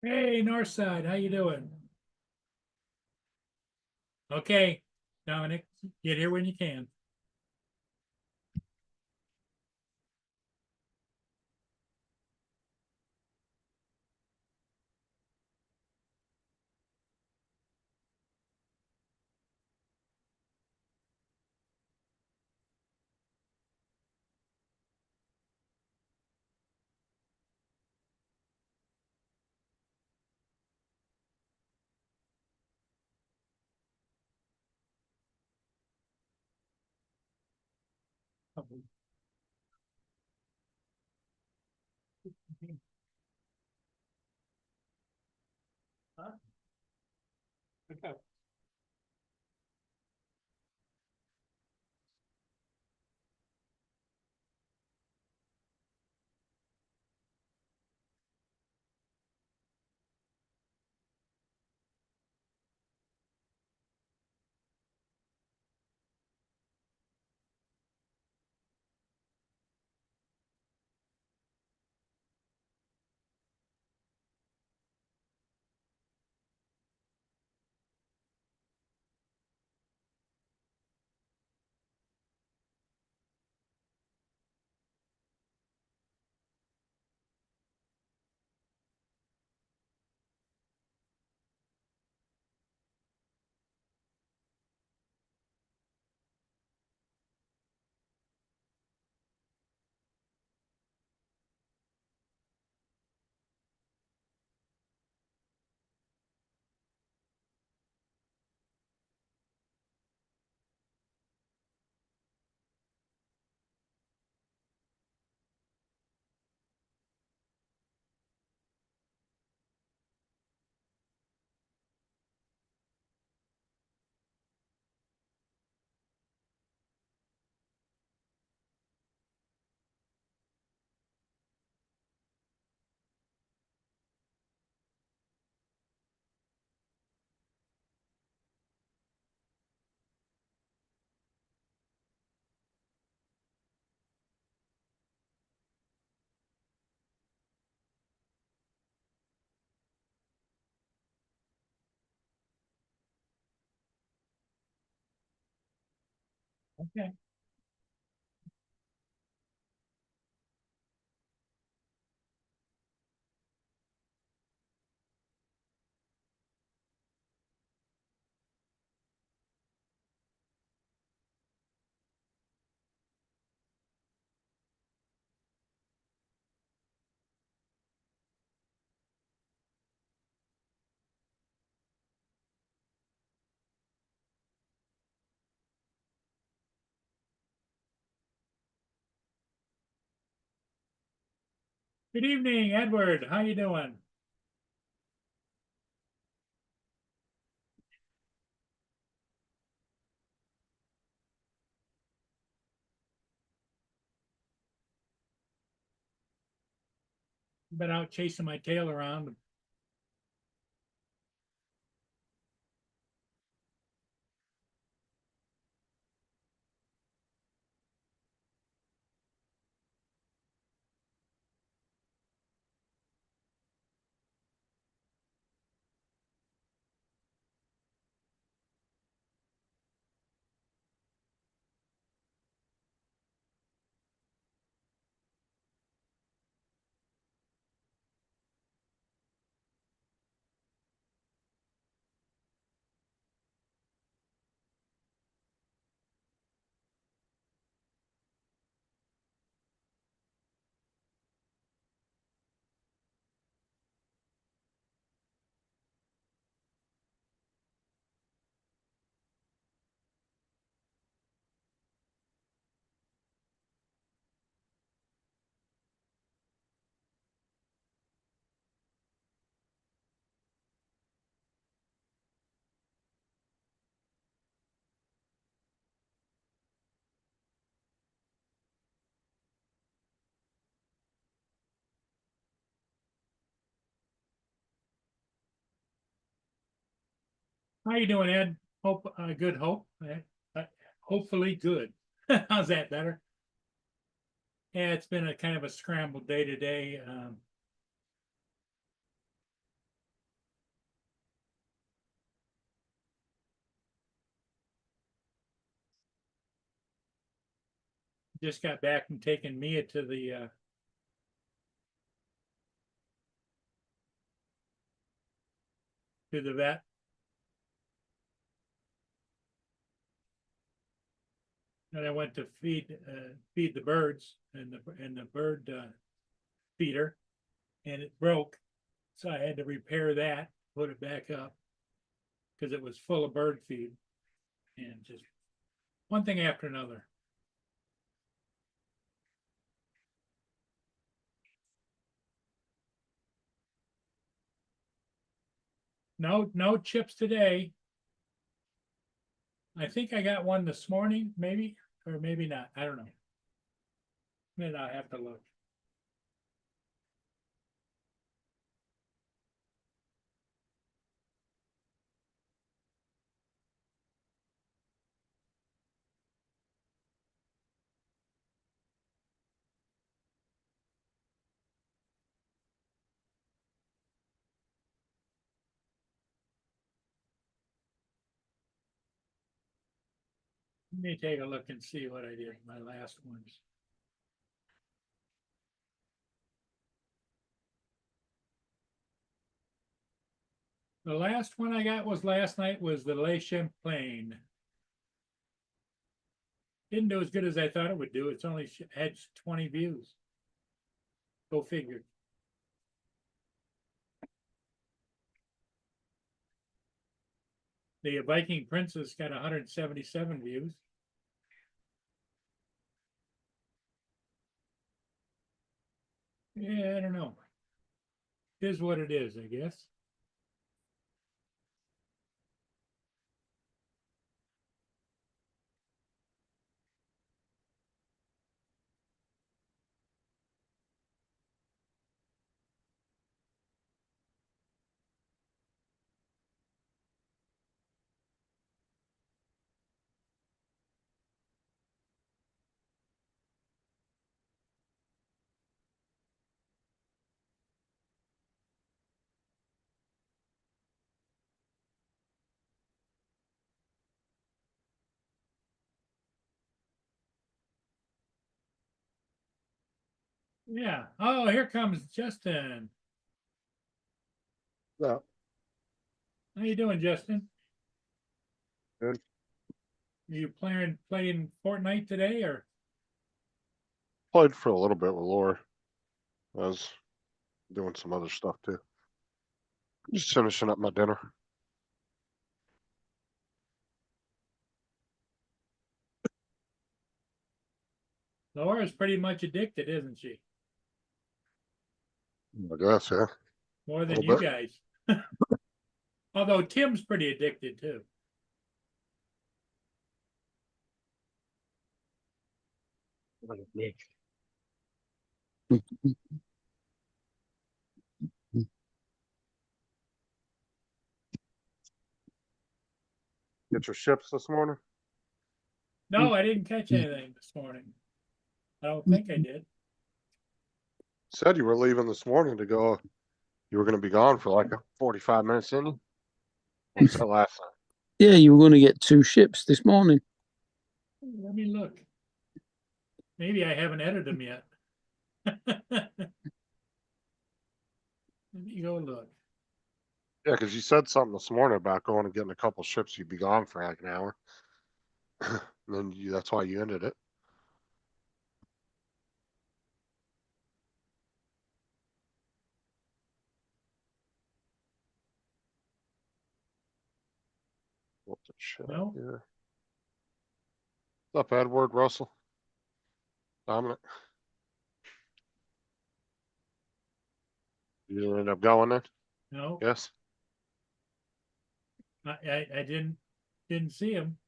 Hey, Northside, how you doing? Okay, Dominic, get here when you can. Huh? Okay. Okay. Good evening, Edward. How you doing? Been out chasing my tail around. How you doing, Ed? Hope, good hope. Hopefully good. How's that better? Yeah, it's been a kind of a scrambled day today. just got back from taking Mia to the vet. And I went to feed the birds and the bird feeder, and it broke, so I had to repair that, put it back up because it was full of bird feed, and just one thing after another. No chips today. I think I got one this morning, maybe, or maybe not. I don't know. Then I'll have to look. Let me take a look and see what I did my last ones. The last one I got was last night was the Le Champlain. Didn't do as good as I thought it would do. It's only had 20 views. Go figure. The Viking Princess got 177 views. Yeah, I don't know. It is what it is, I guess. Yeah. Oh, here comes Justin. Yeah, How you doing, Justin? good. Are you playing Fortnite today, or? Played for a little bit with Laura. I was doing some other stuff too. Just finishing up my dinner. Laura's pretty much addicted, isn't she? I guess, yeah. More than Little you bit. guys. Although Tim's pretty addicted too. Get your ships this morning? No, I didn't catch anything this morning. I don't think I did. Said you were leaving this morning to go. You were going to be gone for like 45 minutes, in. What was that last night? Yeah, you were going to get 2 ships this morning. Let me look. Maybe I haven't edited them yet. Let me go look. Yeah, because you said something this morning about going and getting a couple ships. You'd be gone for like an hour. And then that's why you ended it. What's the shit No? here? What's up, Edward, Russell? Dominic? You end up going then? No, Yes? I didn't see him.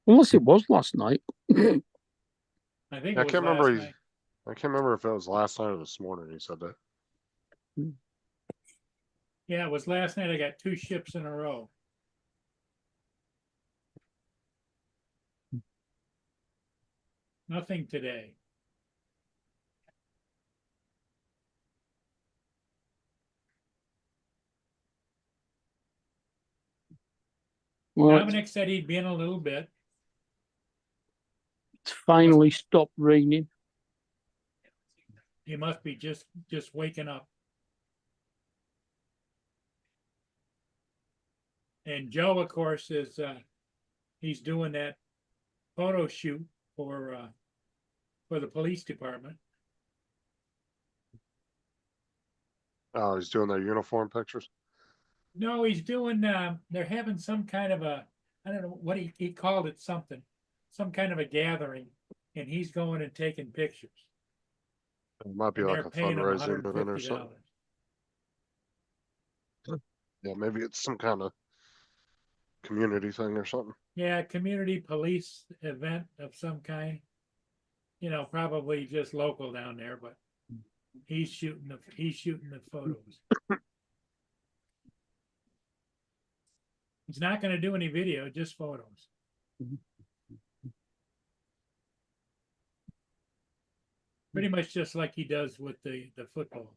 Unless it was last night. I think I it was can't remember. last night. I can't remember if it was last night or this morning. He said that. Yeah, it was last night. I got 2 ships in a row. Nothing today. Well, Dominic said he'd be in a little bit. it's finally stopped raining. He must be just waking up. And Joe, of course, is he's doing that photo shoot for the police department. Oh, he's doing their uniform pictures. No, he's doing. They're having some kind of a, I don't know what he called it, something, some kind of a gathering, and he's going and taking pictures. It might be And like they're a paying him fundraising event or $150. something. Yeah, maybe it's some kind of community thing or something. Yeah, community police event of some kind. You know, probably just local down there, but he's shooting the photos. He's not going to do any video, just photos. Pretty much just like he does with the football.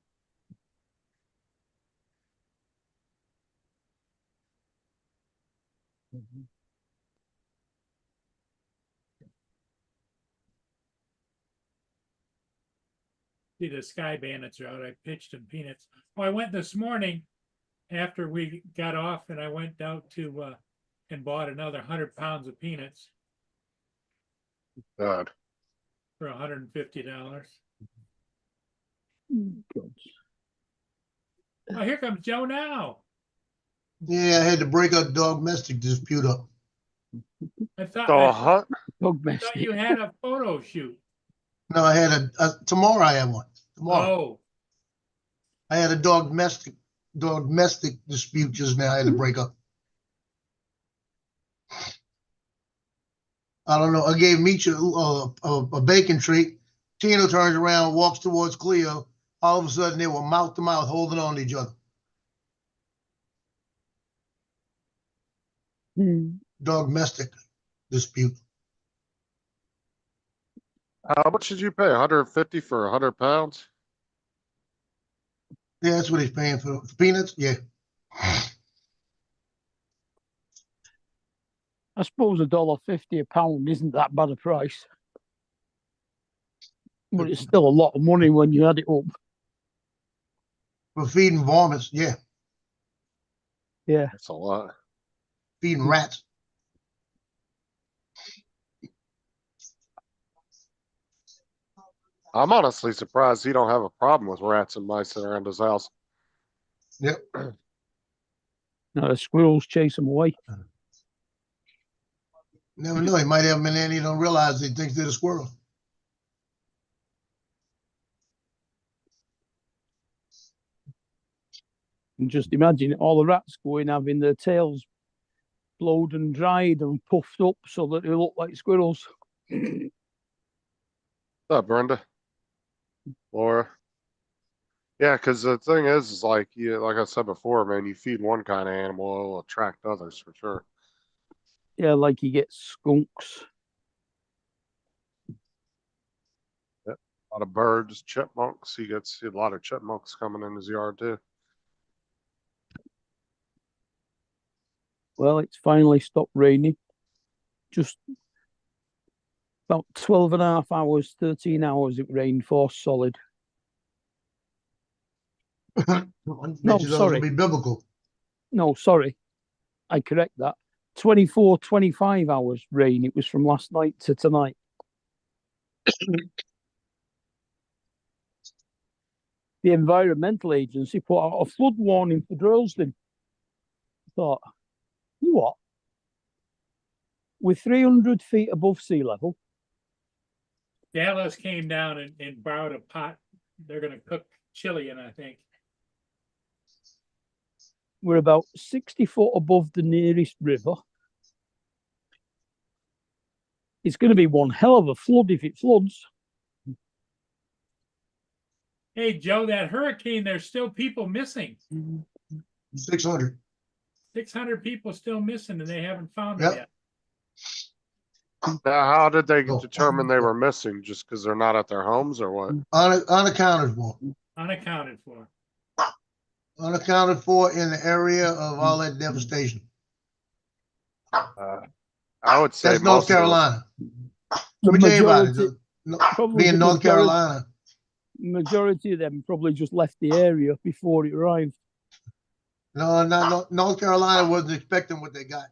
See, the Sky Bandits are out. I pitched them peanuts. Oh, I went this morning after we got off, and I went out to and bought another 100 pounds of peanuts God. for $150. Oh, here comes Joe now. Yeah, I had to break a domestic dispute up. I thought, So I a hunt? Dog thought messed you it. had a photo shoot. No, I had tomorrow I have one. Tomorrow. Oh, I had a domestic dispute just now. I had to break up. I don't know. I gave Misha a bacon treat. Tino turns around, walks towards Cleo. All of a sudden, they were mouth to mouth, holding on to each other. Domestic dispute. How much did you pay? 150 for 100 pounds? Yeah, that's what he's paying for peanuts. Yeah. I suppose $1.50 a pound isn't that bad a price. But it's still a lot of money when you add it up. For feeding varmints, yeah. Yeah. That's a lot. Feeding rats. I'm honestly surprised he don't have a problem with rats and mice around his house. Yep. Now the squirrels chase them away. Never know. He might have them in there and he don't realize he thinks they're the squirrel. And just imagine all the rats going having their tails blowed and dried and puffed up so that they look like squirrels. What's up, Brenda? Laura? Yeah, because the thing is like like I said before, man, you feed one kind of animal, it'll attract others for sure. Yeah, like you get skunks. A lot of birds, chipmunks. He gets a lot of chipmunks coming in his yard too. Well, it's finally stopped raining. Just about 12 and a half hours, 13 hours it rained for solid. No, sorry. Be biblical. No, sorry. I correct that. 24, 25 hours rain. It was from last night to tonight. The Environmental Agency put out a flood warning for Droylsden. I thought, you what? We're 300 feet above sea level. Dallas came down and borrowed a pot. They're going to cook chili in, I think. We're about 60 foot above the nearest river. It's going to be one hell of a flood if it floods. Hey, Joe, that hurricane, there's still people missing. 600. 600 people still missing, and they haven't found Yep. them yet. Now, how did they Oh. determine they were missing? Just because they're not at their homes or what? Unaccounted for. Unaccounted for. Unaccounted for in the area of all that devastation. I would say That's North most of us. Carolina. The Let me tell you about majority, it. No, probably being the North Carolina, majority of them probably just left the area before it arrived. no, North Carolina wasn't expecting what they got.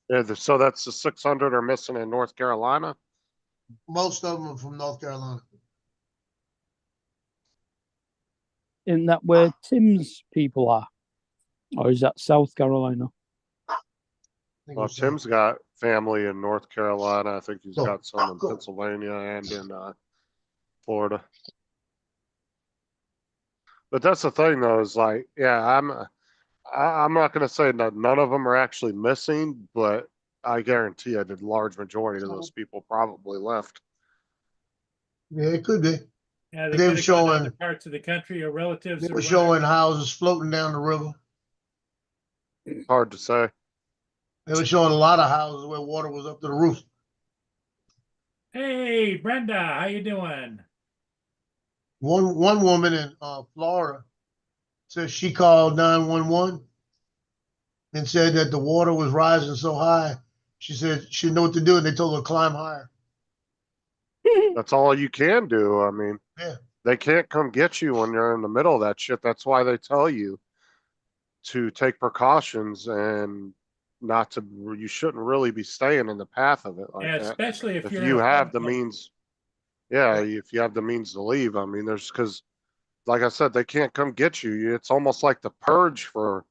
Yeah, so that's the 600 are missing in North Carolina. Most of them are from North Carolina. Isn't that where Tim's people are? Or is that South Carolina? I think it Well, was Tim's got family in North Carolina. I think he's Go, got some in go. Pennsylvania and in Florida. But that's the thing, though, is like, yeah, I'm not going to say that none of them are actually missing, but I guarantee you the large majority of those people probably left. Yeah, it could be. Yeah, They they were could have gone to showing- other parts of the country or relatives They or were whatever. showing houses floating down the river. Hard to say. They were showing a lot of houses where water was up to the roof. Hey, Brenda, how you doing? One woman in Florida says she called 911 and said that the water was rising so high. She said she didn't know what to do, and they told her to climb higher. That's all you can do. I mean, Yeah. they can't come get you when you're in the middle of that shit. That's why they tell you to take precautions and not to, you shouldn't really be staying in the path of it like Yeah, that. especially if If you're you in a have the floodplain. means, yeah, if you have the means to leave, I mean, there's, because like I said, they can't come get you. It's almost like the purge for,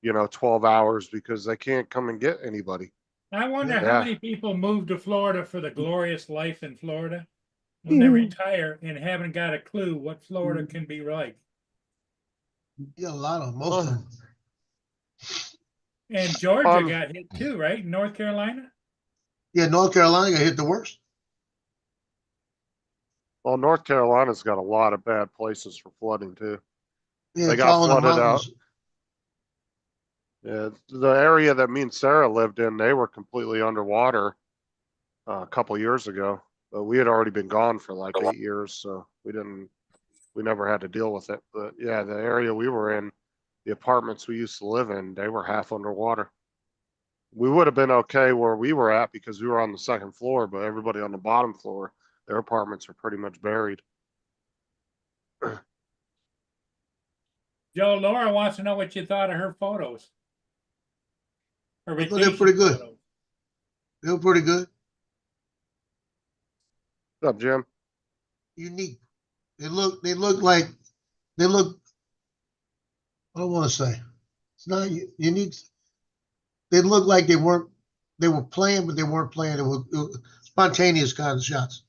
12 hours because they can't come and get anybody. I wonder Yeah. how many people moved to Florida for the glorious life in Florida when they retire and haven't got a clue what Florida can be like. Yeah, a lot of them, most of them. And Georgia Um, got hit too, right? North Carolina? Yeah, North Carolina got hit the worst. Well, North Carolina's got a lot of bad places for flooding too. Yeah, They it's got all in the flooded out. mountains. Yeah, the area that me and Sarah lived in, they were completely underwater a couple years ago. But we had already been gone for like 8 years, so we never had to deal with it. But yeah, the area we were in, the apartments we used to live in, they were half underwater. We would have been okay where we were at because we were on the second floor, but everybody on the bottom floor, their apartments are pretty much buried. Joe, Laura wants to know what you thought of her photos. Her I thought they were vacation pretty good. photos. They were pretty good, What's up, Jim? unique. They look like, I don't want to say, it's not unique. They look like they were playing, but they weren't playing. It was spontaneous kind of shots.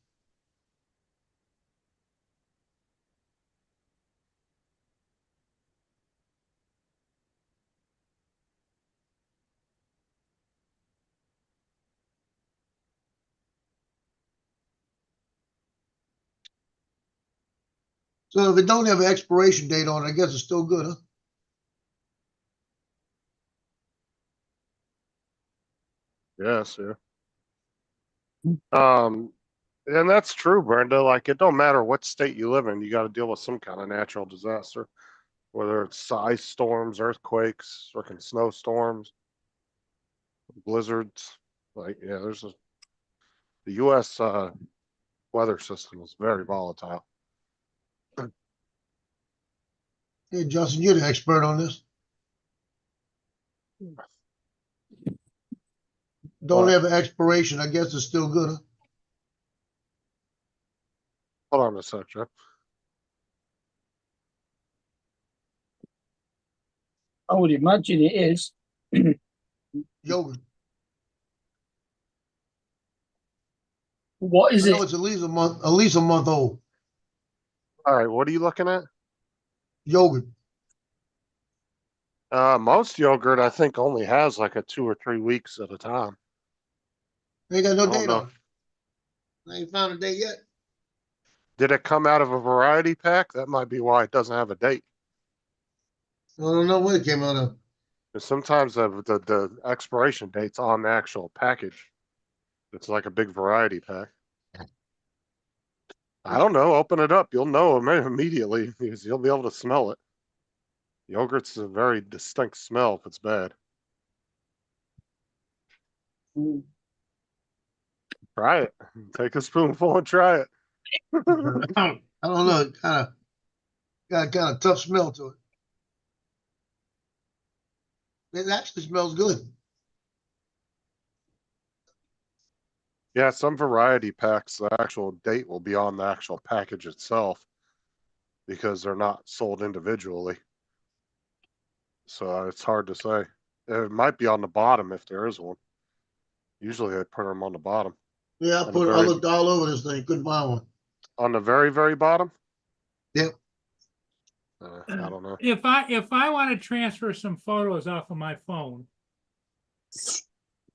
So if it don't have an expiration date on it, I guess it's still good, huh? Yes, yeah. And that's true, Brenda. Like, it don't matter what state you live in, you got to deal with some kind of natural disaster, whether it's ice storms, earthquakes, freaking snowstorms, blizzards. Like, yeah, the U.S. Weather system is very volatile. Hey, Justin, you're the expert on this. Don't What? have an expiration. I guess it's still good, huh? Hold on a sec, Jeff. I would imagine it is. Yogurt. What is I it? know it's at least a month old. All right, what are you looking at? Yogurt. Most yogurt, I think, only has like a 2 or 3 weeks at a time. They ain't got I no don't date know. on it. I ain't found a date yet. Did it come out of a variety pack? That might be why it doesn't have a date. I don't know when it came out of. 'Cause sometimes the expiration date's on the actual package. It's like a big variety pack. I don't know. Open it up. You'll know immediately because you'll be able to smell it. Yogurt's a very distinct smell if it's bad. Try it. Take a spoonful and try it. I don't know. It got kind of tough smell to it. It actually smells good. Yeah, some variety packs, the actual date will be on the actual package itself because they're not sold individually. So it's hard to say. It might be on the bottom if there is one. Usually they put them on the bottom. Yeah, On the I very- looked all over this thing, couldn't find one. On the very, very bottom? Yep. I don't know. If I want to transfer some photos off of my phone,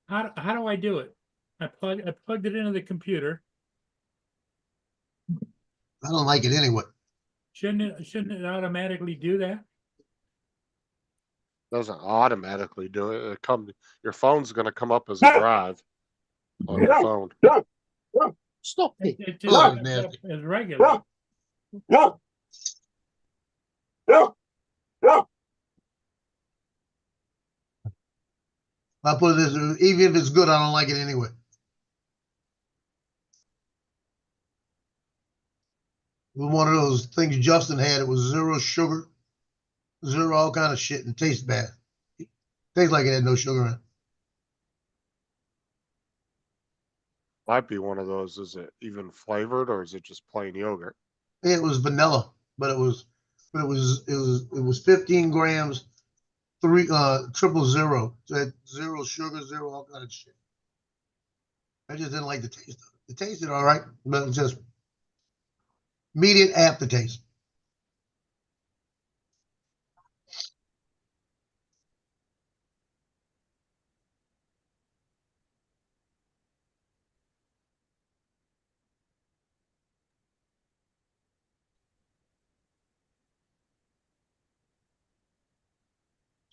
how do I do it? I plugged it into the computer. I don't like it anyway. Shouldn't it automatically do that? Doesn't automatically do it. Your phone's gonna come up as a drive on your phone. Stop it. It Oh, just comes nasty. up as regular. I put it this, even if it's good, I don't like it anyway. It was one of those things Justin had. It was zero sugar, zero all kind of shit, and tastes bad. Tastes like it had no sugar in it. Might be one of those. Is it even flavored or is it just plain yogurt? It was vanilla, but it was 15 grams, 000. So it had zero sugar, zero all kind of shit. I just didn't like the taste of it. It tasted all right, but it's just immediate aftertaste.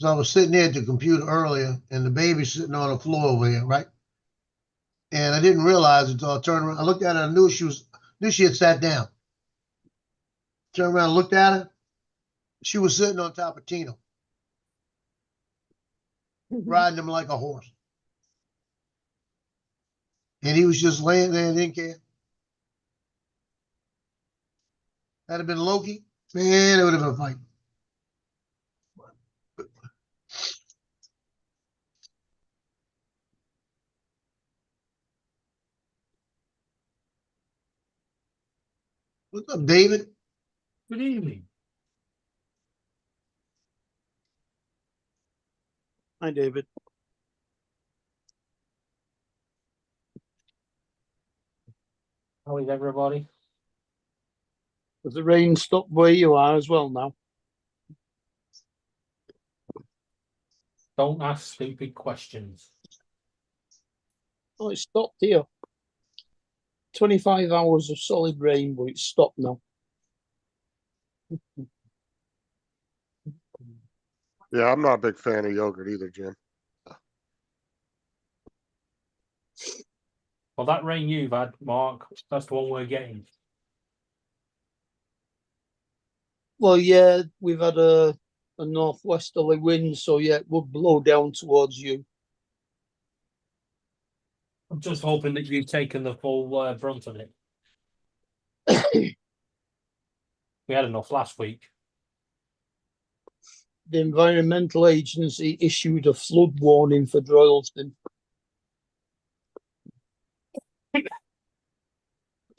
So I was sitting there at the computer earlier, and the baby's sitting on the floor over there, right? And I didn't realize until I turned around. I looked at her. I knew she had sat down. Turned around, and looked at her. She was sitting on top of Tino, riding him like a horse. And he was just laying there and didn't care. Had it been Loki, man, it would have been a fight. What's up, David? Good evening. Hi, David. How is everybody? Has the rain stopped where you are as well now? Don't ask stupid questions. Oh, it stopped here. 25 hours of solid rain, but it's stopped now. Yeah, I'm not a big fan of yogurt either, Jim. Well, that rain you've had, Mark, that's the one we're getting. Well, yeah, we've had a northwesterly wind, so yeah, it would blow down towards you. I'm just hoping that you've taken the full brunt of it. We had enough last week. The Environmental Agency issued a flood warning for Droylsden.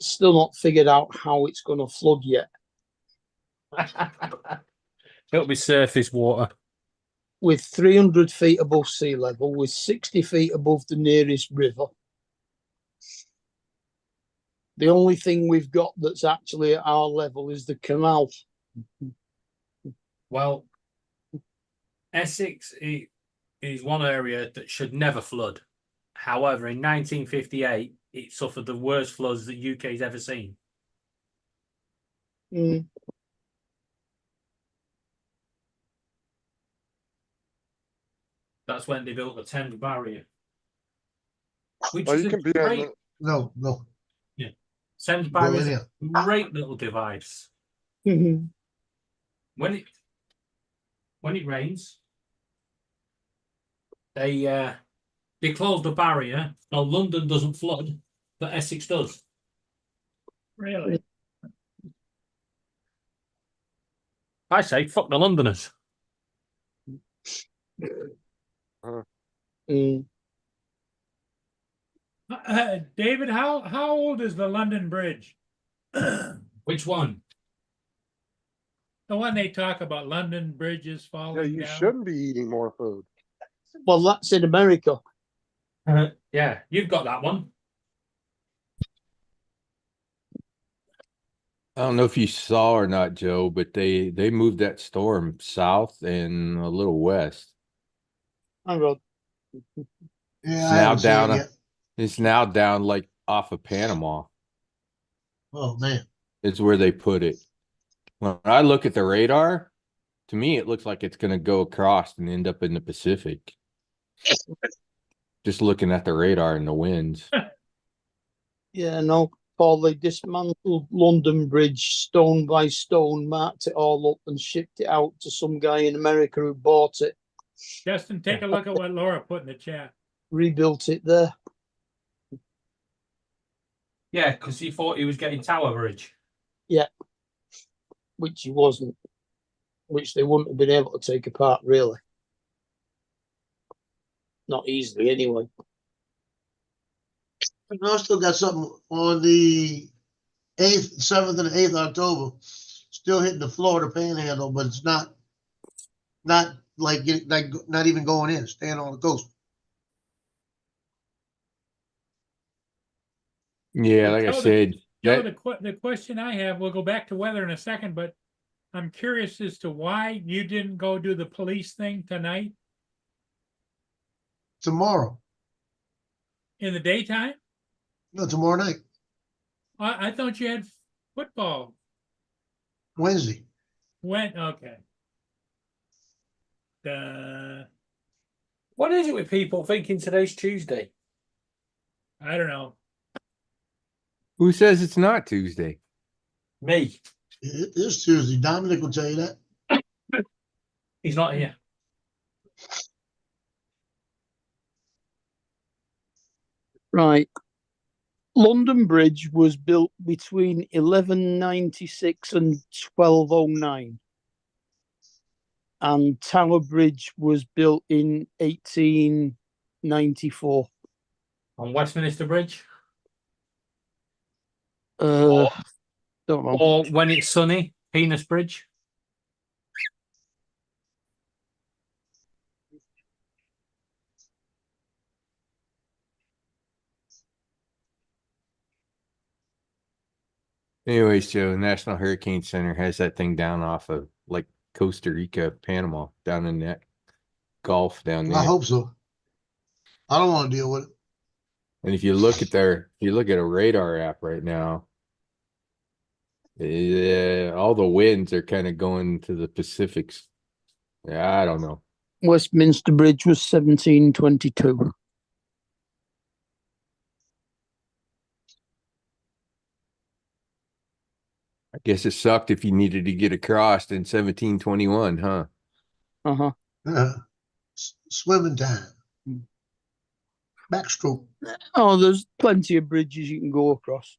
Still not figured out how it's going to flood yet. It'll be surface water. With 300 feet above sea level, with 60 feet above the nearest river. The only thing we've got that's actually at our level is the canal. Well, Essex is one area that should never flood. However, in 1958, it suffered the worst floods the UK's ever seen. Mm. That's when they built the Thames Barrier. which Oh, is you a can be in great, the, No. Sandspire Go is in a here. great little device. Mhm. When it rains, they close the barrier, so London doesn't flood, but Essex does. Really? I say, fuck the Londoners. Mm. David, how old is the London Bridge? The Which one? one they talk about, London bridges yeah, falling you down. shouldn't be eating more food. Well, that's in America. Yeah, you've got that one. I don't know if you saw or not, Joe, but they moved that storm south and a little west. Hang on. Yeah, It's I now haven't seen down. it yet. It's now down like off of Panama. Oh, man. It's where they put it. When I look at the radar, to me it looks like it's going to go across and end up in the Pacific. Just looking at the radar and the winds. Yeah, no, Paul, they dismantled London Bridge stone by stone, marked it all up and shipped it out to some guy in America who bought it, Justin, take a look at what Laura put in the chat. rebuilt it there. Yeah, because he thought he was getting Tower Bridge. Which he wasn't, which they wouldn't have been able to take apart, really. Not easily, anyway. I still got something on the 8th, 7th, and 8th October. Still hitting the Florida Panhandle, but it's not like not even going in, staying on the coast. Yeah, like I Joe, said, Joe, that the question I have, we'll go back to weather in a second, but I'm curious as to why you didn't go do the police thing tonight Tomorrow. in the daytime. No, tomorrow night. I thought you had football. Wednesday. When? Okay. What is it with people thinking today's Tuesday? I don't know. who says it's not Tuesday? Me. It is Tuesday. Dominic will tell you that. He's not here. Right. London Bridge was built between 1196 and 1209. And Tower Bridge was built in 1894. On Westminster Bridge. Don't know. Or when it's sunny, Penis Bridge. Anyways, Joe, the National Hurricane Center has that thing down off of like Costa Rica, Panama, down in that Gulf down there. I hope so. I don't want to deal with it. And if you look at a radar app right now, all the winds are kind of going to the Pacifics. Yeah, I don't know. Westminster Bridge was 1722. I guess it sucked if you needed to get across in 1721, huh? Uh-huh. Swimming time. Backstroke. Oh, there's plenty of bridges you can go across.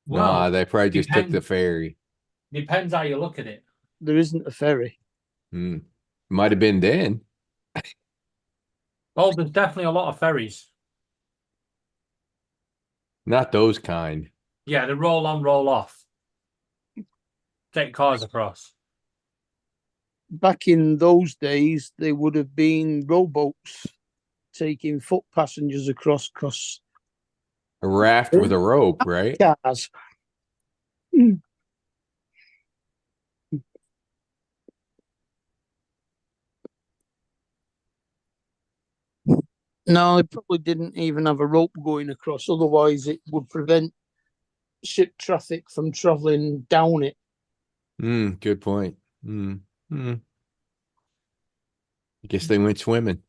Nah, they probably just took the depends. ferry. Depends how you look at it. There isn't a ferry. Might have been then. Oh, there's definitely a lot of ferries. Not those kind. Yeah, they roll on, roll off. Take cars across. Back in those days, they would have been rowboats taking foot passengers across A raft with a rope, right? cars. No, they probably didn't even have a rope going across. Otherwise, it would prevent ship traffic from traveling down it. Good point. I guess they went swimming.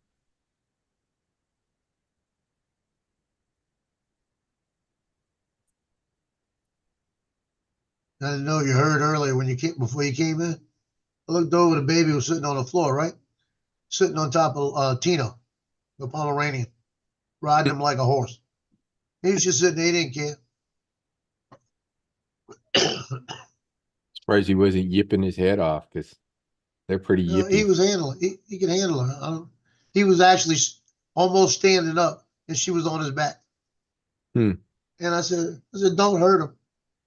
I didn't know you heard earlier when you came before you came in. I looked over, the baby was sitting on the floor, right? Sitting on top of Tino, the Pomeranian, riding him like a horse. He was just sitting there, he didn't care. Surprised he wasn't yipping his head off because they're pretty No, he yippy. was handling. He could handle her. He was actually almost standing up, and she was on his back. Hmm. And I said, don't hurt him.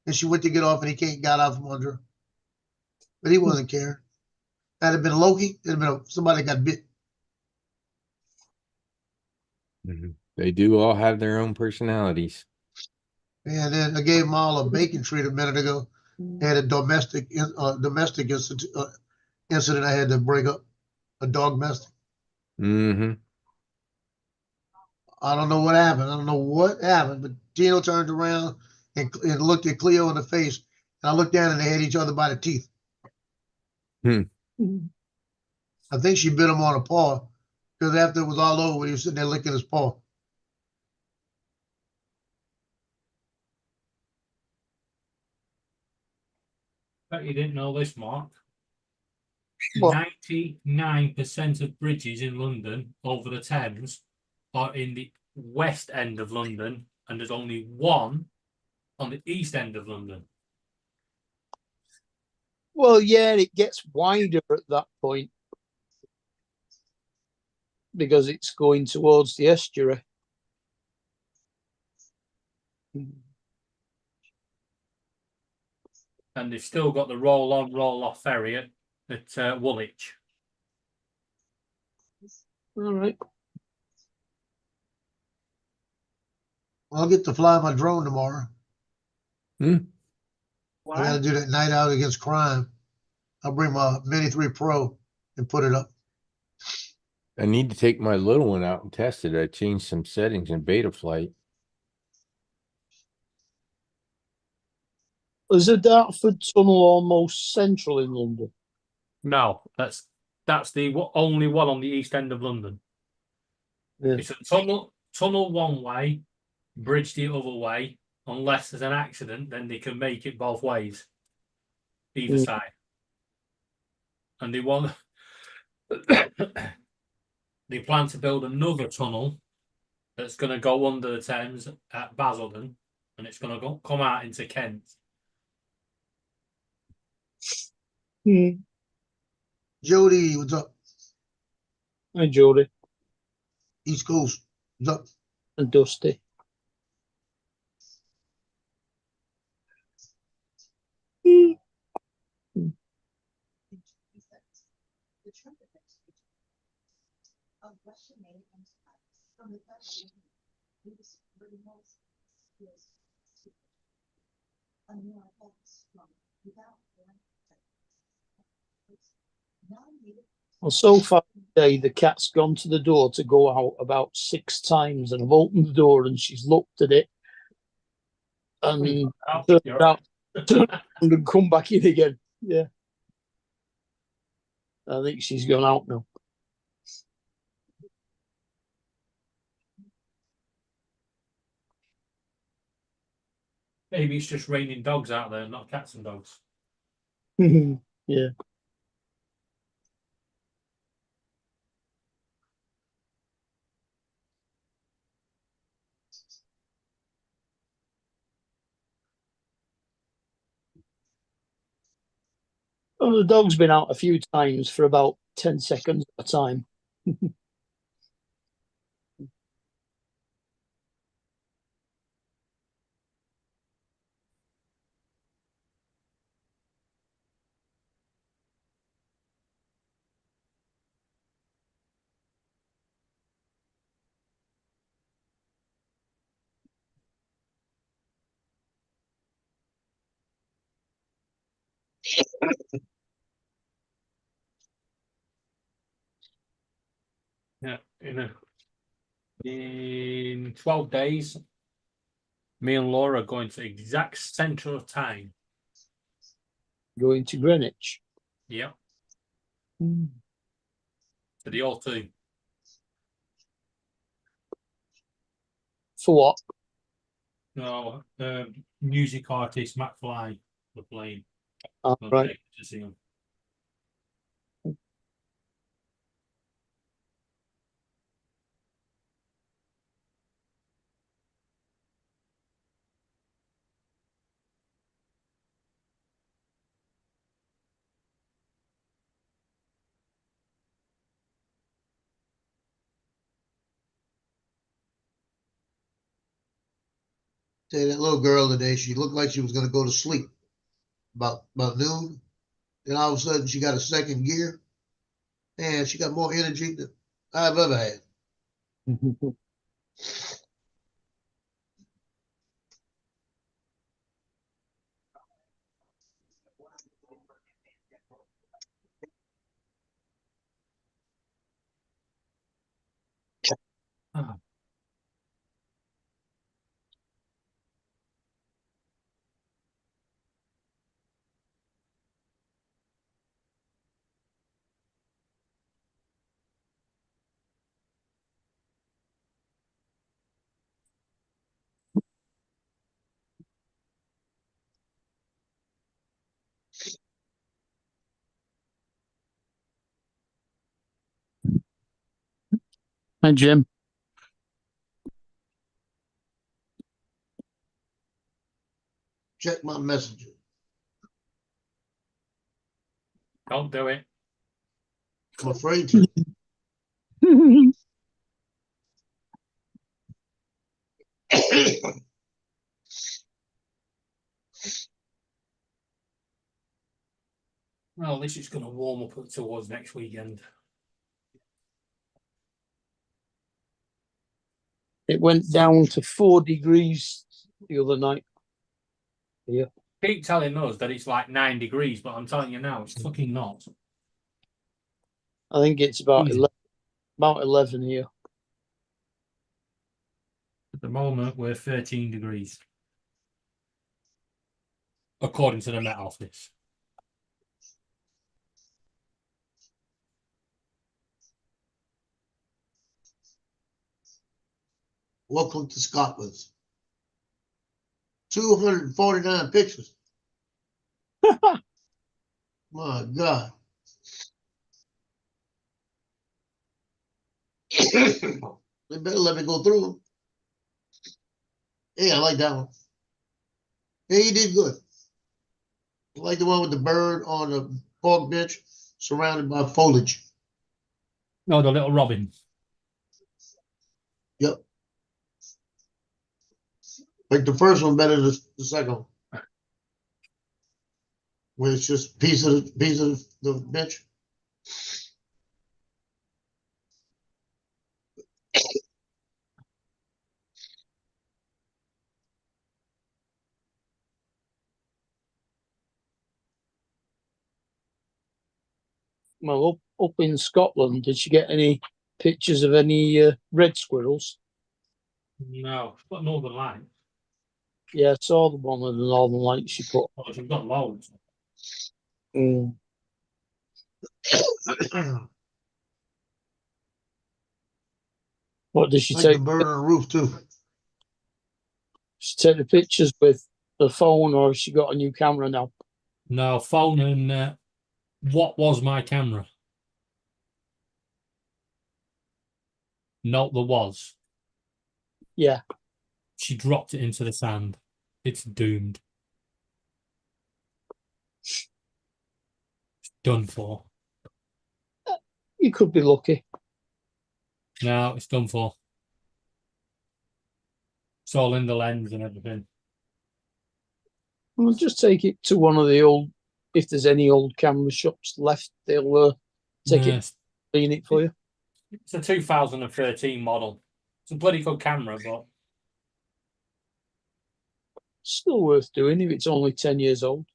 And she went to get off, and he got out from under her. But he wasn't caring. Had it been Loki, it'd have been somebody got bit. Mhm. They do all have their own personalities. And then I gave them all a bacon treat a minute ago. Had a domestic incident I had to break up. A dog domestic. Mm-hmm. I don't know what happened. I don't know what happened, but Tino turned around and looked at Cleo in the face. And I looked down and they had each other by the teeth. I think she bit him on a paw because after it was all over, he was sitting there licking his paw. Bet you didn't know this, Mark. What? 99% of bridges in London over the Thames are in the west end of London, and there's only one on the east end of London. Well, yeah, it gets wider at that point because it's going towards the estuary. And they've still got the roll on, roll off ferry at Woolwich. All right. I'll get to fly my drone tomorrow. Hmm. I got to do that night out against crime. I'll bring my Mini 3 Pro and put it up. I need to take my little one out and test it. I changed some settings in beta flight. Is the Dartford Tunnel almost central in London? No, that's the only one on the east end of London. Yeah. It's a tunnel one way, bridge the other way. Unless there's an accident, then they can make it both ways, either side. And they want they plan to build another tunnel that's going to go under the Thames at Basildon, and it's going to come out into Kent. Jody, what's up? Hi, Jody East Coast, what's up? and Dusty. Well, so far today, the cat's gone to the door to go out about 6 times, and I've opened the door and she's looked at it and turned out and come back in again. Yeah. I think she's gone out now. Maybe it's just raining dogs out there, not cats and dogs. Yeah. Well, the dog's been out a few times for about 10 seconds at a time. Yeah, in 12 days, me and Laura are going to the exact centre of time. Going to Greenwich. Yeah, to the O2. For what? No, music artist Matt Fly. the plane. All We'll right. take it to see them. Say that little girl today, she looked like she was gonna go to sleep about noon. Then all of a sudden she got a second gear and she got more energy than I've ever had. Ah. Hi, Jim. Check my messenger. Don't do it. I'm afraid to. Well, this is going to warm up towards next weekend. It went down to 4 degrees the other night. Keep telling us that it's like 9 degrees, but I'm telling you now, it's fucking not. I think it's about Easy. 11 here. At the moment, we're 13 degrees. According to the Met Office. Welcome to Scotland. 249 pictures. My God. They better let me go through them. Hey, I like that one. Hey, you did good. I like the one with the bird on the park bench surrounded by foliage. No, the little robin. Yep. Like the first one better than the second one. Where it's just piece of the bench. Well, up in Scotland, did you get any pictures of any red squirrels? No, it's got Northern Lights. Yeah, I saw the one of the Northern Lights you put. Oh, you've got loads. Mm. What did she Like the take? bird on the roof too. She take the pictures with the phone, or has she got a new camera now? No, phone and what was my camera? Not the was. Yeah, She dropped it into the sand. It's doomed. It's done for. you could be lucky. No, it's done for. It's all in the lens and everything. Well, just take it to one of the old. If there's any old camera shops left, they'll take it, Yes. clean it for you. It's a 2013 model. It's a bloody good camera, but Still worth doing if it's only 10 years old.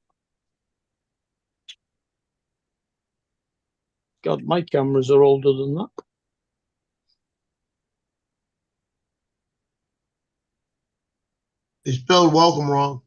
God, my cameras are older than that. They spelled welcome wrong.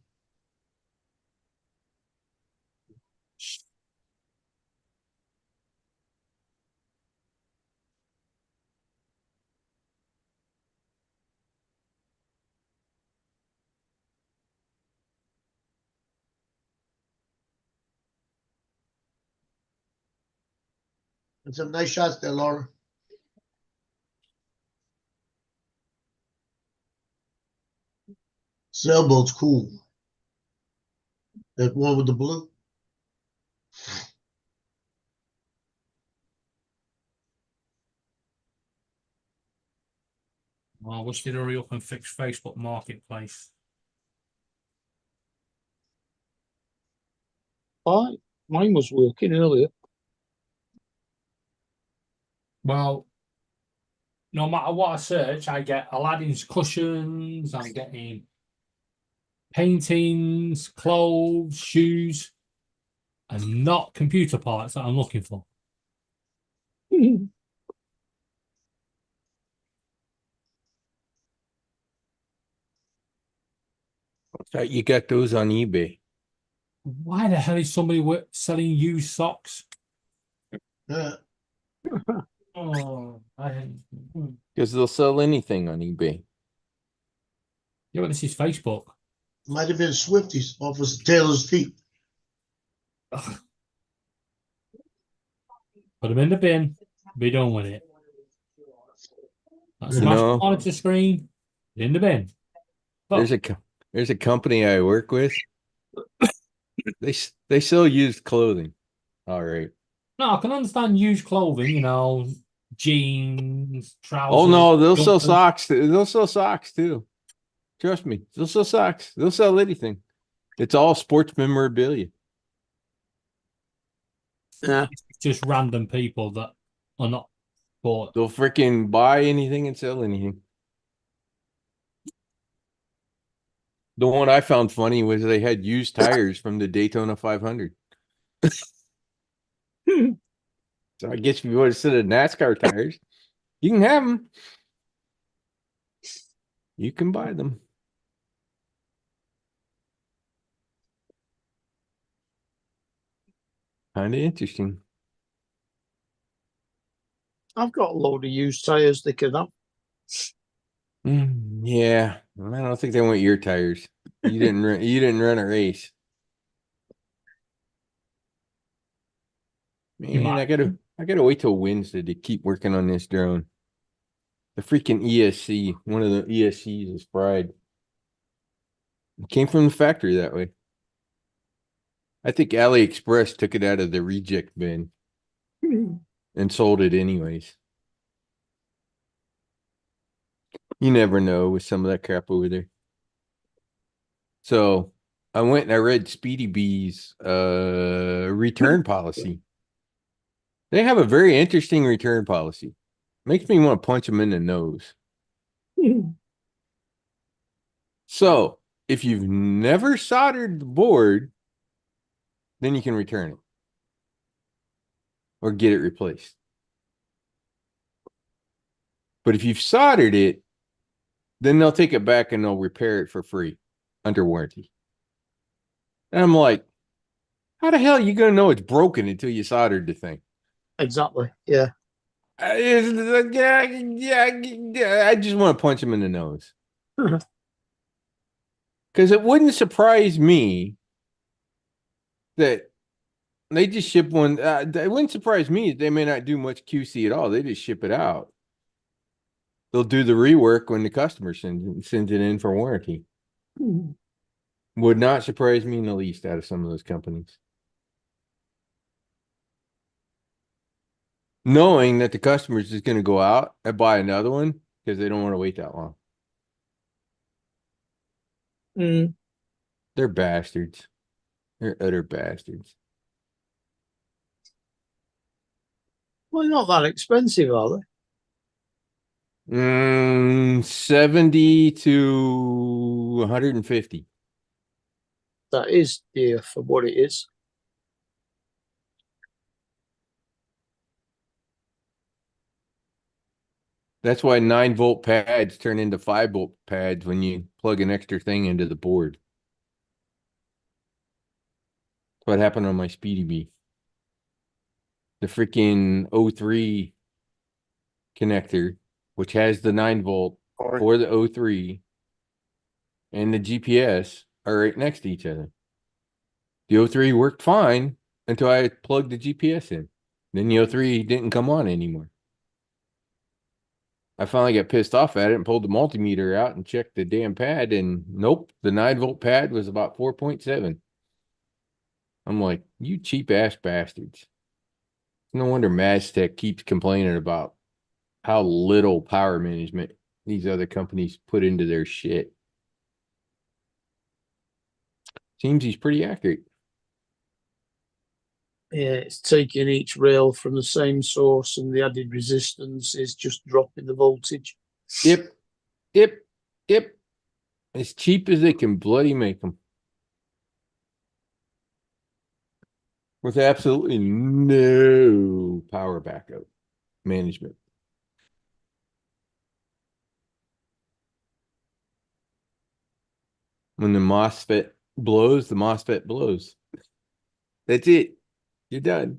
And some nice shots there, Laura. Sailboat's cool. That one with the blue. I wish they'd hurry up and fix Facebook Marketplace. Mine was working earlier. Well, no matter what I search, I get Aladdin's cushions, I'm getting paintings, clothes, shoes, and not computer parts that I'm looking for. You got those on eBay. Why the hell is somebody selling used socks? Yeah. Oh, Because they'll sell anything on eBay. yeah, but this is Facebook. Might have been Swifties off of Taylor's feet. Ugh. Put them in the bin. Be done with it. That's You smash know- the monitor screen in the bin. There's a company I work with. They sell used clothing. All right. No, I can understand used clothing, you know, jeans, trousers. Oh no, they'll sell jumpers. socks. They'll sell socks too. Trust me, they'll sell socks. They'll sell anything. It's all sports memorabilia. Yeah. It's just random people that are not bought. They'll freaking buy anything and sell anything. The one I found funny was they had used tires from the Daytona 500. So I guess if you want to set of NASCAR tires, you can have them. You can buy them. Kind of interesting. I've got a load of used tires they can have. Yeah, I don't think they want your tires. You didn't run a race. Man, I gotta wait till Wednesday to keep working on this drone. The freaking ESC, one of the ESCs is fried. It came from the factory that way. I think AliExpress took it out of the reject bin and sold it anyways. You never know with some of that crap over there. So I went and I read Speedy Bee's return policy. They have a very interesting return policy. Makes me want to punch them in the nose. So if you've never soldered the board, then you can return it or get it replaced. But if you've soldered it, then they'll take it back and they'll repair it for free under warranty. And I'm like, how the hell are you going to know it's broken until you soldered the thing? Exactly. Yeah. Yeah, I just want to punch him in the nose. Because it wouldn't surprise me that they just ship one. It wouldn't surprise me. They may not do much QC at all. They just ship it out. They'll do the rework when the customer sends it in for warranty. Would not surprise me in the least out of some of those companies. Knowing that the customer is just going to go out and buy another one because they don't want to wait that long. They're bastards. They're utter bastards. Well, not that expensive, are they? 70 to 150. That is dear for what it is. That's why 9-volt pads turn into 5-volt pads when you plug an extra thing into the board. That's what happened on my Speedy Bee. The freaking 03 connector, which has the 9-volt for the 03 and the GPS are right next to each other. The 03 worked fine until I plugged the GPS in. Then the 03 didn't come on anymore. I finally got pissed off at it and pulled the multimeter out and checked the damn pad, and nope, the 9-volt pad was about 4.7. I'm like, you cheap ass bastards. No wonder Maztec keeps complaining about how little power management these other companies put into their shit. Seems he's pretty accurate. Yeah, it's taking each rail from the same source, and the added resistance is just dropping the voltage. Yep. Yep. Yep. As cheap as they can bloody make them. With absolutely no power backup management. When the MOSFET blows, the MOSFET blows. That's it. You're done.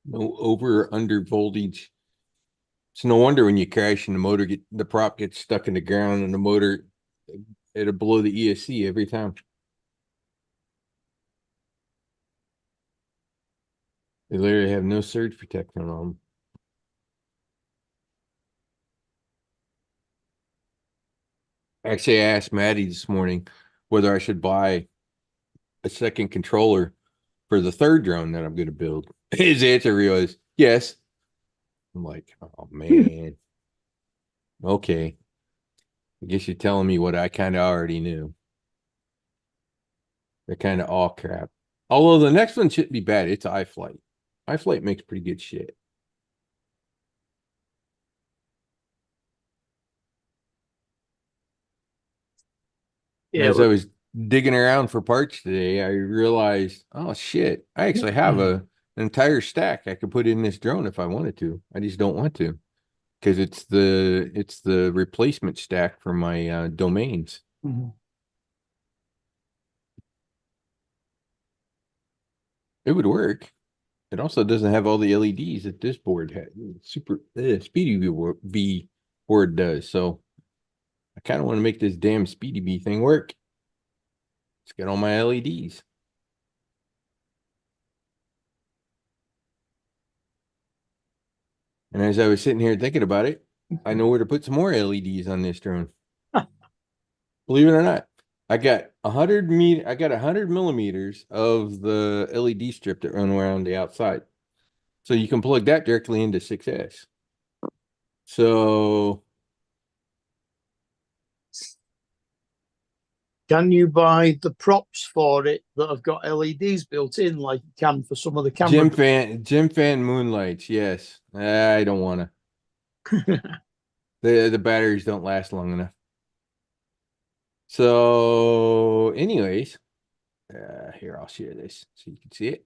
No over or under voltage. It's no wonder when you crash and the prop gets stuck in the ground and the motor, it'll blow the ESC every time. They literally have no surge protection on them. Actually, I asked Maddie this morning whether I should buy a second controller for the third drone that I'm going to build. His answer was yes. I'm like, oh man. Okay. I guess you're telling me what I kind of already knew. They're kind of all crap. Although the next one shouldn't be bad. It's iFlight. iFlight makes pretty good shit. Yeah, As I was digging around for parts today, I realized, oh shit, I actually have an entire stack I could put in this drone if I wanted to. I just don't want to because it's the replacement stack for my domains. Mhm. It would work. It also doesn't have all the LEDs that this board had. Super Speedy B board does. So I kind of want to make this damn Speedy B thing work. It's got all my LEDs. And as I was sitting here thinking about it, I know where to put some more LEDs on this drone. Believe it or not, I got 100 millimeters of the LED strip that run around the outside. So you can plug that directly into 6S. So can you buy the props for it that have got LEDs built in, like you can for some of the camera? Jim Fan moonlights, yes. I don't want to. The batteries don't last long enough. So, anyways, here I'll share this so you can see it.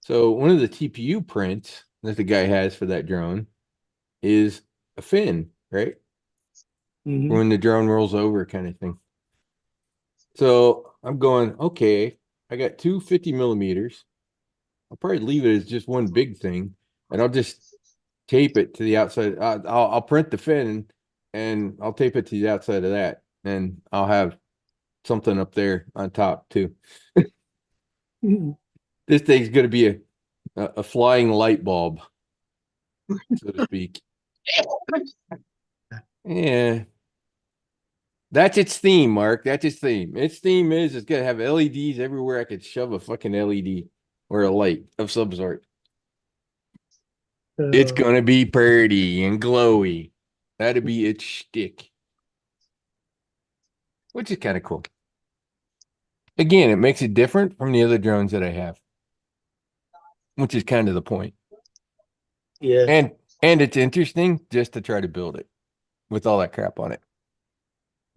So one of the TPU prints that the guy has for that drone is a fin, right? Mhm. When the drone rolls over, kind of thing. So I'm going, okay, I got two 50 millimeters. I'll probably leave it as just one big thing, and I'll just tape it to the outside. I'll print the fin and I'll tape it to the outside of that, and I'll have something up there on top too. Mhm. This thing's going to be a flying light bulb, so to speak. Yeah. That's its theme, Mark. That's its theme. Its theme is it's gonna have LEDs everywhere I could shove a fucking LED or a light of some sort. It's gonna be pretty and glowy. That'd be its shtick. Which is kind of cool. Again, it makes it different from the other drones that I have. Which is kind of the point. Yeah. And it's interesting just to try to build it with all that crap on it.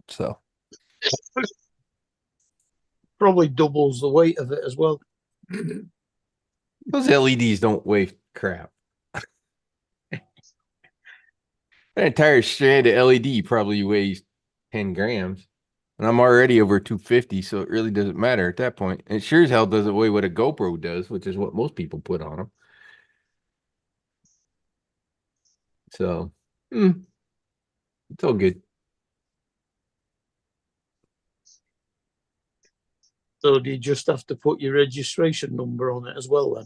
So Probably doubles the weight of it as well. those LEDs don't weigh crap. An entire strand of LED probably weighs 10 grams. And I'm already over 250, so it really doesn't matter at that point. And it sure as hell doesn't weigh what a GoPro does, which is what most people put on them. So, it's all good. So do you just have to put your registration number on it as well then?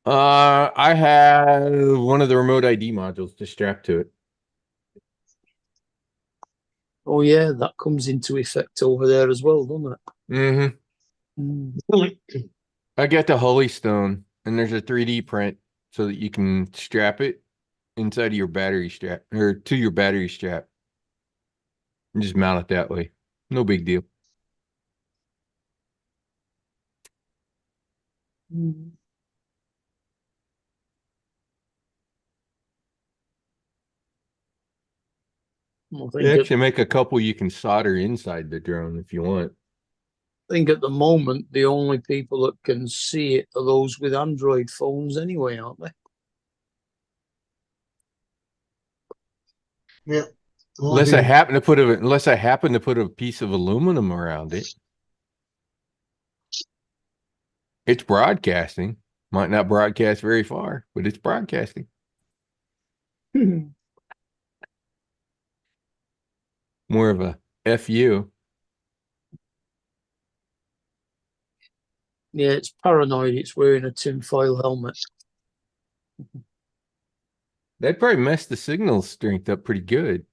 I have one of the remote ID modules to strap to it. Oh yeah, that comes into effect over there as well, doesn't it? Mm-hmm. Mm. I got the Holy Stone, and there's a 3D print so that you can strap it inside of your battery strap or to your battery strap. And just mount it that way. No big deal. Mm. I You think, actually make a couple you can solder inside the drone if you want. think at the moment the only people that can see it are those with Android phones anyway, aren't they? Yeah. Unless I happen to put a piece of aluminum around it. It's broadcasting. Might not broadcast very far, but it's broadcasting. More of a FU. Yeah, it's paranoid. It's wearing a tinfoil helmet. That'd probably mess the signal strength up pretty good.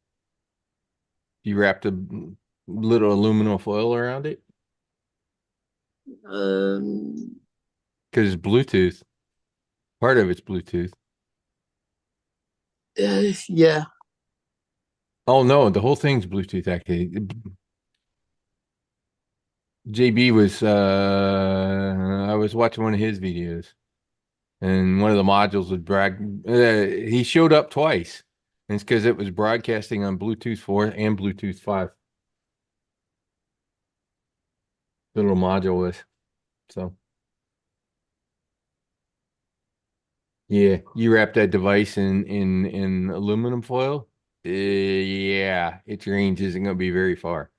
You wrapped a little aluminum foil around it Um, because it's Bluetooth. Part of it's Bluetooth. yeah. Oh no, the whole thing's Bluetooth actually. JB was I was watching one of his videos and one of the modules would he showed up twice. And it's because it was broadcasting on Bluetooth 4 and Bluetooth 5. The little module was. So yeah, you wrap that device in aluminum foil. Yeah, its range isn't going to be very far.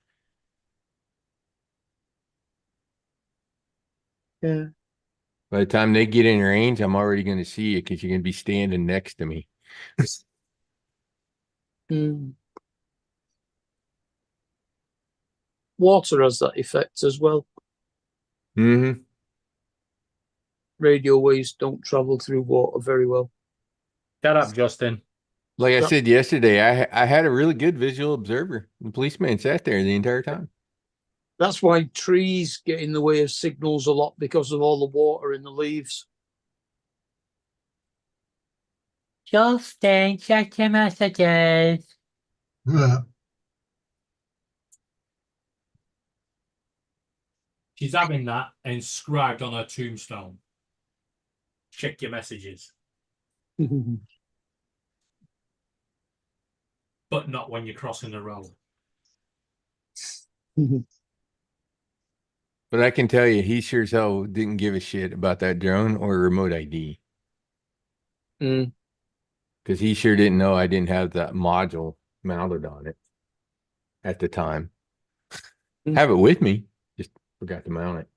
Yeah. By the time they get in range, I'm already going to see it because you're going to be standing next to me. Mm. Water has that effect as well. Mm-hmm. Radio waves don't travel through water very well. Shut up, Justin. Like I Yep. said yesterday, I had a really good visual observer. The policeman sat there the entire time. That's why trees get in the way of signals a lot because of all the water in the leaves. Justin, check your messages. Yeah. She's having that inscribed on her tombstone. Check your messages, but not when you're crossing the road. But I can tell you, he sure as hell didn't give a shit about that drone or remote ID. Mm. Because he sure didn't know I didn't have that module mounted on it at the time. Mm. Have it with me, just forgot to mount it.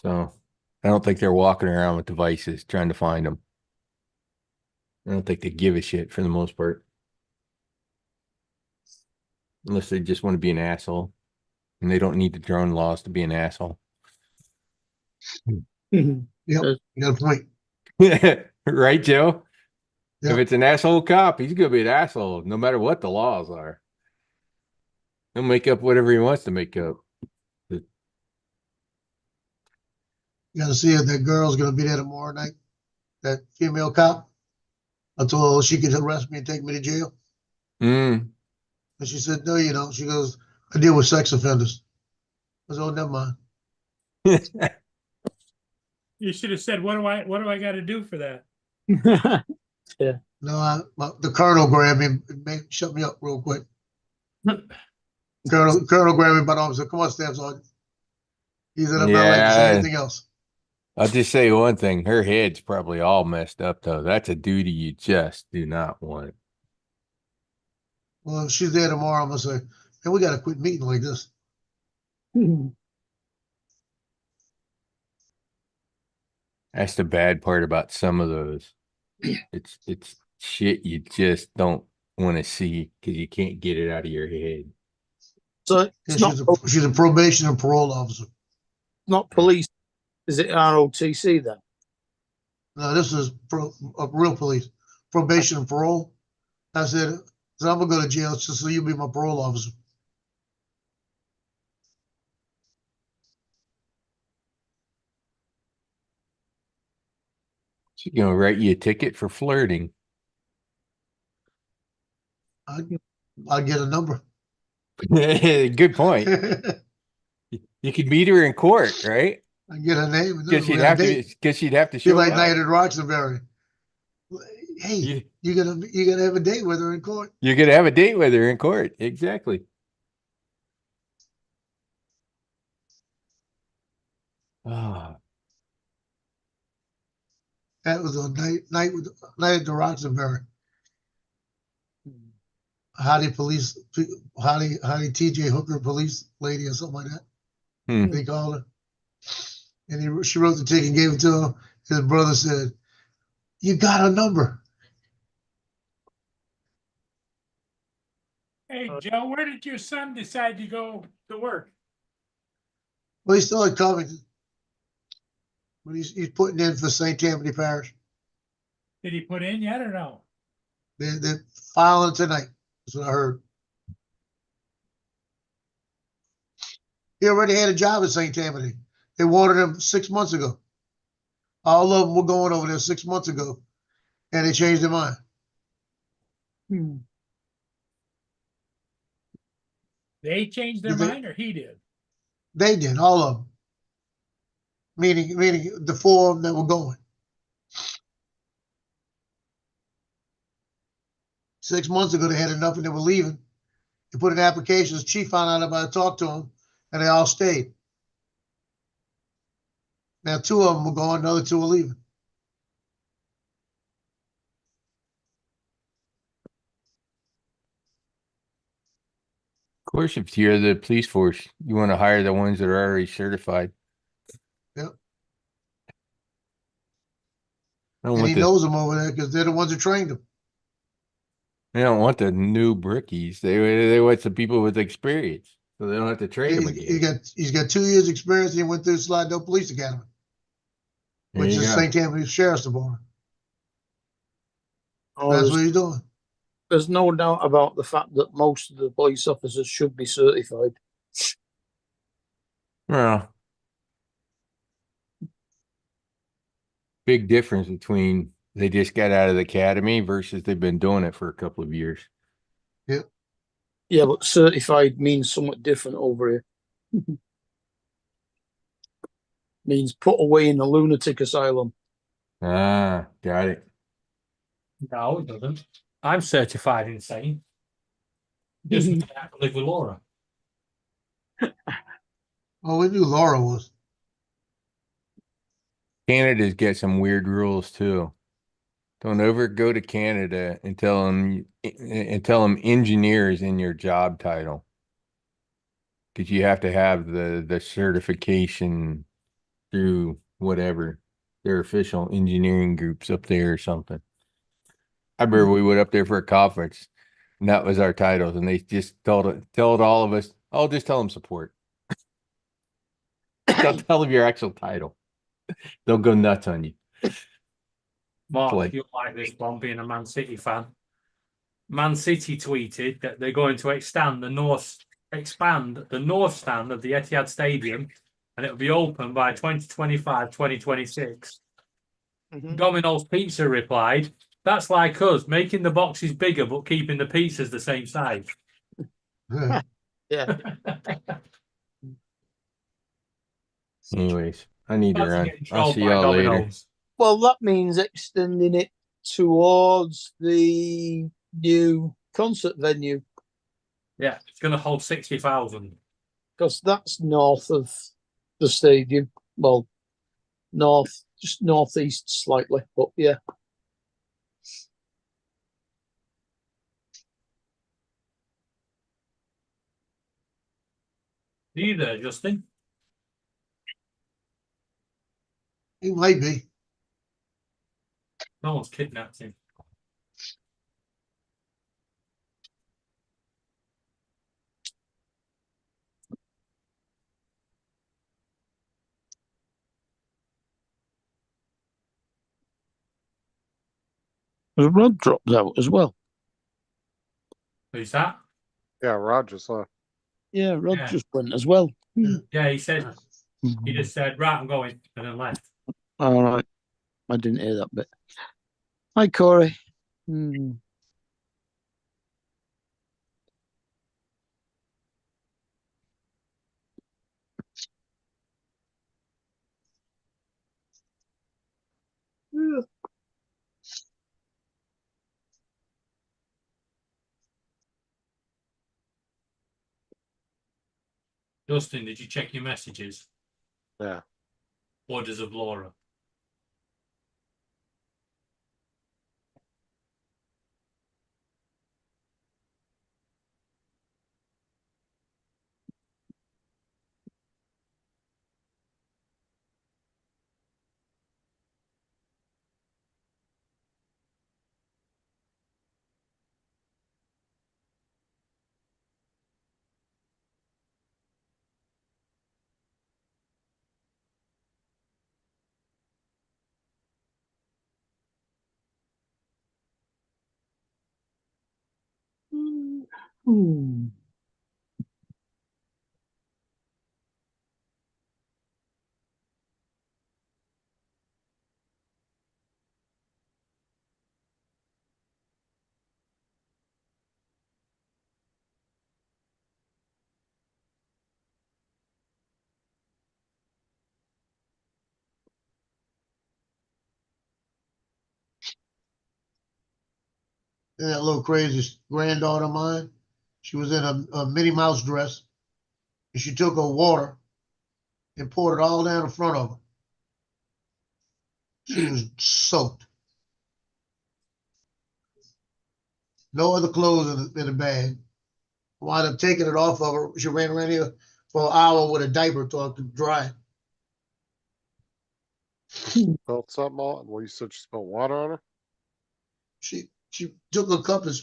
So I don't think they're walking around with devices trying to find them. I don't think they give a shit for the most part. Unless they just want to be an asshole. And they don't need the drone laws to be an asshole. Yep. You got a point. Right, Joe? Yeah. If it's an asshole cop, he's going to be an asshole no matter what the laws are. He'll make up whatever he wants to make up. You got to see if that girl's going to be there tomorrow night. That female cop. I told her she could arrest me and take me to jail. Mm. And she said, no, you don't. She goes, I deal with sex offenders. I said, oh, never mind. You should have said, what do I got to do for that? No, the colonel grabbed me and shut me up real quick. Colonel grabbed me by the arm and said, come on, Staff Sergeant. He said, I'm not like to say anything else. I'll just say one thing. Her head's probably all messed up, though. That's a duty you just do not want. Well, if she's there tomorrow, I'm going to say, hey, we got to quit meeting like this. That's the bad part about some of those. It's shit you just don't want to see because you can't get it out of your head. So Yeah, it's not, she's a probation and parole officer. not police. Is it ROTC then? No, this is real police, probation and parole. I said, so I'm gonna go to jail just so you be my parole officer. She's gonna write you a ticket for flirting. I get a number. Good point. I You could meet her in court, right? get her name. And Because we she'd have have a to. date. Because she'd have to Be show like up. Night at Roxbury. Hey, You- you gonna have a date with her in court? You're gonna have a date with her in court. Exactly. Ah, That was a night at the Roxbury. Howdy TJ Hooker police lady or something like that. Hmm. They called her. And she wrote the ticket and gave it to him. His brother said, "You got a number." Hey, Joe, where did your son decide to go to work? Well, he's still in Covington. But he's putting in for St. Tammany Parish. Did he put in yet or no? They're filing tonight. That's what I heard. He already had a job at St. Tammany. They wanted him 6 months ago. All of them were going over there 6 months ago, and they changed their mind. They changed their Did they- mind or he did? They did, all of them. Meaning the four of them that were going. 6 months ago, they had enough and they were leaving. They put in applications. Chief found out about it, talked to them, and they all stayed. Now, two of them were going, the other two were leaving. of course, if you're the police force, you want to hire the ones that are already certified. Yep. I don't And want he the knows them over there because they're the ones who trained him. they don't want the new brickies. They want some people with experience, so they don't have to train them again. He's got 2 years experience. And he went through Slidell Police Academy, There which you is go. St. Tammany Sheriff's Department. Oh, That's what he's doing. there's no doubt about the fact that most of the police officers should be certified. Well, big difference between they just got out of the academy versus they've been doing it for a couple of years. Yeah, but certified means somewhat different over here. Means put away in a lunatic asylum. Ah, got it. No, it doesn't. I'm certified insane. Just means I have to live with Laura. Oh, we knew Laura was. Canada's got some weird rules too. Don't ever go to Canada and tell them engineer is in your job title, because you have to have the certification through whatever their official engineering groups up there or something. I remember we went up there for a conference, and that was our titles, and they just told all of us, "Oh, just tell them support. Don't tell them your actual title. They'll go nuts on you." Mark, Like- you'll like this one being a Man City fan. Man City tweeted that they're going to expand the north stand of the Etihad Stadium, and it'll be open by 2025-2026. Domino's Pizza replied, "That's like us making the boxes bigger but keeping the pizzas the same size." Yeah. Anyways, I need to That's run. getting I'll trolled see by y'all later. Domino's. Well, that means extending it towards the new concert venue, Yeah, it's going to hold 60,000. because that's north of the stadium. Well, just northeast slightly, but yeah. Are you there, Justin? He might be. No one's kidnapped him. The rod dropped out as well. Who's that? Yeah, Rod just left. Yeah, rod Yeah. just went as well. Yeah, he said he just said, right, I'm going, and then left. All right. I didn't hear that bit. Hi, Corey. Dustin, did you check your messages? Yeah. Orders of Laura. Hmm. And that little crazy granddaughter of mine, she was in a Minnie Mouse dress, and she took her water and poured it all down in front of her. She was soaked. No other clothes in the bag. Wound up taking it off of her. She ran around here for an hour with a diaper to dry. Spilled something on. Well, you said you spilled water on her. She took a cup and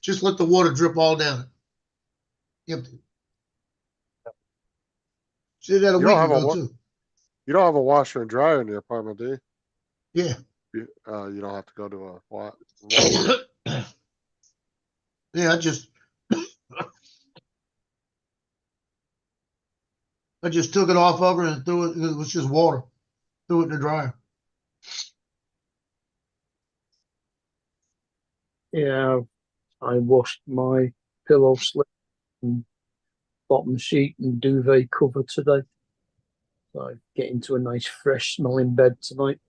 just let the water drip all down it. Empty. She did that a You week don't have a ago wa- too. You don't have a washer and dryer in your apartment, do you? Yeah. You don't have to go to a what? Yeah, I just took it off of her and threw it. It was just water. Threw it in the dryer. Yeah, I washed my pillow slip and bottom sheet and duvet cover today. So I get into a nice fresh smelling bed tonight.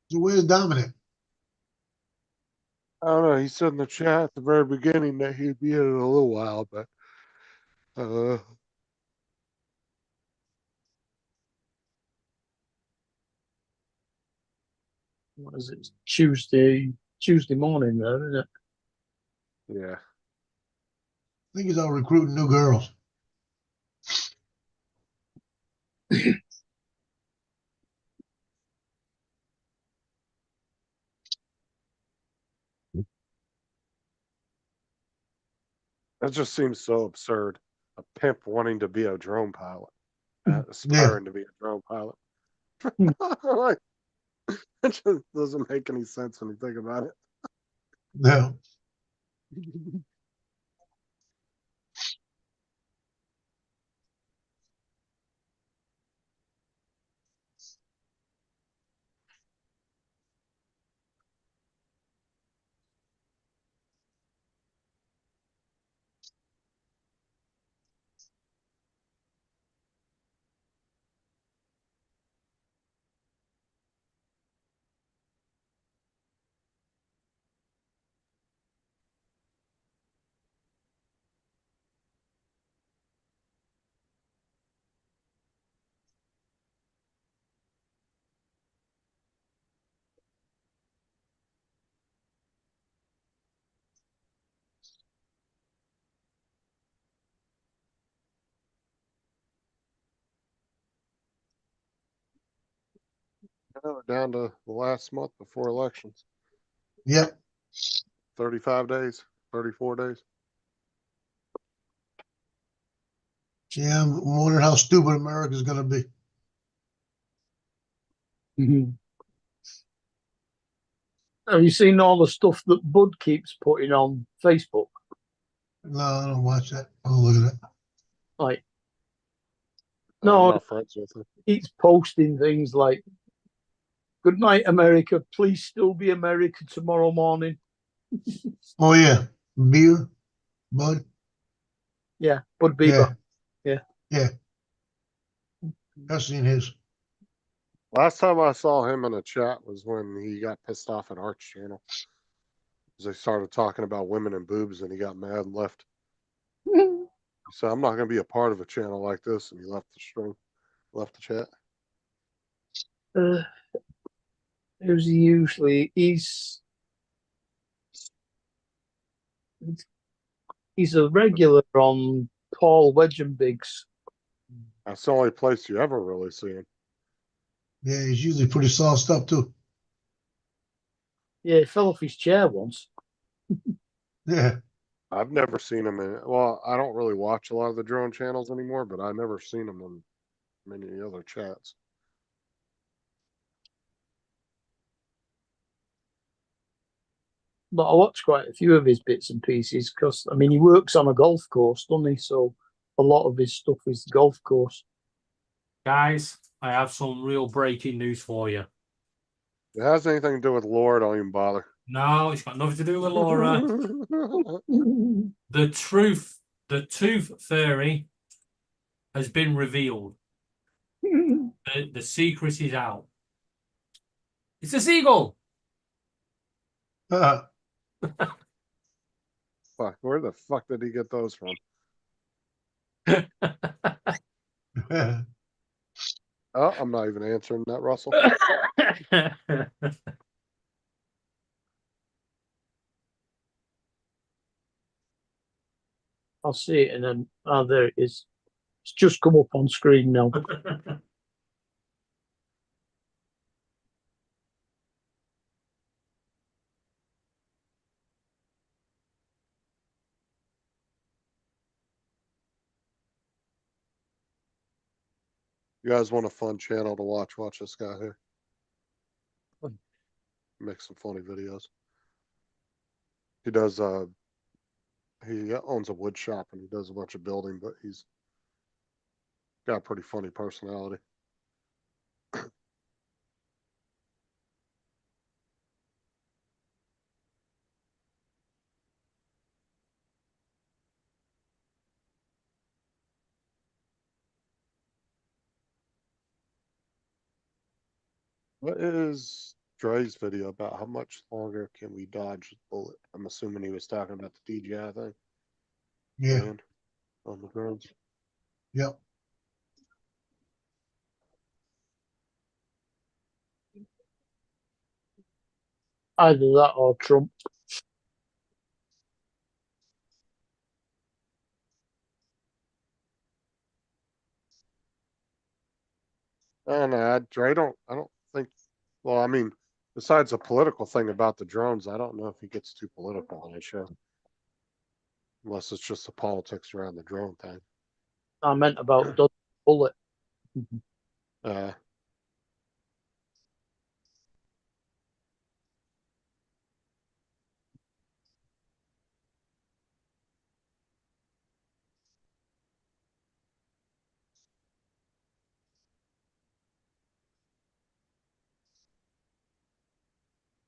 So where's Dominic? I don't know. He said in the chat at the very beginning that he'd be in a little while, but What is it? Tuesday morning there, isn't it? yeah. I think he's out recruiting new girls. That just seems so absurd. A pimp wanting to be a drone pilot, Yeah. aspiring to be a drone pilot. Like, it just doesn't make any sense when you think about it. Yeah. We're down to the last month before elections. Yep. 35 days, 34 days. Yeah, I'm wondering how stupid America's gonna be. Have you seen all the stuff that Bud keeps putting on Facebook? No, I don't watch that. Oh, look at that. Like, I'm no, not friends with him. he's posting things like, "Good night, America. Please still be America tomorrow morning." Oh yeah, beer, Bud. Yeah, Bud Yeah, Bieber. yeah. I've seen his. Last time I saw him in a chat was when he got pissed off at Arch channel. 'Cause they started talking about women and boobs and he got mad and left. He said, I'm not going to be a part of a channel like this. And he left the stream, left the chat. Who's he usually? He's a regular on Paul Wedgenbig's. That's the only place you ever really see him. Yeah, he's usually pretty sauced up too. Yeah, he fell off his chair once. Yeah. I've never seen him in, well, I don't really watch a lot of the drone channels anymore, but I've never seen him in many other chats. But I watch quite a few of his bits and pieces because, I mean, he works on a golf course, doesn't he? So a lot of his stuff is golf course. Guys, I have some real breaking news for you. If it has anything to do with Laura, don't even bother. No, it's got nothing to do with Laura. The tooth fairy has been revealed. The secret is out. It's a seagull. Uh, Fuck, where the fuck did he get those from? Oh, I'm not even answering that, Russell. I'll see it and then, oh, there it is. It's just come up on screen now. You guys want a fun channel to watch? Watch this guy here. Make some funny videos. He does, he owns a wood shop and he does a bunch of building, but he's got a pretty funny personality. What is Dre's video about? How much longer can we dodge the bullet? I'm assuming he was talking about the DJI thing. yeah. Man, on the drones. Yep. Either that or Trump. I don't know. I don't think, well, I mean, besides the political thing about the drones, I don't know if he gets too political on his show. Unless it's just the politics around the drone thing. I meant about Doug Bullet. Uh,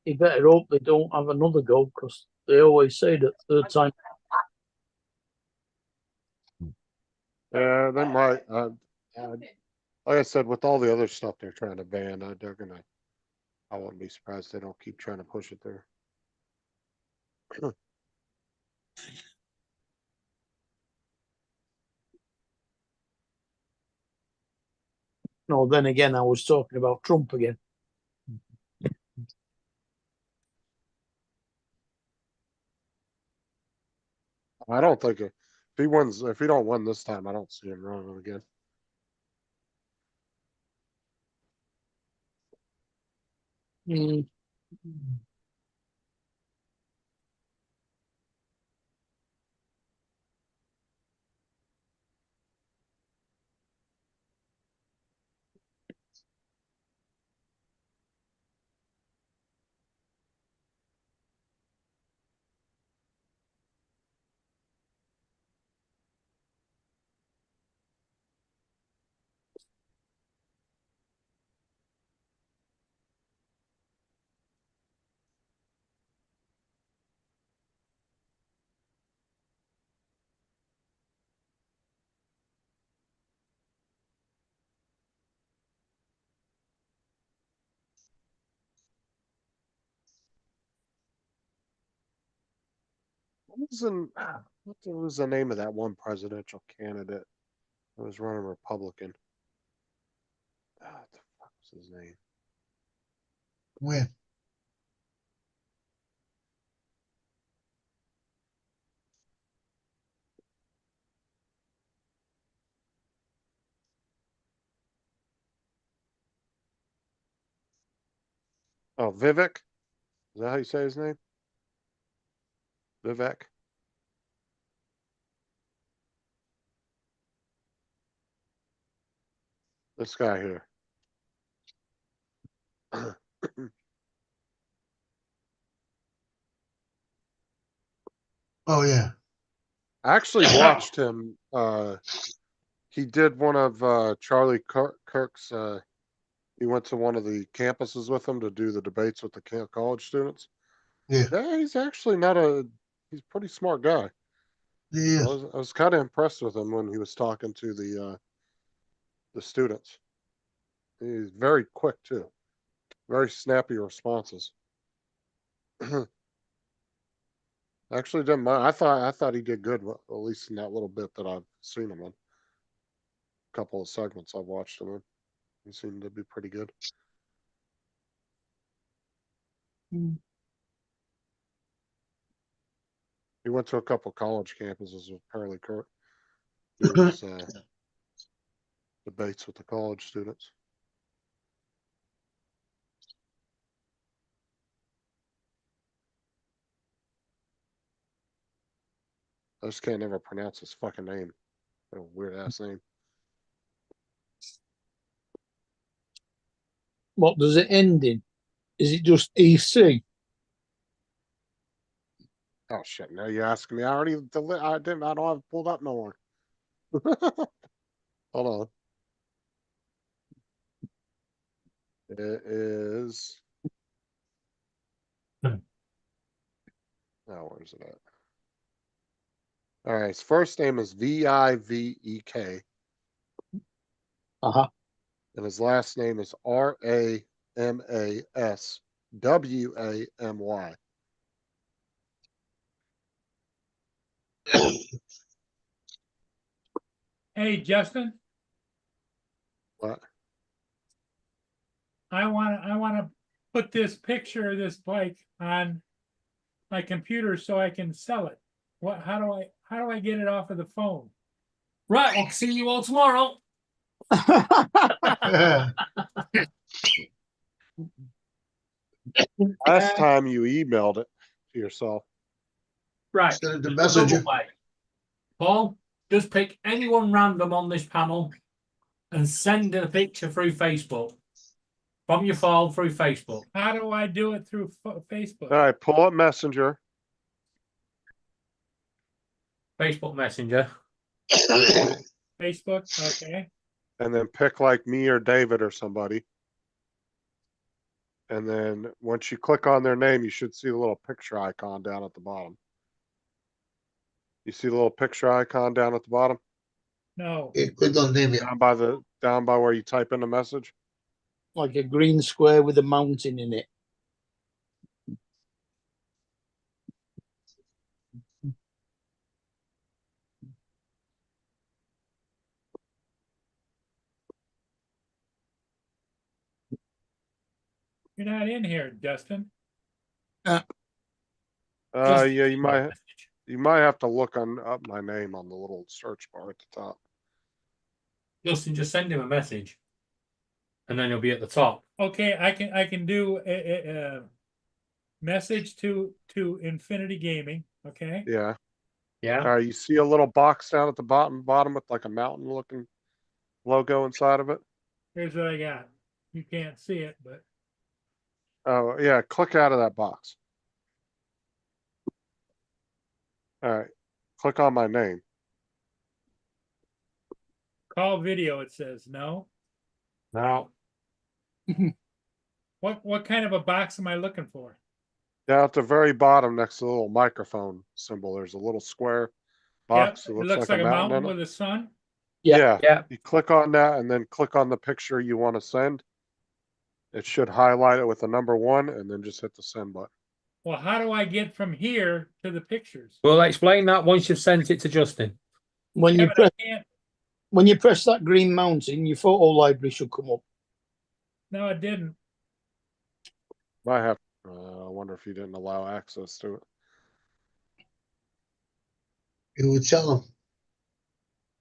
You better hope they don't have another go because they always say that third time. yeah, they might. Like I said, with all the other stuff they're trying to ban, they're gonna. I wouldn't be surprised they don't keep trying to push it there. No, then again, I was talking about Trump again. I don't think if he wins, if he don't win this time, I don't see him running again. Mm. What was the name of that one presidential candidate that was running Republican? What the fuck was his name? When? Oh, Vivek? Is that how you say his name? Vivek? This guy here. Oh, yeah. I actually watched him. He did one of Charlie Kirk's. He went to one of the campuses with him to do the debates with the college students. Yeah. Yeah, he's actually not a. He's a pretty smart guy. He I is. was kind of impressed with him when he was talking to the students. He's very quick too. Very snappy responses. Actually didn't mind. I thought he did good, at least in that little bit that I've seen him in. A couple of segments I've watched him in. He seemed to be pretty good. Mm. He went to a couple college campuses with Charlie Kirk. He was debates with the college students. I just can't ever pronounce his fucking name. A weird ass name. What does it end in? Is it just EC? Oh shit! Now you're asking me. I already. I didn't. I don't have it pulled up no more. Hold on. It is. Hmm. Now where's it at? All right. His first name is Vivek, Uh-huh. and his last name is Ramaswamy. Hey, Justin, What? I wanna put this picture of this bike on my computer so I can sell it. How do I get it off of the phone? Right, I'll see you all tomorrow. Yeah. Last time you emailed it to yourself. Right. Send it to Messenger. Double way. Paul, just pick anyone random on this panel and send a picture through Facebook. From your phone through Facebook. How do I do it through Facebook? All right. Pull up Messenger. Facebook Messenger. Facebook, okay. And then pick like me or David or somebody. And then once you click on their name, you should see the little picture icon down at the bottom. You see the little picture icon down at the bottom? No, Yeah, click on name it. Down by where you type in the message? Like a green square with a mountain in it. you're not in here, Justin. Just Yeah, send me a message. you might have to look up my name on the little search bar at the top. Justin, just send him a message. and then you'll be at the top. Okay, I can do a message to Infinity Gaming, okay? Yeah. Yeah. All right, you see a little box down at the bottom with like a mountain looking logo inside of it? Here's what I got. You can't see it, but Oh, yeah, click out of that box. All right, click on my name. call video, it says, no? Now, What kind of a box am I looking for? Down at the very bottom next to the little microphone symbol, there's a little square Yep, box. it It looks like a mountain with a sun. Yeah. Yeah, you click on that and then click on the picture you want to send. It should highlight it with the number 1 and then just hit the send button. Well, how do I get from here to the pictures? we'll explain that once you've sent it to Justin. When Yeah, you but press I can't. when you press that green mountain, your photo library should come up. No, it didn't. Might have, I wonder if you didn't allow access to it. It would tell them.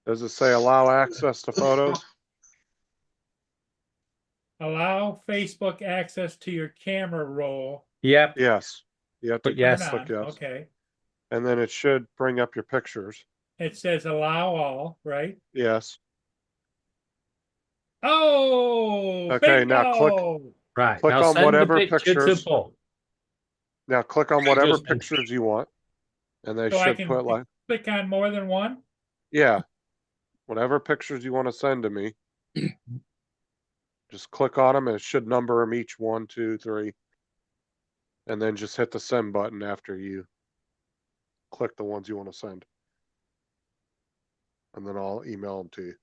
Does it say allow access to photos? Allow Facebook access to your camera roll. Yep. Yes. You have to But yes. Turn click on, yes. okay. And then it should bring up your pictures. It says allow all, right? Yes. Oh, Okay, now click- bingo! Right. Click now on send whatever the picture pictures. to Paul. Now click on whatever Justin. pictures you want. And they So I should can put like, click on more than one? yeah. Whatever pictures you want to send to me. Just click on them and it should number them each 1, 2, 3. And then just hit the send button after you click the ones you want to send. And then I'll email them to you.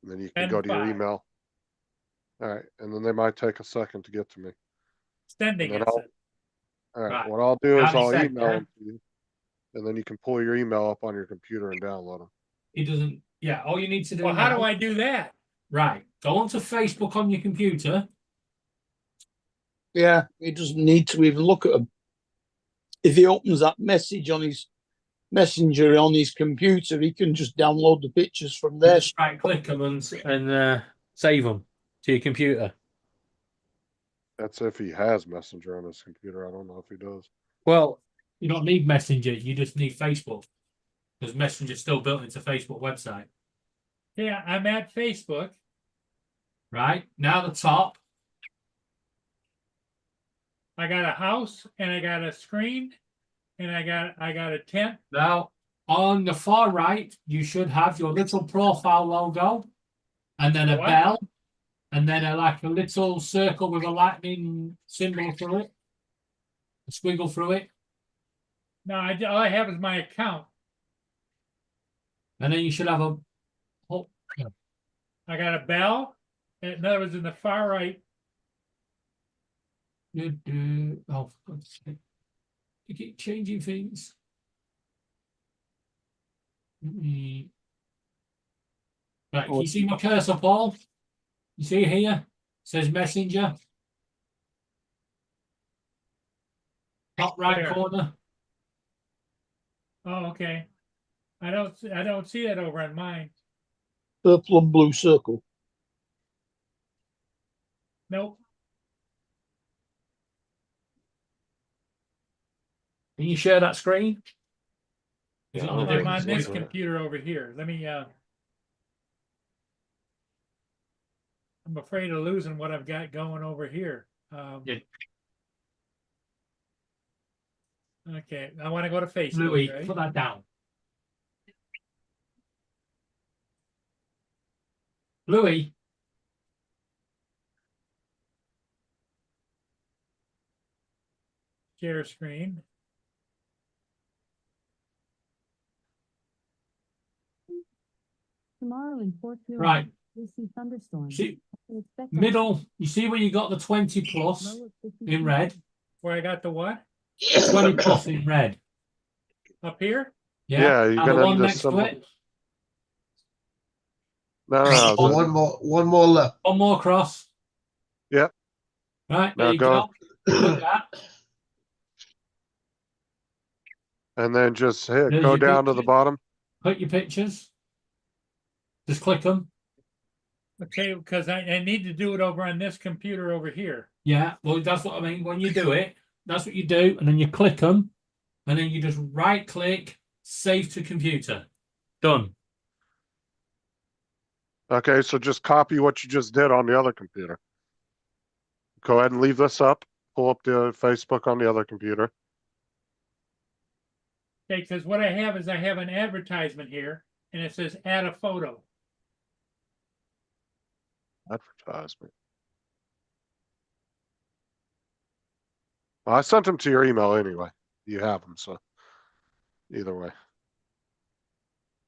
And then you can And go to your 5. email. All right, and then they might take a second to get to me. Sending And it. then says. All right, Right. what I'll do is Now you I'll sent, email yeah? them to you. And then you can pull your email up on your computer and download them. He doesn't. Yeah. All you need to do. Well, how now- do I do that? Right. Go onto Facebook on your computer. Yeah, he doesn't need to even look at them. If he opens that message on his messenger on his computer, he can just download the pictures from there. Just right click them and save them to your computer. That's if he has Messenger on his computer. I don't know if he does. Well, you don't need Messenger. You just need Facebook because Messenger's still built into Facebook website. Yeah, I'm at Facebook. Right now, the top. I got a house and I got a screen and I got a tent. Now, on the far right, you should have your little profile logo, and then a What? bell, and then like a little circle with a lightning symbol through it, a squiggle through it, No, all I have is my account. and then you should have a. Oh, I got a bell. In other words, in the far right, oh, for God's sake. You keep changing things. Right, can you see my cursor, Paul? You see here? It says Messenger. Top right Where? corner. oh, okay. I don't see that over on mine. Purple and blue circle. Nope. Can you share that screen? Is it Yeah, on a I'm different on this screen? computer over here. Let me I'm afraid of losing what I've got going over here. Yeah. Okay, I want to go to Facebook. Louis, right? put that down. Louis, Share screen. Tomorrow in Fort Huron, right, we see thunderstorms. see, We expect middle, you see where you got the 20 a plus low of 50 in red? Where I got the what? 20 plus in red. Up here? Yeah, you're and the gonna one need a next to symbol. it. No, One more left. One more cross. Yep. Right, Now there you go. go. Look at that. and then just There's go your down to the picture. bottom. Put your pictures. Just click them. Okay, because I need to do it over on this computer over here. Yeah, well, that's what I mean. When you do it, that's what you do, and then you click them, and then you just right click, save to computer. Done. Okay, so just copy what you just did on the other computer. Go ahead and leave this up. Pull up the Facebook on the other computer. Okay, because what I have is I have an advertisement here and it says add a photo. Advertisement. Well, I sent them to your email anyway. You have them, so either way.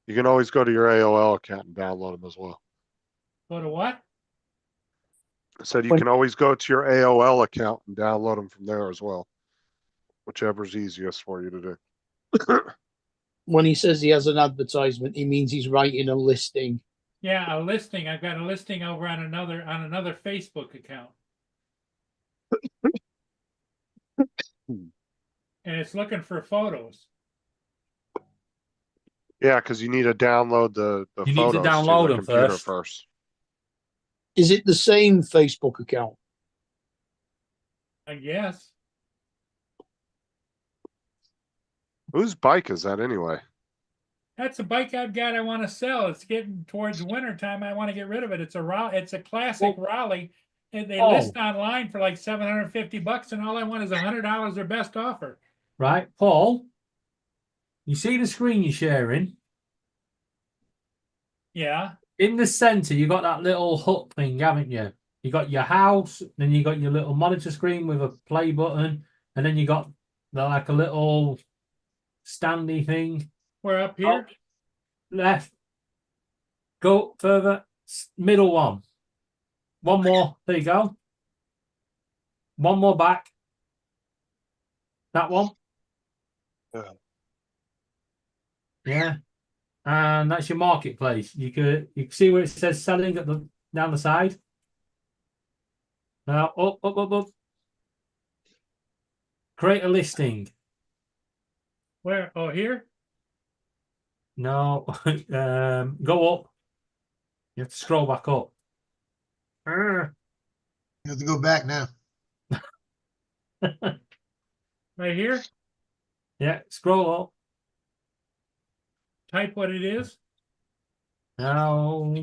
You can always go to your AOL account and download them as well. Go to what? I said you When- can always go to your AOL account and download them from there as well. Whichever's easiest for you to do. When he says he has an advertisement, he means he's writing a listing. Yeah, a listing. I've got a listing over on another Facebook account. And it's looking for photos. Yeah, because you need to download the You need to photos download the them computer first. Is it the same Facebook account? I guess. Whose bike is that anyway? That's a bike I've got I want to sell. It's getting towards winter time. I want to get rid of it. It's a classic Raleigh. And they list online for like $750, and all I want is $100 their best offer. Right, Paul. You see the screen you're sharing? Yeah. In the center, you got that little hut thing, haven't you? You got your house, then you got your little monitor screen with a play button, and then you got like a little standy thing. We're up here. Left. Go further. Middle one. One more. There you go. One more back. That one. Yeah. Yeah. And that's your marketplace. You can see where it says selling at the down the side. Now up. Create a listing. Where? Oh, here? No. Go up. You have to scroll back up. You have to go back now. Right here? Yeah, scroll up. Type what it is. Now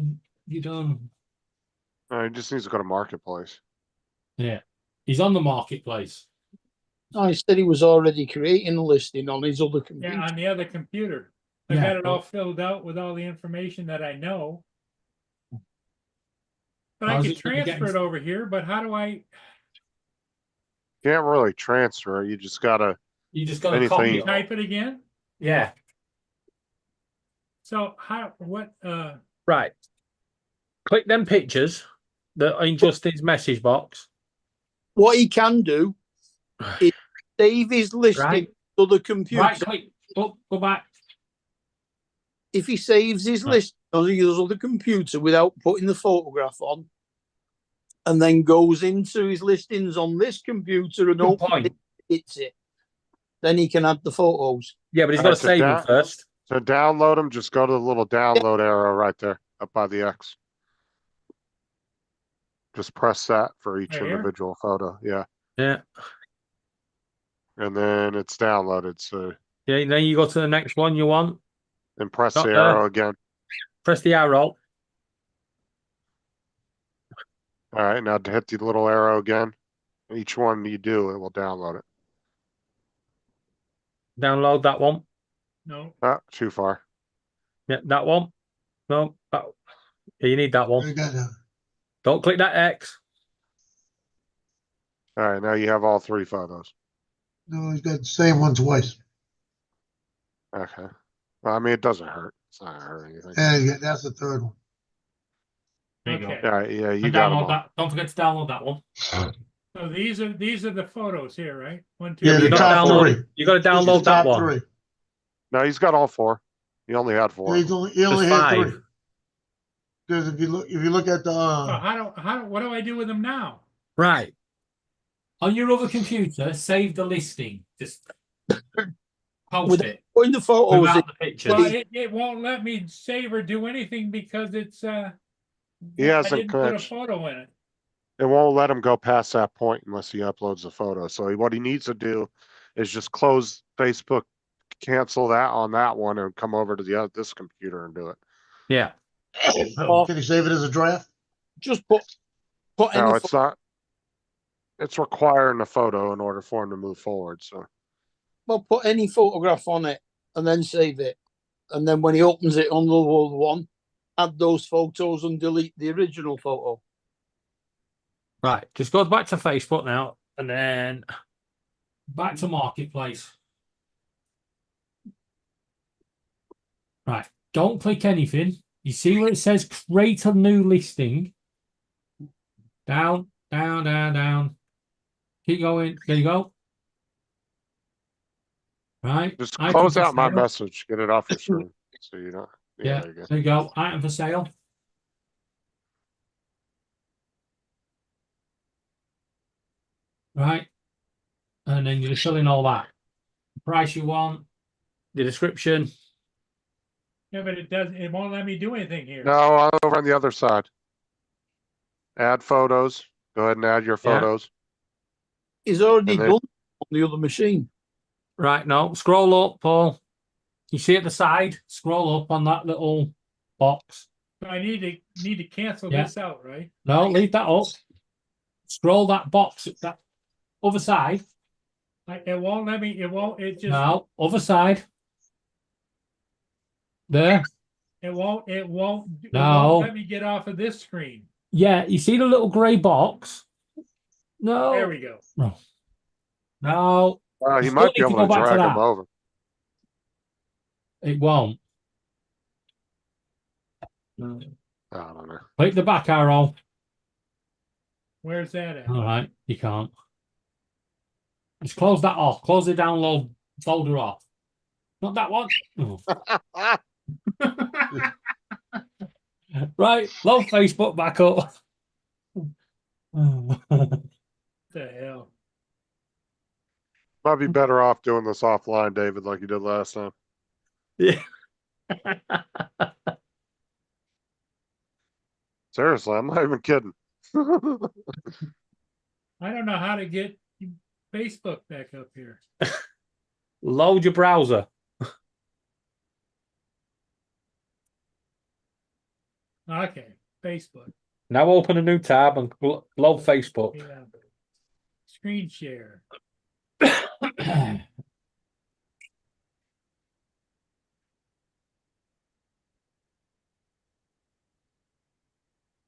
you done. He just needs to go to marketplace. Yeah. He's on the marketplace. I said he was already creating a listing on his other computer. Yeah, on the other computer. I Yeah. got it all filled out with all the information that I know. But I How's could it gonna get transfer it over here, but how do I? Can't really transfer it. You just gotta. You just got to Anything- copy it. Type it again? Yeah. So what, Right. Click them pictures that are in Justin's message box. What he can do is save his listing Right. to the computer. Right click. Go back. If he saves his Right. list on his other computer without putting the photograph on, and then goes into his listings on this computer and Good opens point. it, hits it, then he can add the photos. Yeah, but he's All got right, to so save them down- first. To download them, just go to the little download arrow right there up by the X. Just press that for each Right here? individual photo. Yeah. Yeah. And then it's downloaded. So Yeah. Then you go to the next one you want. then press Not the there. arrow again. Press the arrow. All right. Now to hit the little arrow again. Each one you do, it will download it. Download that one. no, Ah, too far. Yeah, that one. No. Yeah, you need that You one. got that. Don't click that X. All right. Now you have all three photos. No, he's got the same one twice. Okay. Well, I mean, it doesn't hurt. It's not gonna hurt anything. And that's the third one. There you okay. All right. Yeah, you And got them download all. that. Don't forget to download that one. So these are the photos here, right? One, two, Yeah, three. You the got to top download. three. You got to This is download the that top one. three. No, he's got all four. He only had four. He only There's had five. three. Because if you look at the So what do I do with them now? Right. On your other computer, save the listing. Just post With- it Putting the photos in, without the pictures. Well, it won't let me save or do anything because it's He I hasn't didn't put a connected. photo in it. It won't let him go past that point unless he uploads a photo. So what he needs to do is just close Facebook, cancel that on that one, and come over to this computer and do it. Yeah. Can you save it as a draft? Just put any No, it's not. It's requiring a photo in order for him to move forward. So put any photograph on it and then save it. And then when he opens it on the other one, add those photos and delete the original photo. Right. Just go back to Facebook now and then back to Marketplace. Right. Don't click anything. You see where it says create a new listing? Down, down, down, down. Keep going. There you go. Right. just Item close for out my sale. message, get it off your screen. So you don't. Yeah. There you go. There you go. Item for sale. Right. And then you're fill in all that. The price you want, the description. Yeah, but it won't let me do anything here. No, over on the other side. Add photos. Go ahead and add your Yeah. photos. He's already And then- done on the other machine. Right, no, scroll up, Paul. You see at the side, scroll up on that little box. So I need to cancel Yeah. this out, right? No, leave that up. Scroll that box, that other side. It won't let me, it just, No, other side. There. it won't No. let me get off of this screen. Yeah, you see the little grey box? No. There we go. No, He You might still be need to able to go back to drag that. them over. it won't. I don't know. Click the back arrow. Where's that at? All right, you can't. Just close that off. Close the download folder off. Not that one. Oh. Right, load Facebook back up. What the hell? Might be better off doing this offline, David, like you did last time. Yeah. Seriously, I'm not even kidding. I don't know how to get Facebook back up here. Load your browser. Okay, Facebook. Now open a new tab and load Facebook. Yeah. Screen share.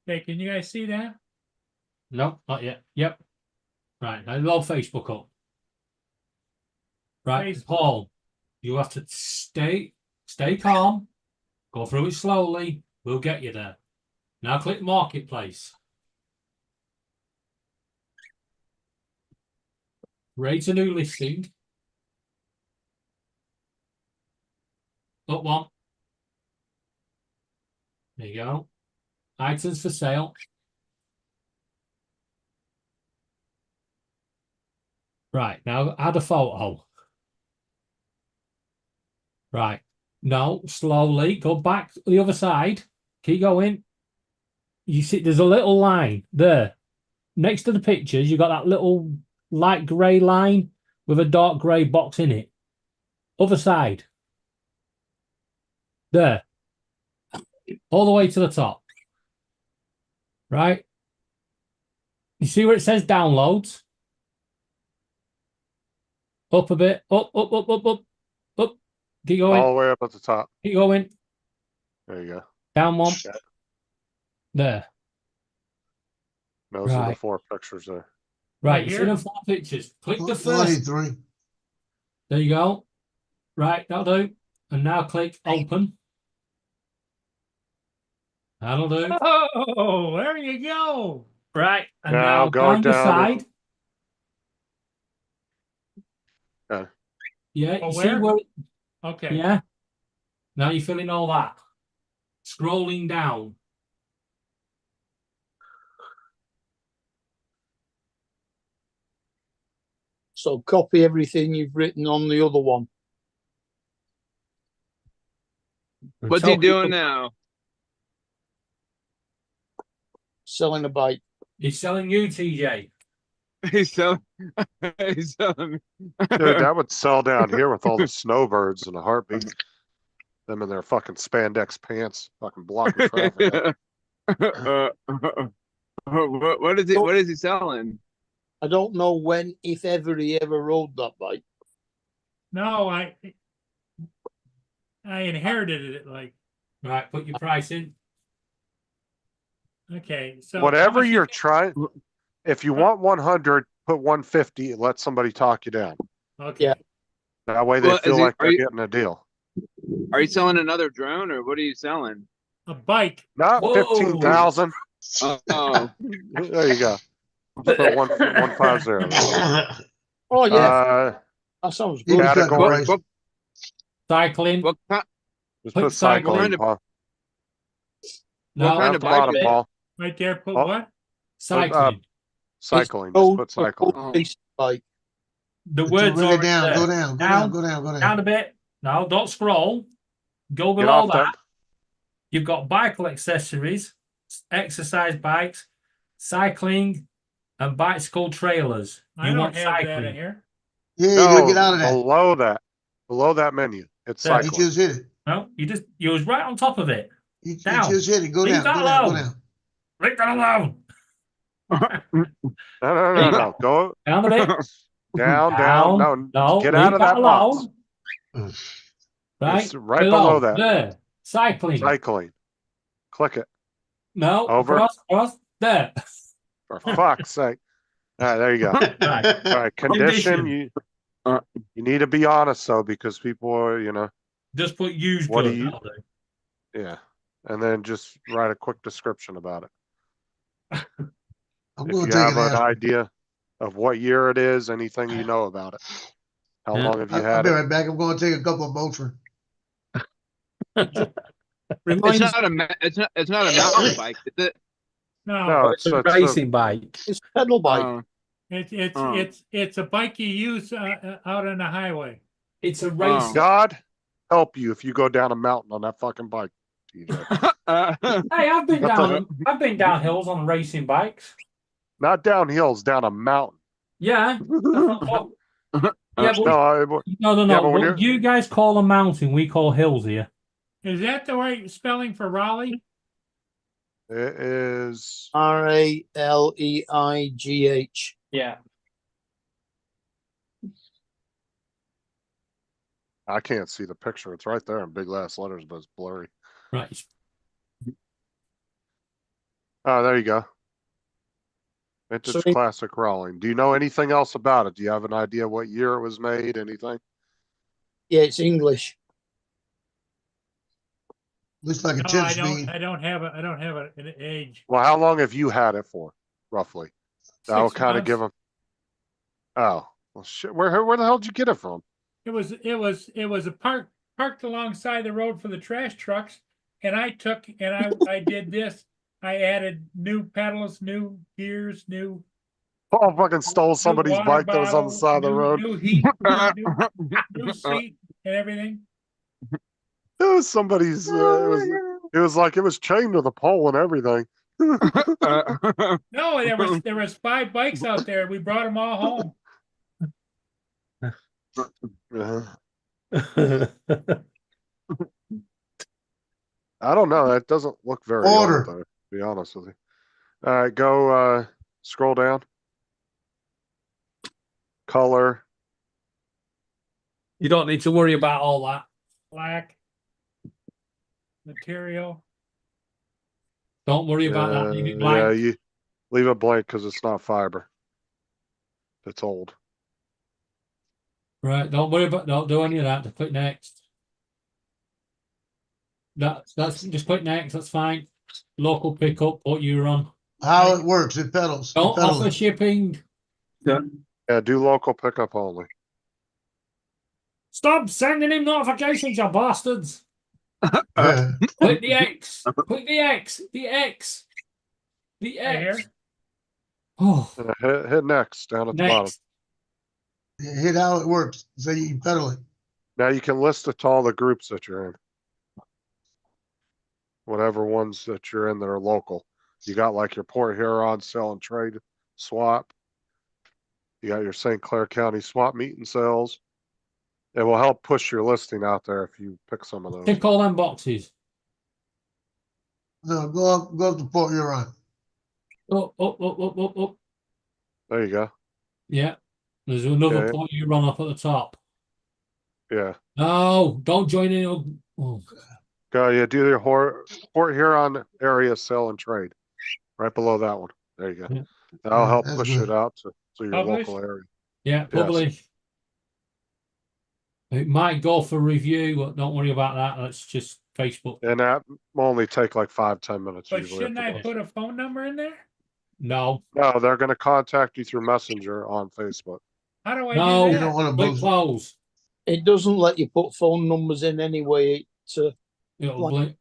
Okay, can you guys see that? No, not yet. Yep. Right, now load Facebook up. Right, Facebook. Paul, you have to stay calm. Go through it slowly. We'll get you there. Now click Marketplace. Create a new listing. Up one. There you go. Items for sale. Right, now add a photo. Right. No, slowly. Go back to the other side. Keep going. You see, there's a little line there. Next to the pictures, you got that little light grey line with a dark grey box in it. Other side. There. All the way to the top. Right? You see where it says downloads? Up a bit. Up. Keep going. All the way up at the top. Keep going. There you go. Down one. There. Those are the Right. 4 pictures there. Right. You see here? them 4 pictures. Click the first. 23. There you go. Right. That'll do. And now click open. That'll do. Oh, there you go. Right. And Now now go down the down side. Okay. Yeah. Oh, You see where? where? Okay. Yeah. Now you're filling all that. Scrolling down. So copy everything you've written on the other one. What's he doing now? selling a bike. He's selling you, TJ. He's selling. He's selling. Dude, that would sell down here with all the snowbirds in a heartbeat. Them in their fucking spandex pants, fucking blocking traffic out. What is it? What is he selling? I don't know when, if ever, he ever rode that bike. No, I inherited it like, Right, put your price in. okay, so. how Whatever much you you're think- trying, if you want 100, put 150 and let somebody talk you down. Okay, Yeah. That way they Well, feel is it- like are they're you- getting a deal. Are you selling another drone or what are you selling? a bike, Not Whoa. 15,000. Oh, There you go. Put 150. Oh yeah, Uh, that sounds You good. cut the category. price. what, Cycling. what, just Put put cycling. cycling, Paul. No, what kind Down of at the bike bottom, is it? Paul. right there, put Oh. what? cycling. Cycling. Just Road- put cycling. road racing bike. The words Bring are it down, there. go down, go down, go down, go Down down. a bit. No, don't scroll. Go Get below off that. that. You've got bicycle accessories, exercise bikes, cycling, and bicycle trailers. I You don't want have that in cycling? here. Yeah, you No, gotta get out of that. below that. Below that menu. It's There. You cycling. just hit it. No, you was right on top of it. You Down. just hit it. Go Leave down, that go down, go alone. down. Leave that alone. No. Go Down a bit. down. No, No, get leave out of that box. alone. Right, It's right below that. There. Cycling. Cycling. Click it. No, Over. across. There. For fuck's sake. All right, there you go. All right, condition. Condition. You need to be honest though, because people are, Just put used What do good. you- that'll do. yeah. And then just write a quick description about it. I'm If gonna you take have an an aspirin. idea of what year it is, anything you know about it. How Yeah. long have you I'll had be it? right back. I'm gonna take a couple of Motrin. it's Reminds not it's not a mountain bike, is it? No, No, it's a racing bike. It's a pedal bike. Oh. it's a bike you use out on the highway. It's a Oh. race. God help you if you go down a mountain on that fucking bike, TJ. Hey, I've been That's down. I've been down hills on racing bikes. Not down hills, down a mountain. Yeah. That's not what- yeah, but No, no. yeah, but when What you're- you guys call a mountain, we call hills here. Is that the right spelling for Raleigh? it is. RALEIGH. Yeah. I can't see the picture. It's right there in big last letters, but it's blurry. Right. Oh, there you go. Vintage So- classic Raleigh. Do you know anything else about it? Do you have an idea what year it was made? Anything? Yeah, it's English. Looks like a No, 10 I speed. don't have an age. Well, how long have you had it for, roughly? That'll 6 kind of months. give them. Oh, well, shit. Where the hell did you get it from? It was a parked alongside the road for the trash trucks, and I did this. I added new pedals, new gears, new Paul fucking stole new somebody's water bike that was on the bottle, side of the new- road. New heat, new seat, and everything. It was somebody's. It was like it was chained to the pole and everything. No, there was 5 bikes out there. We brought them all home. Uh-huh. I don't know. That doesn't look very Order. old, though, to be honest with you. All right, go scroll down. Color. You don't need to worry about all that. Black material. Don't worry about that. Leave it Yeah, blank. you leave it blank because it's not fiber. It's old. Right. Don't worry about. Don't do any of that. Just click next. That's just click next. That's fine. Local pickup. What you're on. How it works, it pedals. Don't Pedal offer it. shipping. Yeah, do local pickup only. Stop sending him notifications, you bastards. Yeah. Click the X. Click the X. The X. The Right here. X. Oh, Hit next down at the bottom. next. Hit how it works. So you pedal it. Now you can list it to all the groups that you're in. Whatever ones that you're in that are local. You got like your Port Huron sell and trade swap. You got your St. Clair County swap meet and sales. It will help push your listing out there if you pick some of those. Tick all them boxes. No, go up to Port Huron. Up. There you go. Yeah. There's another Yeah. point you run up at the top. Yeah. No, don't join in. Oh. Go, yeah, do your Port Huron area sell and trade. Right below that one. There you go. Yeah. That'll help That's push good. it out to your Publish? local area. Yeah, publish. It might go for review, but don't worry about that. That's just Facebook. And that will only take like 5-10 minutes But usually. shouldn't I put a phone number in there? No. No, they're gonna contact you through Messenger on Facebook. How do I No. do You that? don't want to Click both. close. It doesn't let you put phone numbers in anyway. It'll Like- blink.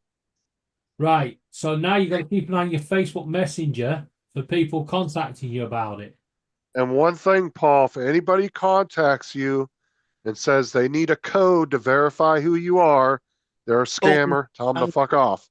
Right. So now you got to keep an eye on your Facebook Messenger for people contacting you about it. And one thing, Paul, if anybody contacts you and says they need a code to verify who you are, they're a scammer. Tell them to fuck off.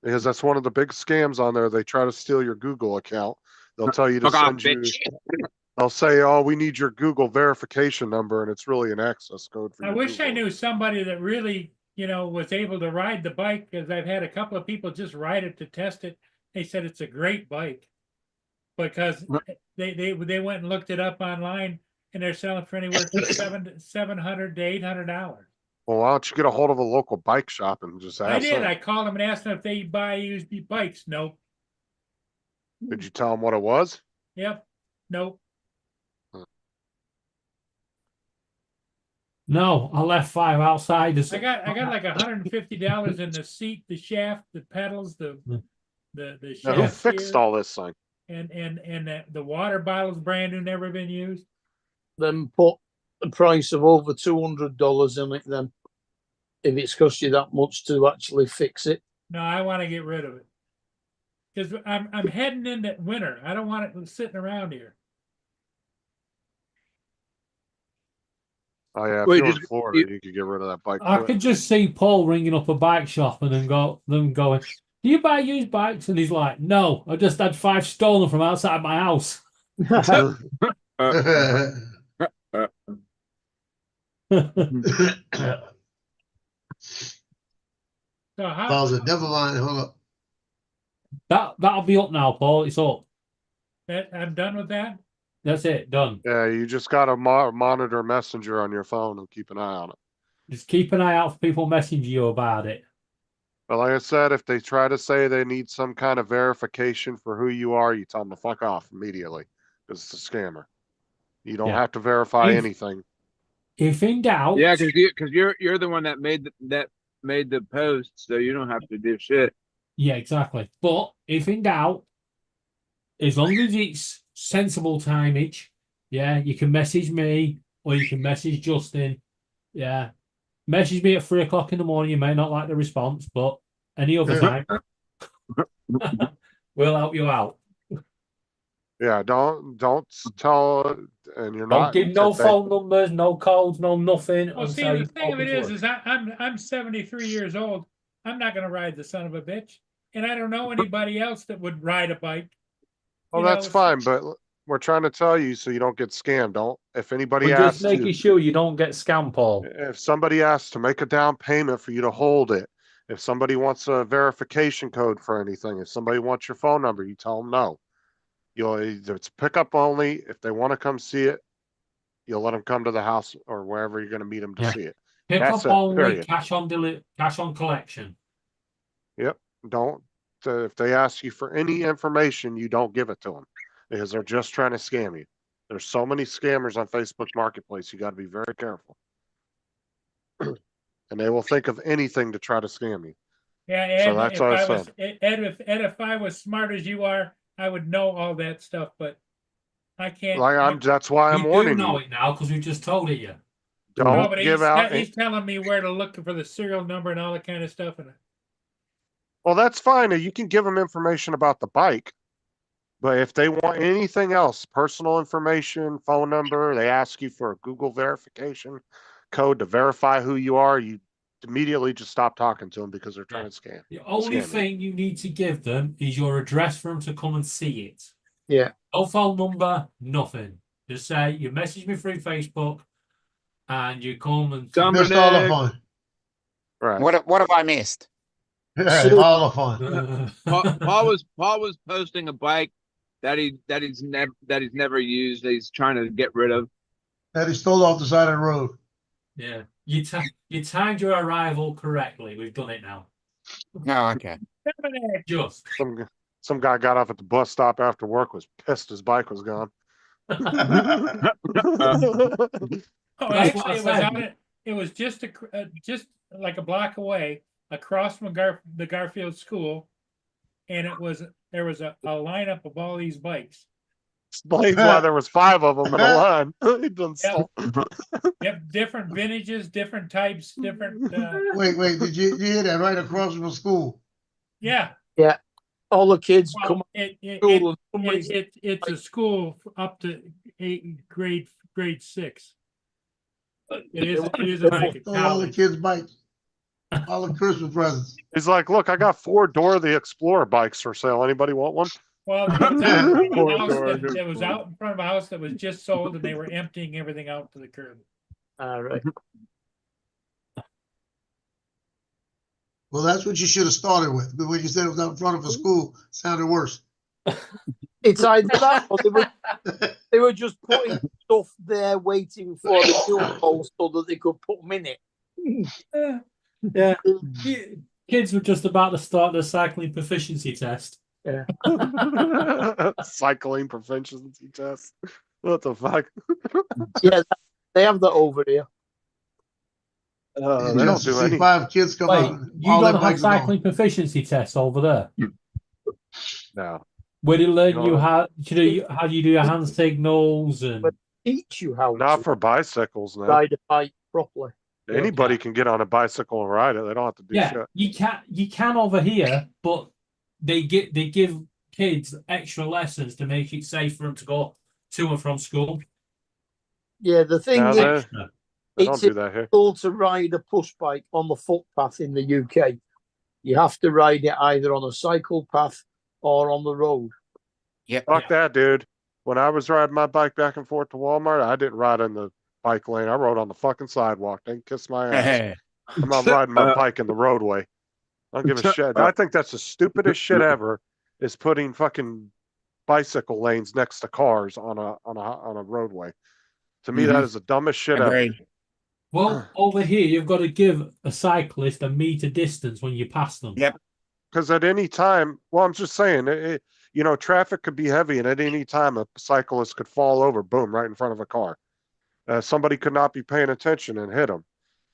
Because that's one of the big scams on there. They try to steal your Google account. They'll tell you to Fuck off, send you. bitch. They'll say, "Oh, we need your Google verification number," and it's really an access code for. I your wish I Google. knew somebody that really, was able to ride the bike, because I've had a couple of people just ride it to test it. They said it's a great bike. Because they went and looked it up online, and they're selling for anywhere from $700 to $800. Well, why don't you get a hold of a local bike shop and just ask I did. them? I called them and asked them if they buy used bikes. Nope. Did you tell them what it was? Yep. Nope. No, I left 5 outside. I got like $150 in the seat, the shaft, the pedals, the Now, who shaft fixed gear, all this thing? and the water bottle's brand new, never been used. Then put the price of over $200 in it. Then, if it's cost you that much to actually fix it, No, I want to get rid of it. Because I'm heading into winter. I don't want it sitting around here. Oh yeah, if Wait, you're in just- Florida, you could get rid of that bike. I quick. could just see Paul ringing up a bike shop and then them going, "Do you buy used bikes?" And he's like, "No, I just had 5 stolen from outside my house." So how Paul's a devil line. Hold up. That'll be up now, Paul. It's up. that I'm done with that? That's it. Done. Yeah, you just gotta monitor Messenger on your phone and keep an eye on it. Just keep an eye out for people messaging you about it. But like I said, if they try to say they need some kind of verification for who you are, you tell them to fuck off immediately because it's a scammer. You don't Yeah. have to verify If- anything. If in doubt, Yeah, because you're the one that made the post, so you don't have to do shit. yeah, exactly. But if in doubt, as long as it's sensible timage, yeah, you can message me or you can message Justin. Yeah. Message me at 3 o'clock in the morning. You may not like the response, but any other time, we'll help you out. Yeah, don't tell, and you're Don't not. give no if they- phone numbers, no codes, no nothing. Well, see, until the you thing of it talk to is I'm 73 years old. I'm not going to ride the son of a bitch, and I don't know anybody else that would ride a bike. Well, you that's know, fine, but we're trying to tell you so you don't get scammed. Don't, if anybody We're asks just making you, sure you don't get scammed, Paul. if somebody asks to make a down payment for you to hold it, if somebody wants a verification code for anything, if somebody wants your phone number, you tell them no. You'll either it's pickup only. If they want to come see it, you'll let them come to the house or wherever you're going to meet them to Yeah. see it. Pick That's up it, only, period. cash on collection. Don't, if they ask you for any information, you don't give it to them because they're just trying to scam you. There's so many scammers on Facebook Marketplace. You got to be very careful. And they will think of anything to try to scam you. Yeah, Ed, So that's if what I I was said. Ed, if I was smart as you are, I would know all that stuff, but I can't. Like that's why I'm You do warning know you. it now because we just told it you. No, Don't but give out. he's telling me where to look for the serial number and all that kind of stuff. And Well, that's fine. You can give them information about the bike, but if they want anything else, personal information, phone number, they ask you for a Google verification code to verify who you are, you immediately just stop talking to them because they're trying to scam. The only Scam me. thing you need to give them is your address for them to come and see it. Yeah. No phone number, nothing. Just say you message me through Facebook, and you come and. Missed all the Dominic. fun. Right. What have I missed? All the fun. Paul was posting a bike that he's never used. That he's trying to get rid of. That he stole off the side of the road. Yeah, you timed your arrival correctly. We've done it now. Oh, okay. Just. Some guy got off at the bus stop after work, was pissed his bike was gone. Oh, That's actually, what I it was said. out. It was just just like a block away, across from the Garfield School, and there was a lineup of all these bikes. Explains why there was 5 of them in a line. He done stole- Yep, different vintages, different types, different. Wait, did you hear that right across from the school? Yeah, All the kids come well, to school and somebody's it's a school up to grade 6. It is like a Stole all the college. kids' bikes. All the Christmas presents. He's like, look, I got 4 Dora the Explorer bikes for sale. Anybody want one? Well, it was out in front of a Poor house George. it was out in front of a house that was just sold, and they were emptying everything out to the curb. all right. Well, that's what you should have started with. But when you said it was out in front of a school, it sounded worse. It's either that or they were just putting stuff there waiting for the fuel hole so that they could put them in it. Yeah. Kids were just about to start their cycling proficiency test. Cycling proficiency test. What the fuck? Yeah, they have that over here. They You don't just do see anything. 5 kids come Wait, out and you all their don't have bikes are gone. cycling proficiency tests over there? No. Where they learn No. you how do you do your hand signals and Teach you how Not to for bicycles, no. ride a bike properly. Anybody can get on a bicycle and ride it. They don't have to do yeah, shit. you can over here, but they give kids extra lessons to make it safe for them to go to and from school. Yeah, the thing No, is, they don't it's do that here. illegal to ride a push bike on the footpath in the UK. You have to ride it either on a cycle path or on the road. Yep. Fuck that, dude. When I was riding my bike back and forth to Walmart, I didn't ride in the bike lane. I rode on the fucking sidewalk. They can kiss my ass. I'm not riding my bike in the roadway. I don't give a shit. I think that's the stupidest shit ever, is putting fucking bicycle lanes next to cars on a roadway. To me, that is the dumbest shit ever. Agreed. Well, over here you've got to give a cyclist a meter distance when you pass them. Yep. Because at any time, well, I'm just saying, traffic could be heavy, and at any time a cyclist could fall over, boom, right in front of a car. Somebody could not be paying attention and hit them.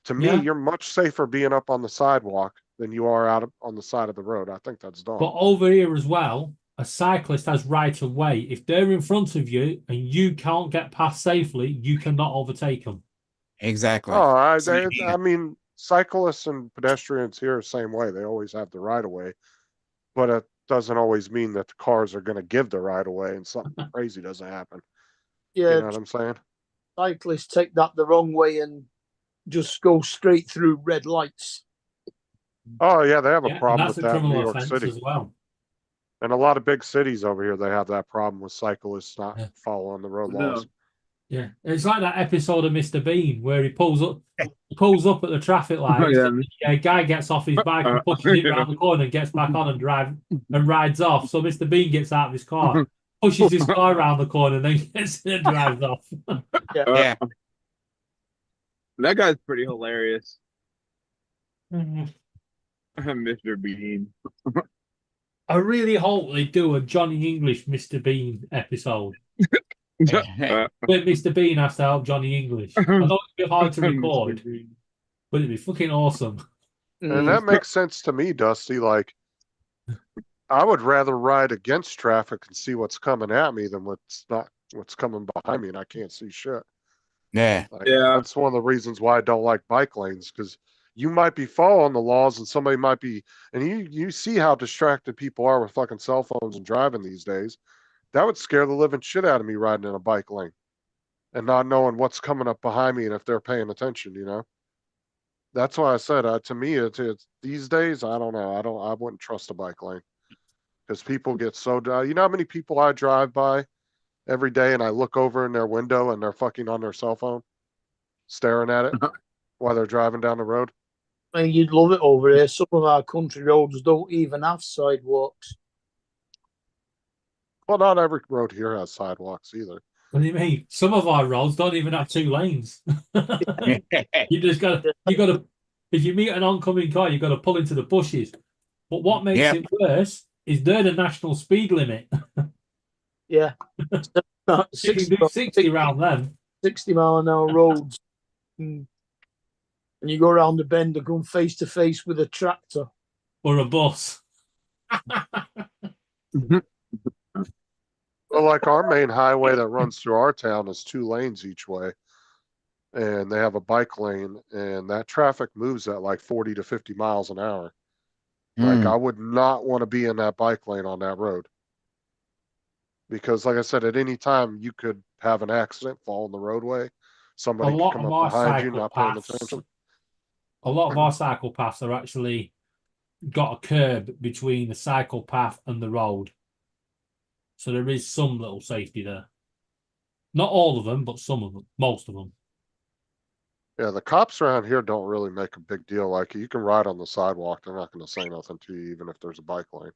To me, Yeah. you're much safer being up on the sidewalk than you are on the side of the road. I think that's dumb. But over here as well, a cyclist has right of way. If they're in front of you and you can't get past safely, you cannot overtake them. Exactly. Oh, Same here. I mean, cyclists and pedestrians here are the same way. They always have the right of way, but it doesn't always mean that the cars are going to give the right of way and something crazy doesn't happen. Yeah, You know what I'm saying? cyclists take that the wrong way and just go straight through red lights. Oh yeah, they have a Yeah, and problem that's with a that in New criminal York offence City. as well. And a lot of big cities over here, they have that problem with cyclists not Yeah. following the road No. laws. Yeah, it's like that episode of Mr. Bean where he pulls up at the traffic lights. Yeah. And a guy gets off his bike and pushes it around the corner and gets back on and rides off. So Mr. Bean gets out of his car, pushes his car around the corner, and then gets in and drives off. Yeah. That guy's pretty hilarious. Mr. Bean. I really hope they do a Johnny English Mr. Bean episode. Where Mr. Bean has to help Johnny English. I know it'd be hard to record, but it'd be fucking awesome. And that makes sense to me, Dusty. Like, I would rather ride against traffic and see what's coming at me than what's coming behind me and I can't see shit. Yeah. Like, Yeah. that's one of the reasons why I don't like bike lanes, because you might be following the laws and somebody might be, and you see how distracted people are with fucking cell phones and driving these days. That would scare the living shit out of me riding in a bike lane and not knowing what's coming up behind me and if they're paying attention, That's why I said, to me, it's these days, I don't know. I wouldn't trust a bike lane. Cause people get so, you know how many people I drive by every day and I look over in their window and they're fucking on their cell phone, staring at it while they're driving down the road. I mean, you'd love it over here. Some of our country roads don't even have sidewalks. Well, not every road here has sidewalks either. What do you mean? Some of our roads don't even have 2 lanes. You just gotta, if you meet an oncoming car, you gotta pull into the bushes. But what makes Yep. it worse is they're the national speed limit. Yeah. You can do 60 round them. 60-mile-an-hour roads. And you go around the bend and come face to face with a tractor. Or a bus. Well, like our main highway that runs through our town is 2 lanes each way. And they have a bike lane and that traffic moves at like 40 to 50 miles an hour. Like Mm. I would not want to be in that bike lane on that road. Because like I said, at any time you could have an accident, fall in the roadway. Somebody could lot come of up our behind you, not paying psychopaths- attention. A lot of our cycle paths are actually got a curb between the cycle path and the road. So there is some little safety there. Not all of them, but some of them, most of them. Yeah, the cops around here don't really make a big deal. Like you can ride on the sidewalk. They're not gonna say nothing to you, even if there's a bike lane.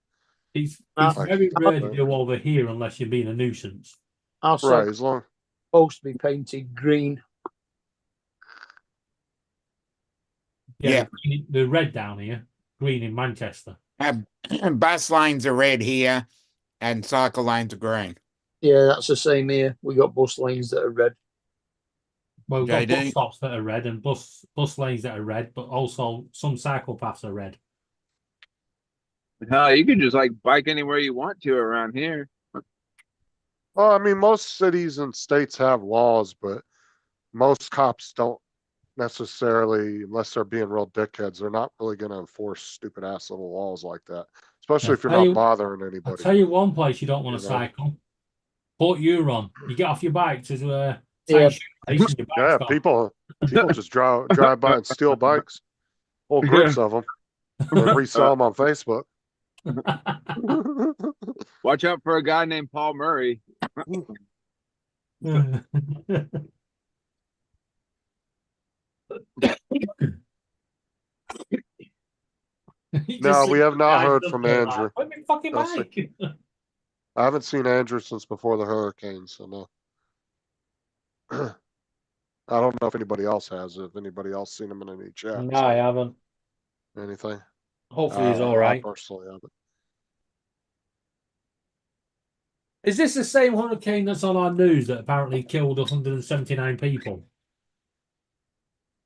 It's Ah, very rare to okay. do over here unless you're being a nuisance. Our Right, side's as long, supposed to be painted green. Yeah. The red down here, green in Manchester. Bus lines are red here and cycle lanes are green. Yeah, that's the same here. We got bus lanes that are red. Well, we've got bus JD? stops that are red and bus lanes that are red, but also some cycle paths are red. Hell, you can just like bike anywhere you want to around here. well, I mean, most cities and states have laws, but most cops don't necessarily, unless they're being real dickheads, they're not really gonna enforce stupid ass little laws like that. Especially if you're tell not you- bothering I'll anybody. tell you one place you don't want to You know? cycle. Port Huron. You get off your bike to Yeah. your bike's Yeah, gone. people just drive by and steal bikes, whole groups of them, and resell them on Facebook. Watch out for a guy named Paul Murray. No, we have not heard from Andrew. Put me fucking I'll see. bike. I haven't seen Andrew since before the hurricane, so no. I don't know if anybody else has. If anybody else seen him in any chat, No, I haven't. anything. Hopefully he's I all right. personally haven't. Is this the same hurricane that's on our news that apparently killed 179 people?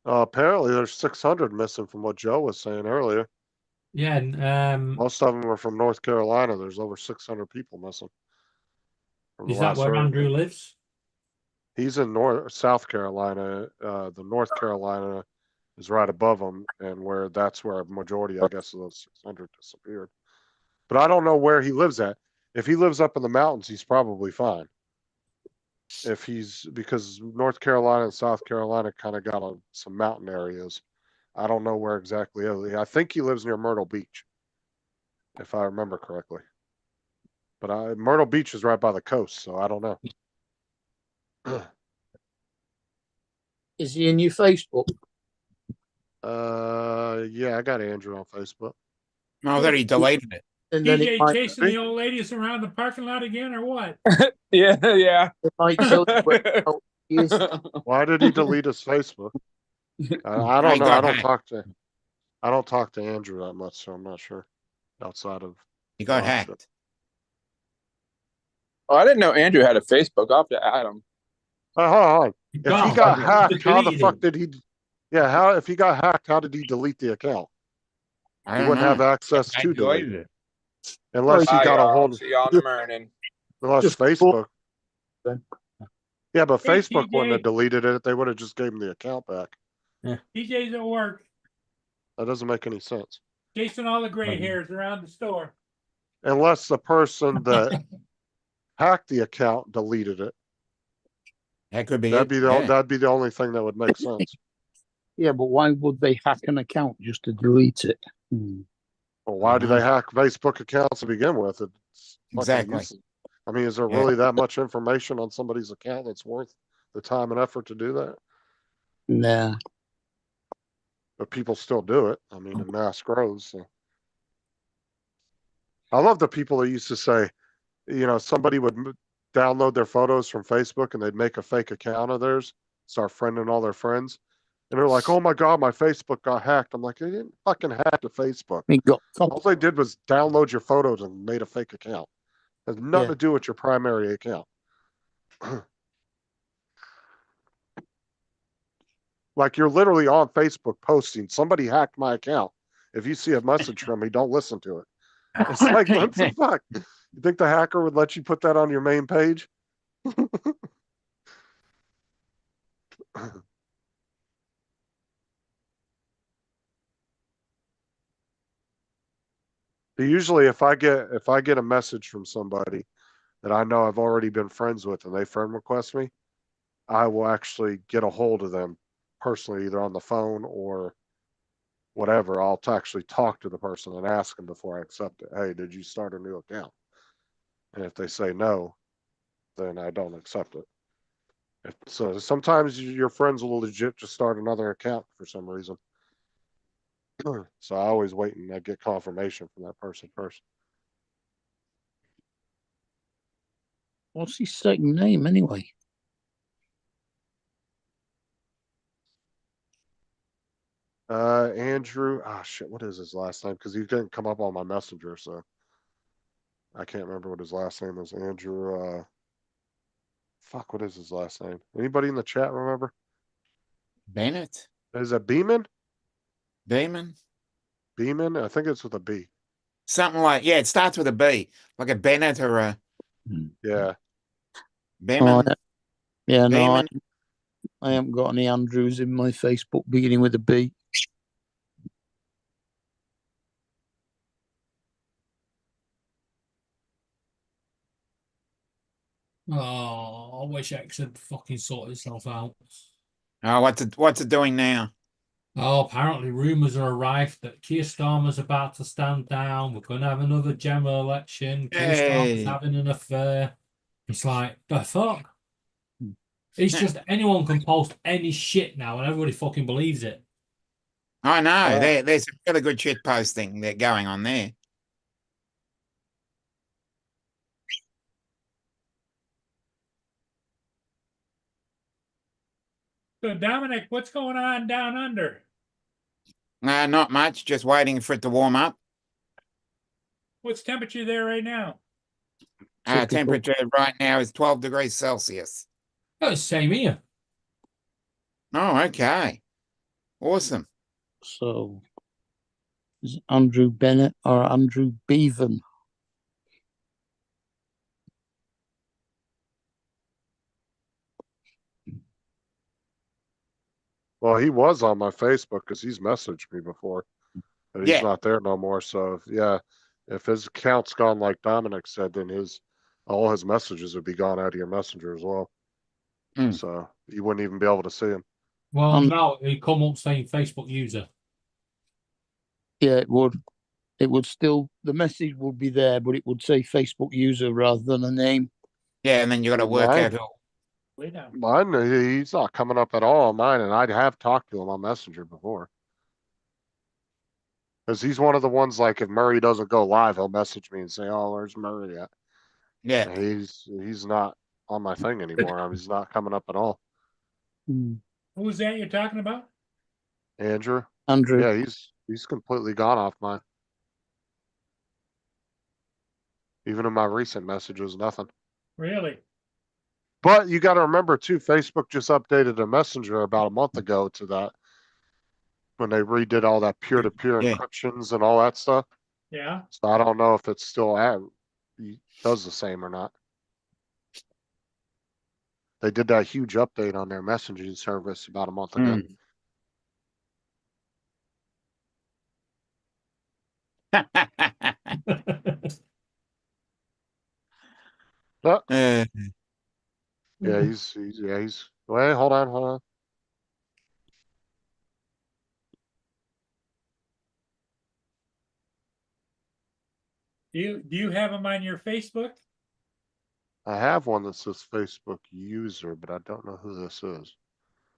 Apparently, there's 600 missing from what Joe was saying earlier. Yeah, and, Most of them are from North Carolina. There's over 600 people missing. from the is that last where hurricane. Andrew lives? He's in South Carolina. The North Carolina is right above him, and that's where a majority, I guess, of those 600 disappeared. But I don't know where he lives at. If he lives up in the mountains, he's probably fine. Because North Carolina and South Carolina kind of got some mountain areas. I don't know where exactly. I think he lives near Myrtle Beach, if I remember correctly. But Myrtle Beach is right by the coast, so I don't know. Is he in your Facebook? Yeah, I got Andrew on Facebook. No, that he deleted it. And then DJ it might, chasing the old ladies around the parking lot again, or what? Yeah, yeah. it might tell you where he is. Why did he delete his Facebook? I don't He know. got I don't talk to Andrew that much, so I'm not sure. Outside of He got Oh, hacked. Oh, I didn't know Andrew had a Facebook. I'll have to add him. hold on. If he God, got he hacked, how the deleted fuck it. did he? Yeah, if he got hacked, how did he delete the account? I He don't wouldn't have know. access I to delete deleted it it. unless he got a hold. See y'all in the morning. Unless Just Facebook. then. Yeah, but Hey, Facebook wouldn't have TJ. deleted it. They would have just gave him the account back. DJ's at work, That doesn't make any sense. chasing all the gray hairs around the store. Unless the person that hacked the account deleted it. That could be That'd it. be Yeah. that'd be the only thing that would make sense. Yeah, but why would they hack an account just to delete it? Well, why do they hack Facebook accounts to begin with? It's fucking Exactly. useless. I mean, is there Yeah. really that much information on somebody's account that's worth the time and effort to do that? Nah. But people still do it. I mean, in mass grows. So. I love the people that used to say, you know, somebody would download their photos from Facebook and they'd make a fake account of theirs, start friending all their friends. And they're like, oh my God, my Facebook got hacked. I'm like, they didn't fucking hack the Facebook. It got All they did was download your photos and made a fake account. It has nothing Yeah. to do with your primary account. Like you're literally on Facebook posting, somebody hacked my account. If you see a message from me, don't listen to it. It's like, what the fuck? You think the hacker would let you put that on your main page? Usually if I get a message from somebody that I know I've already been friends with and they friend request me, I will actually get a hold of them personally, either on the phone or whatever. I'll actually talk to the person and ask them before I accept it. Hey, did you start a new account? And if they say no, then I don't accept it. So sometimes your friends will legit just start another account for some reason. So I always wait and I get confirmation from that person first. What's his second name anyway? Andrew. Ah, shit. What is his last name? Because he didn't come up on my messenger, so I can't remember what his last name is. Andrew. Fuck. What is his last name? Anybody in the chat remember? Bennett? Is it Beeman? Beeman? Beeman? I think it's with a B. Something like, yeah, it starts with a B, like a Bennett or a Yeah. Beeman. Yeah, no, Beeman. I haven't got any Andrews in my Facebook beginning with a B. Oh, I wish X had fucking sorted itself out. Oh, what's it doing now? Oh, apparently rumours are rife that Keir Starmer's about to stand down. We're going to have another general election. Keir Starmer's Hey. having an affair. It's like, the fuck? It's just anyone can post any shit now and everybody fucking believes it. I know. There's some really good shit posting that going on there. So Dominic, what's going on down under? Not much. Just waiting for it to warm up. What's temperature there right now? Temperature right now is 12 degrees Celsius. Oh, it's same here. Oh, okay. Awesome. So, is it Andrew Bennett or Andrew Bevan? Well, he was on my Facebook because he's messaged me before, but he's Yeah. not there no more. So yeah, if his account's gone like Dominic said, then all his messages would be gone out of your messenger as well. So you wouldn't even be able to see him. Well, no, it come up saying Facebook user. Yeah, it would. It would still, the message would be there, but it would say Facebook user rather than a name. Yeah, and then you got to work out who. Way down. Mine, he's not coming up at all on mine, and I'd have talked to him on Messenger before. Because he's one of the ones, like, if Murray doesn't go live, he'll message me and say, oh, where's Murray at? Yeah. And he's not on my thing anymore. He's not coming up at all. Who was that you're talking about? Andrew? Andrew. Yeah, he's completely gone off mine. Even in my recent messages, nothing. Really? But you got to remember, too, Facebook just updated a messenger about a month ago to that. When they redid all that peer-to-peer encryptions and all that stuff. Yeah. So I don't know if it's still does the same or not. They did that huge update on their messaging service about a month ago. Yeah, he's wait, hold on. Do you have them on your Facebook? I have one that says Facebook user, but I don't know who this is.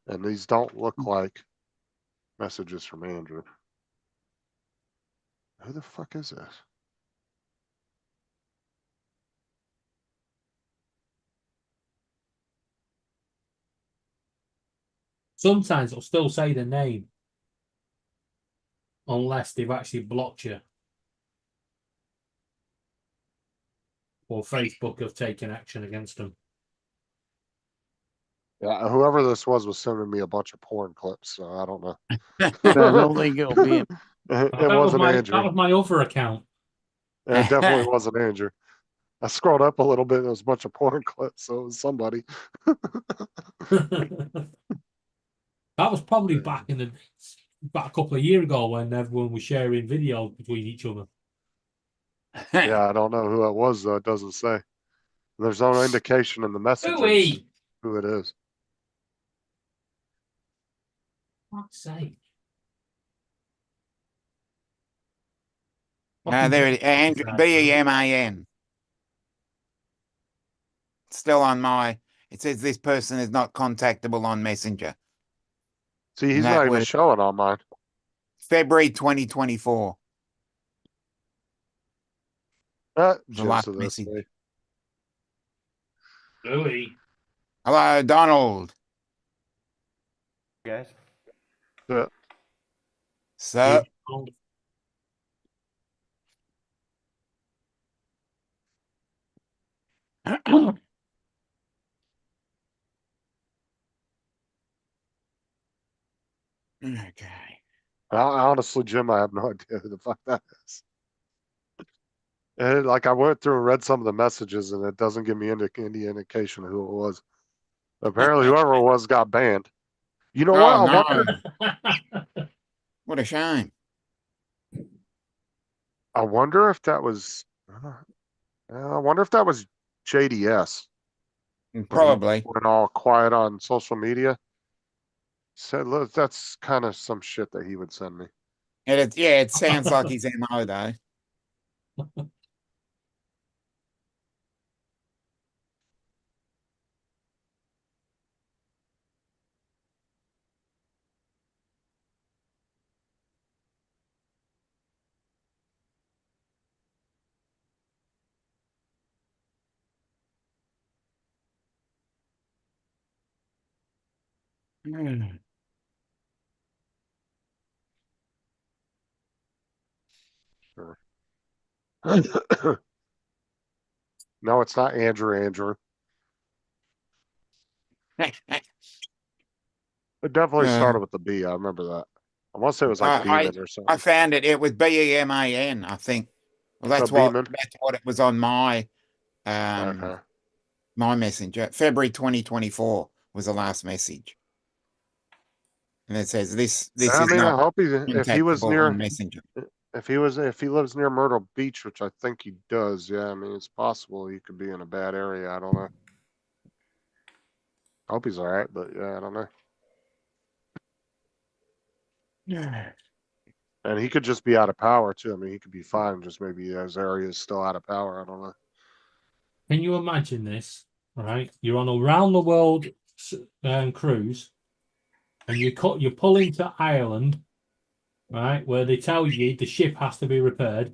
And these don't look like messages from Andrew. Who the fuck is this? Sometimes it'll still say the name. Unless they've actually blocked you. Or Facebook have taken action against them. Yeah, whoever this was sending me a bunch of porn clips, so I don't know. I don't think it'll be him. It That was wasn't Andrew. That was my other account. It definitely wasn't Andrew. I scrolled up a little bit, and there was a bunch of porn clips, so it was somebody. That was probably back a couple of years ago when everyone was sharing videos between each other. Yeah, I don't know who it was, though. It doesn't say. There's no indication in the messages Louis! who it is. Fuck's sake. There it is. Andrew, BEMAN. Still on my, it says this person is not contactable on Messenger. See, he's That not even was- showing on mine. February 2024. The last Jinx of this message. way. Louis. Hello, Donald. Guys. Yeah. So, okay. Honestly, Jim, I have no idea who the fuck that is. And like I went through and read some of the messages, and it doesn't give me any indication who it was. Apparently, whoever it was got banned. You know what? Oh, I wonder, no. What a shame. I wonder if that was. I wonder if that was JDS. Probably. Went all quiet on social media. Said, look, that's kind of some shit that he would send me. Yeah, it sounds like he's MO though. Sure. No, it's not Andrew. It definitely started with the B. I remember that. I want to say it was like Beeman or something. I found it. It was BEMAN, I think. Well, that's what Beeman. that's what it was on my Okay. my messenger. February 2024 was the last message. And it says this I is mean, I not hope if he was contactable near on Messenger. if he lives near Myrtle Beach, which I think he does, yeah, I mean it's possible he could be in a bad area. I don't know. I hope he's all right, but yeah, I don't know. Yeah. And he could just be out of power too. I mean, he could be fine. Just maybe his area is still out of power. I don't know. Can you imagine this? Right, you're on a round the world cruise, and you pull into Ireland, right, where they tell you the ship has to be repaired.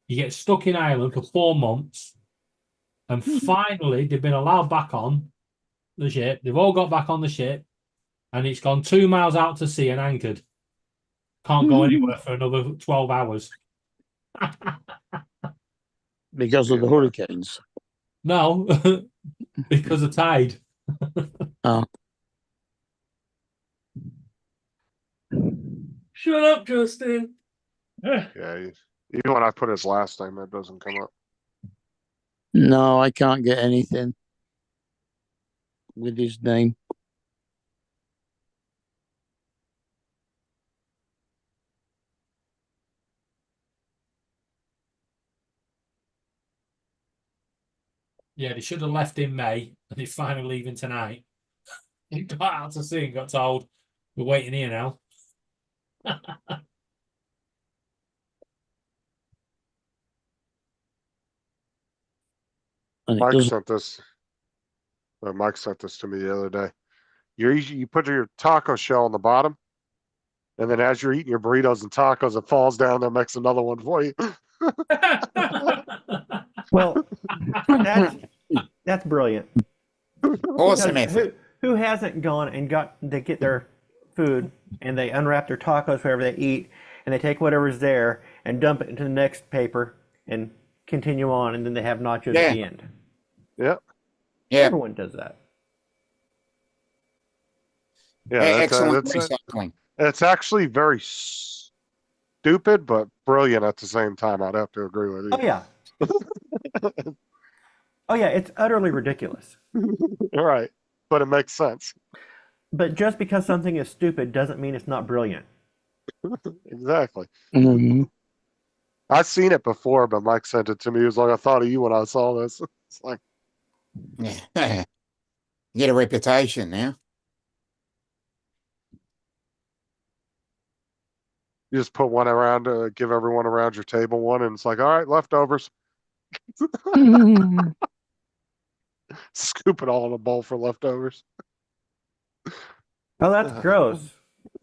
You get stuck in Ireland for 4 months, and finally they've been allowed back on the ship. They've all got back on the ship, and it's gone 2 miles out to sea and anchored. Can't go anywhere for another 12 hours. Because of the hurricanes. No, because of tide. Oh. Shut up, Justin. Yeah, even when I put his last name, that doesn't come up. No, I can't get anything with his name. Yeah, they should have left in May, and he's finally leaving tonight. He got out to sea and got told, we're waiting here now. and it Mike doesn't. sent this. Mike sent this to me the other day. You put your taco shell on the bottom, and then as you're eating your burritos and tacos, it falls down and makes another one for you. Well, that's brilliant. Awesome Because effort. who hasn't gone and they get their food and they unwrap their tacos, whatever they eat, and they take whatever's there and dump it into the next paper and continue on, and then they have nachos Yeah. at the end. Yep. Yeah. Everyone does that. Yeah, Excellent that's recycling. it's actually very stupid, but brilliant at the same time. I'd have to agree with you. Oh yeah. Oh yeah, it's utterly ridiculous. All right, but it makes sense. But just because something is stupid doesn't mean it's not brilliant. Exactly. Mhm. I've seen it before, but Mike sent it to me. He was like, I thought of you when I saw this. It's like, Yeah. You get a reputation now. you just put one around, give everyone around your table one, and it's like, all right, leftovers. Scoop it all in a bowl for leftovers. Oh, that's gross.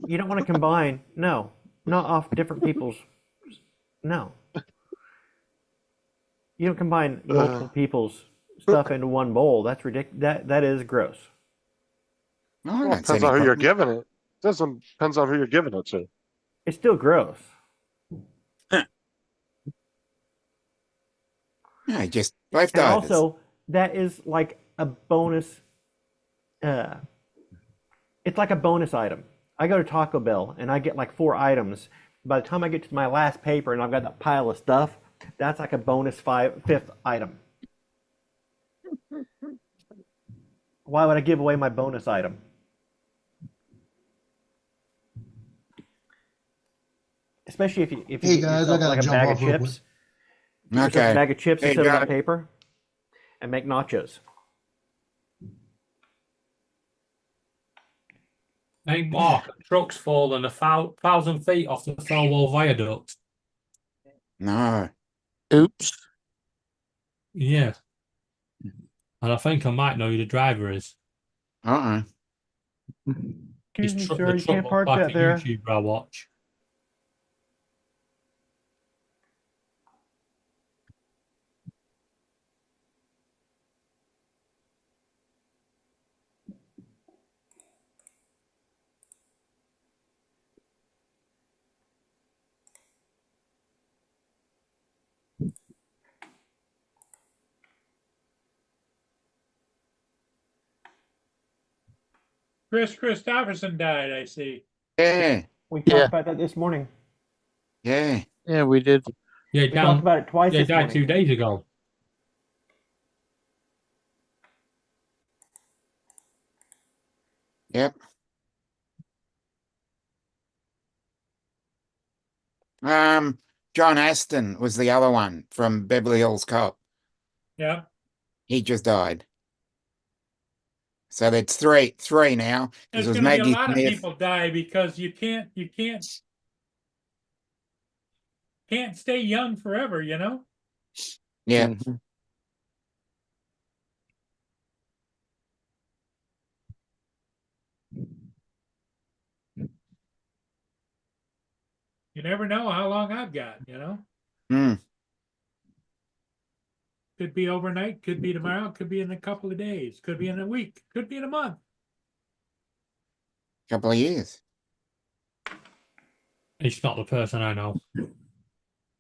You don't want to combine. No, not off different people's. No. You don't combine multiple people's stuff into one bowl. That's ridiculous. That is gross. No, I Well, don't see depends any on who you're problem. giving it. Depends on who you're giving it to. It's still gross. No, just And leftovers. also, that is like a bonus. It's like a bonus item. I go to Taco Bell and I get like 4 items. By the time I get to my last paper and I've got that pile of stuff, that's like a bonus 5th item. Why would I give away my bonus item? Especially if you Hey, get guys, I yourself gotta like a jump bag off of real chips. Get yourself Okay. a bag of chips There you instead of go. that paper, and make nachos. Hey, Mark, a truck's fallen 1,000 feet off the Thelwall Viaduct. No. Oops. Yeah. And I think I might know who the driver is. Uh-uh. Excuse me, The sir, you truck can't looked park like that a there. YouTuber I watch. Chris Christopherson died, I see. Yeah. We talked Yeah. about that this morning. Yeah. Yeah, we did. Yeah, We talked down. about it twice Yeah, this died morning. 2 days ago. Yep. John Aston was the other one from Beverly Hills Cop. Yeah. He just died. So that's three now. There's Because it was gonna be a Maggie lot of Smith. people die because you can't stay young forever, you know? Yeah. Mhm. You never know how long I've got, you know? Hmm. Could be overnight, could be tomorrow, could be in a couple of days, could be in a week, could be in a month. Couple of years. It's not the person I know.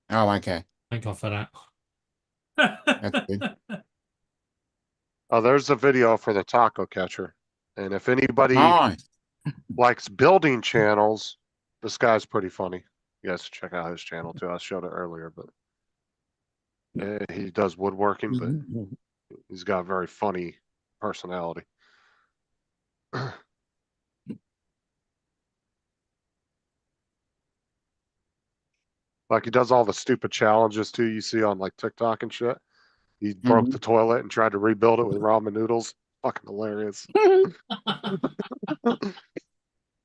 Oh, okay. Thank God for that. That's good. Oh, there's a video for the taco catcher. And if anybody Oh, likes building channels, this guy's pretty funny. You guys should check out his channel too. I showed it earlier, but he does woodworking, but Mhm. he's got a very funny personality. Like he does all the stupid challenges too you see on like TikTok and shit. He broke the toilet and tried to rebuild it with ramen noodles. Fucking hilarious.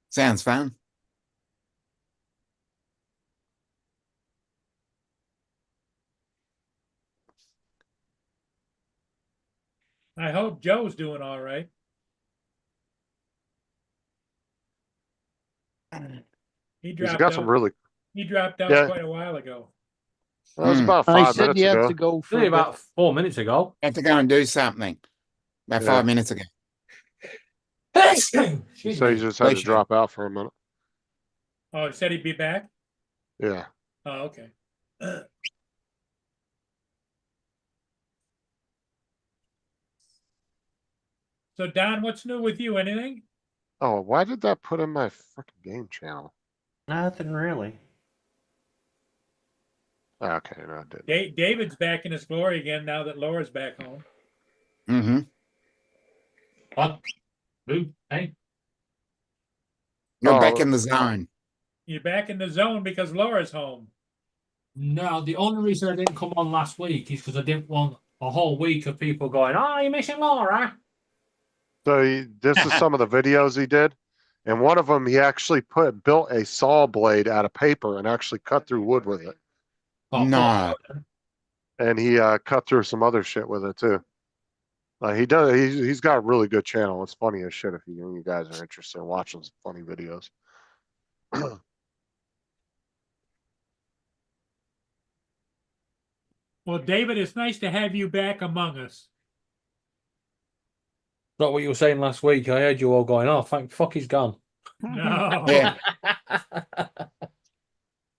sounds fun. I hope Joe's doing all right. He He's dropped got some out. really. He dropped out Yeah. quite a while ago. That was about I 5 said minutes you had ago. to go for Only a bit. about 4 minutes ago. Had to go and do something about Yeah. 5 minutes ago. He Excuse said he me. just had to Pleasure. drop out for a minute. Oh, he said he'd be back? Yeah. Oh, okay. So Don, what's new with you? Anything? Oh, why did that put in my freaking game channel? Nothing really. Okay, no, it didn't. David's back in his glory again now that Laura's back home. Mm-hmm. What? Who? Hey? You're back Oh. in the zone. You're back in the zone because Laura's home. No, the only reason I didn't come on last week is because I didn't want a whole week of people going, "Oh, you're missing Laura." So this is some of the videos he did, and one of them he actually built a saw blade out of paper and actually cut through wood with it, Oh, No. and he cut through some other shit with it too. He does. He's got a really good channel. It's funny as shit if you guys are interested in watching some funny videos. Well, David, it's nice to have you back among us. Not what you were saying last week. I heard you all going, "Oh, thank fuck, he's gone." No. Yeah,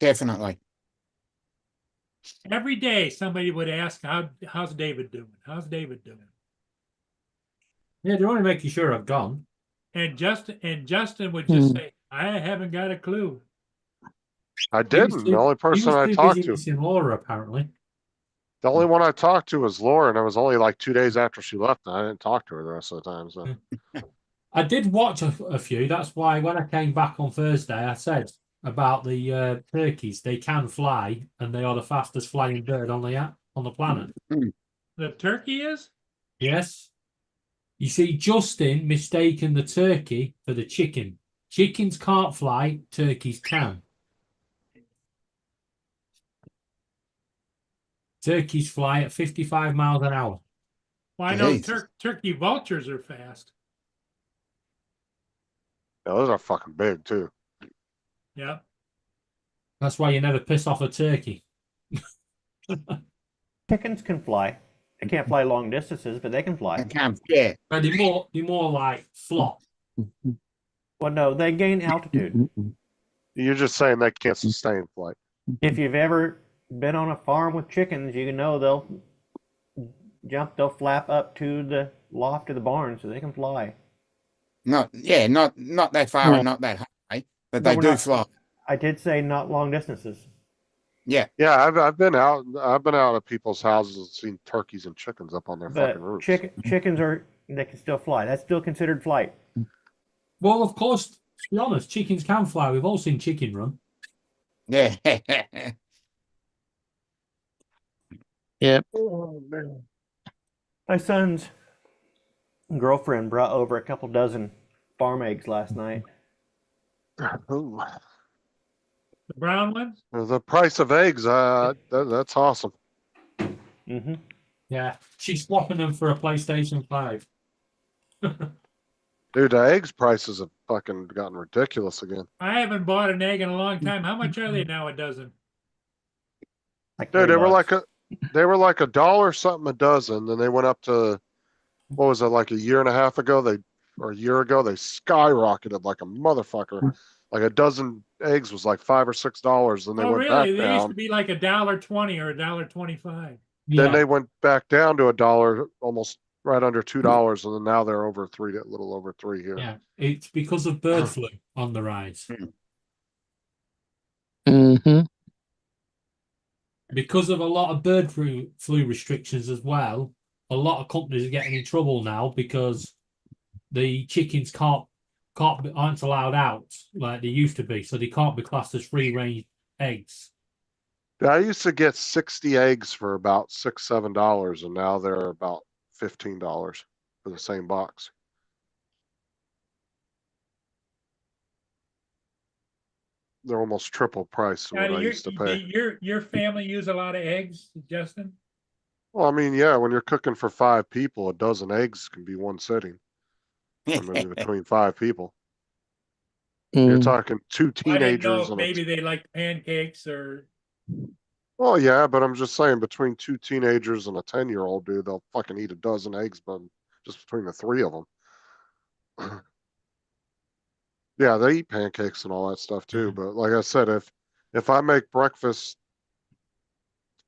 definitely. Every day somebody would ask, how's David doing? How's David doing? Yeah, they're only making sure I've gone. And Justin would just say, I haven't got a clue. I He was didn't. too- The only he person was I too talked busy to, missing Laura, apparently. the only one I talked to was Laura, and it was only like 2 days after she left, and I didn't talk to her the rest of the time. So I did watch a few. That's why when I came back on Thursday, I said about the turkeys. They can fly, and they are the fastest flying bird on the planet. The turkey is? Yes. You see, Justin mistaken the turkey for the chicken. Chickens can't fly, turkeys can. Turkeys fly at 55 miles an hour. Well, I know Jesus. turkey vultures are fast. yeah, those are fucking big too. Yeah. That's why you never piss off a turkey. Chickens can fly. They can't fly long distances, but they can I fly. can't. Yeah. But they're more like flop. Well, no, they gain altitude. You're just saying they can't sustain flight. If you've ever been on a farm with chickens, you know they'll flap up to the loft of the barn so they can fly. Not that far and not that high, but No, they we're do not- fly. I did say not long distances. Yeah. Yeah, I've been out. I've been out at people's houses and seen turkeys and chickens up on their fucking But roofs. chickens they can still fly. That's still considered flight. Well, of course, to be honest, chickens can fly. We've all seen chicken run. Yeah. Yep. My son's girlfriend brought over a couple dozen farm eggs last night. Ooh. The brown ones? The price of eggs, that's awesome. Mm-hmm. Yeah, she's swapping them for a PlayStation 5. Dude, the eggs prices have fucking gotten ridiculous again. I haven't bought an egg in a long time. How much are they now a dozen? Like Dude, they were $20. like $1 something a dozen, then they went up to, what was it, like a year and a half ago? Or a year ago, they skyrocketed like a motherfucker. Like a dozen eggs was like $5 or $6, then they Oh, went really? back They used to down. be like $1.20 or $1.25. Then they went back down to $1, almost right under $2, and then now they're over three, a little over $3 here. Yeah, it's because of bird flu on the rise. Mm-hmm. Because of a lot of bird flu restrictions as well, a lot of companies are getting in trouble now because the chickens aren't allowed out like they used to be, so they can't be classed as free range eggs. I used to get 60 eggs for about $6, $7, and now they're about $15 for the same box. They're almost triple price to Now, what do I used to pay. your family use a lot of eggs, Justin? Well, I mean, yeah, when you're cooking for 5 people, a dozen eggs can be one sitting. I mean, between 5 people. You're Mm. talking 2 I didn't know teenagers if and maybe they like pancakes or, well, yeah, but I'm just saying between 2 teenagers and a 10-year-old dude, they'll fucking eat a dozen eggs, but just between the 3 of them. Yeah, they eat pancakes and all that stuff too. But like I said, if I make breakfast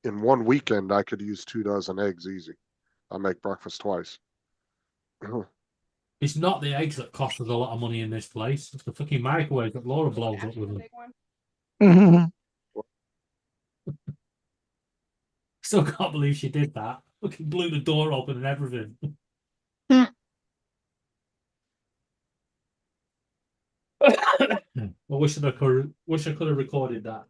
in one weekend, I could use 2 dozen eggs easy. I make breakfast twice. It's not the eggs that cost us a lot of money in this place. It's the fucking microwave that Laura blows up with them. Still can't believe she did that. Fucking blew the door open and everything. I wish I could have recorded that.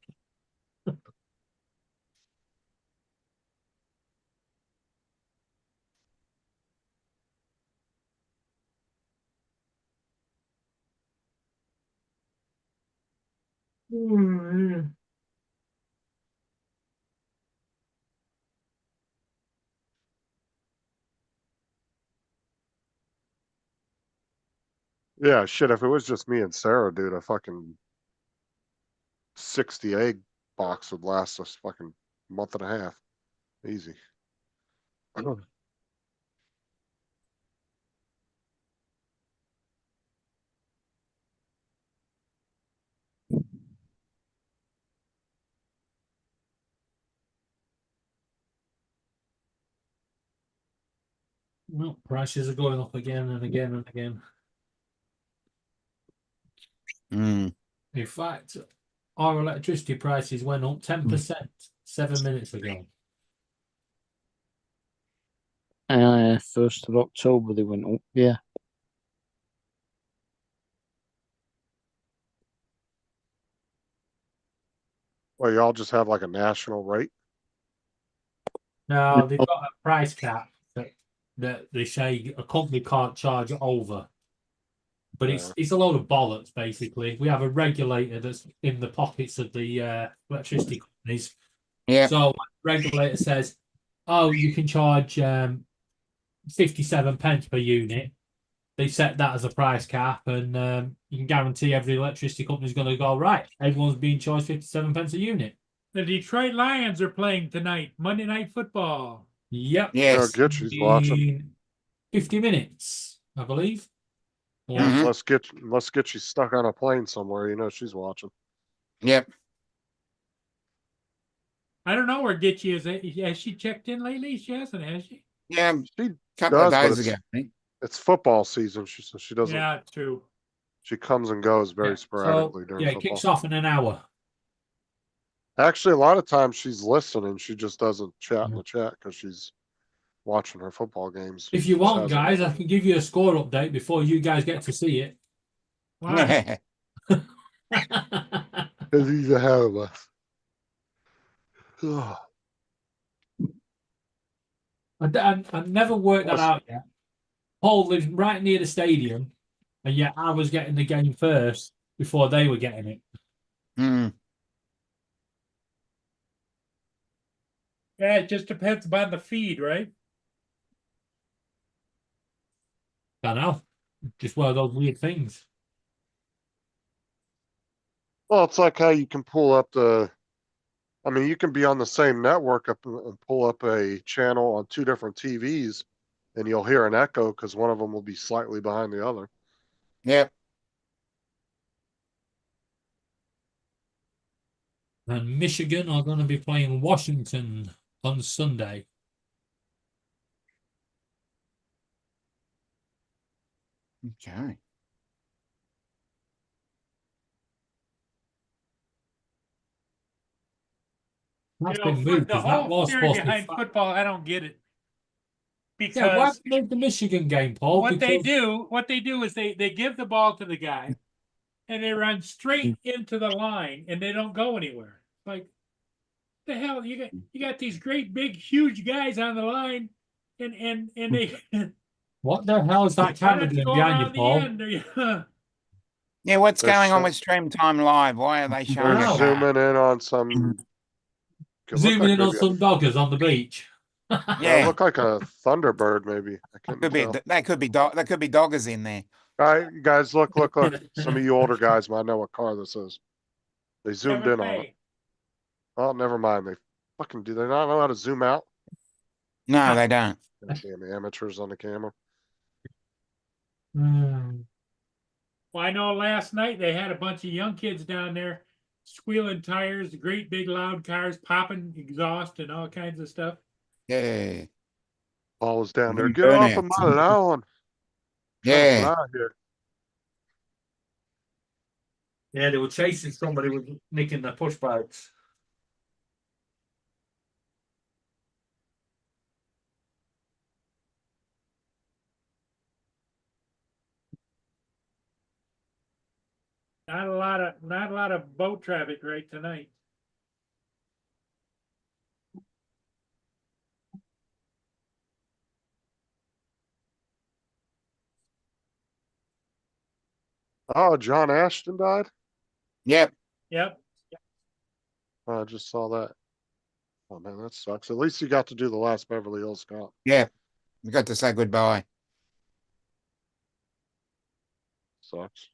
Yeah, shit, if it was just me and Sarah, dude, a fucking 60 egg box would last us fucking month and a half. Easy. Well, prices are going up again and again and again. Mm. In fact, our electricity prices went up 10% 7 minutes ago. 1st of October they went up, yeah. Well, y'all just have like a national rate? Now they've got a price cap that they say a company can't charge over. But it's a load of bollocks, basically. We have a regulator that's in the pockets of the electricity companies. Yeah. So regulator says, oh, you can charge 57 pence per unit. They set that as a price cap, and you can guarantee every electricity company is going to go, right, everyone's being charged 57 pence a unit. the Detroit Lions are playing tonight, Monday Night Football. Yep. Yes. Good, she's watching. In 50 minutes, I believe. Yeah, Mhm. Let's get you stuck on a plane somewhere. You know she's watching. Yep. I don't know where Gitchy is. Has she checked in lately? She hasn't, has she? Yeah. She Couple of does, but days ago. I think. it's football season. She doesn't. Yeah, true. She comes and goes very Yeah. sporadically So, during it football. kicks off in an hour. Actually, a lot of times she's listening. She just doesn't chat in the chat because she's watching her football games. If you Just want, hasn't guys, I listened. can give you a score update before you guys get to see it. Why? Because he's ahead of us. Ugh. I never worked that out yet. Paul lives right near the stadium, and yet I was getting the game first before they were getting it. Mm. Yeah, it just depends upon the feed, right? I know. Just one of those weird things. Well, it's like how you can pull up you can be on the same network and pull up a channel on 2 different TVs and you'll hear an echo because one of them will be slightly behind the other. Yep. And Michigan are going to be playing Washington on Sunday. Okay. That's You know, been moved. the 'Cause that whole was theory supposed to be behind football, I don't get it. Yeah, why Because move the Michigan game, Paul? what they Because do is they give the ball to the guy and they run straight into the line and they don't go anywhere. Like, the hell, you got these great big huge guys on the line and they what the hell is that camera doing go behind you, around the Paul? end. Yeah, what's They're going on so- with Stream Time Live? Why are they showing They're know. us that? zooming in on some. Could look Zooming like in on maybe a- some doggers on the beach. It Yeah, looked like a Thunderbird, maybe. I couldn't could be tell. that could be doggers in there. All right, you guys, look. Some of you older guys might know what car this is. They zoomed in on it. Oh, never mind. They fucking do they not know how to zoom out? No, they don't. Damn amateurs on the camera. Hmm. Well, I know last night they had a bunch of young kids down there squealing tires, great big loud cars, popping exhaust and all kinds of stuff. Yeah, Paul was down there. Them Get off of burnouts. Mount Allen. Trying to get yeah. out of here. Yeah, they were chasing somebody with nicking their push bikes. Not a lot of boat traffic right tonight. Oh, John Ashton died? Yep. Yep. Oh, I just saw that. Oh man, that sucks. At least you got to do the last Beverly Hills Cop. Yeah. We got to say goodbye. Sucks.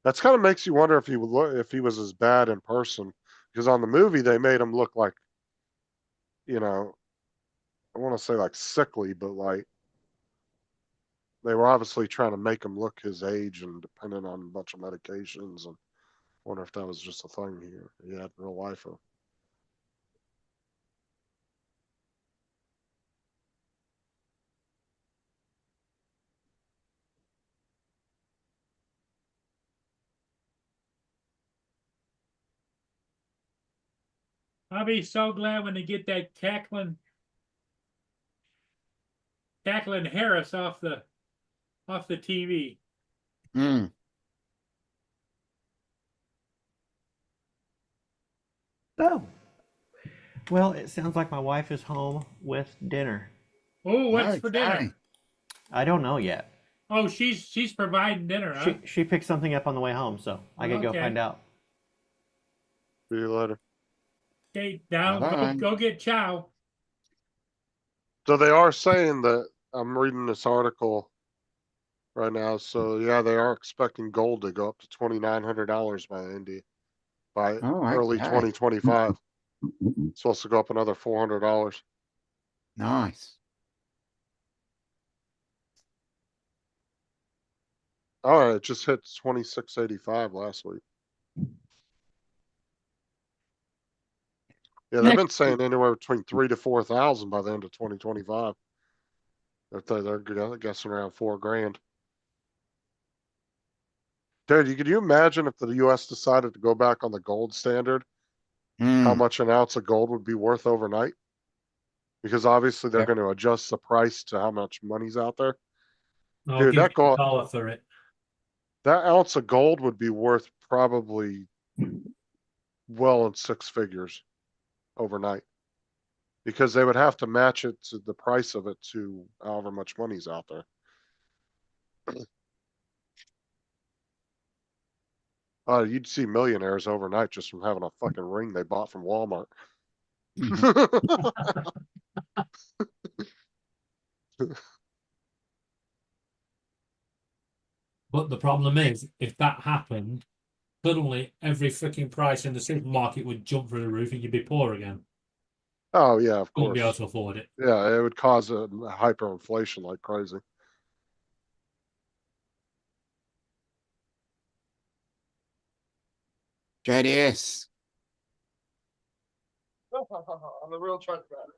That's kind of makes you wonder if he would look if he was as bad in person. Because on the movie they made him look like, you know, I want to say like sickly, but like they were obviously trying to make him look his age and dependent on a bunch of medications. And I wonder if that was just a thing he had in real life. I'll be so glad when they get that Cacklin Harris off the TV. Hmm. Oh. Well, it sounds like my wife is home with dinner. Oh, what's for dinner? Okay. I don't know yet. Oh, she's providing dinner, huh? She picked something up on the way home, so I could go Okay. find out. See you later. Okay, down. Bye-bye. Go get chow. So they are saying that I'm reading this article right now. So yeah, they are expecting gold to go up to $2,900 by Oh, early okay. 2025. It's supposed to go up another $400. Nice. All right, it just hit 2685 last week. Yeah, they've been saying anywhere between 3,000 to 4,000 by the end of 2025. They're guessing around $4,000. Dude, could you imagine if the U.S. decided to go back on the gold standard, how Hmm. much an ounce of gold would be worth overnight? Because obviously they're Yep. going to adjust the price to how much money's out there. I'll Dude, give that you $1 for it. that ounce of gold would be worth probably well in six figures overnight. Because they would have to match it to the price of it to however much money's out there. You'd see millionaires overnight just from having a fucking ring they bought from Walmart. But the problem is, if that happened, suddenly every freaking price in the supermarket would jump through the roof and you'd be poor again. Oh yeah, of Wouldn't be able course. to afford it. Yeah, it would cause a hyperinflation like crazy. JDS. I'm the real truck driver.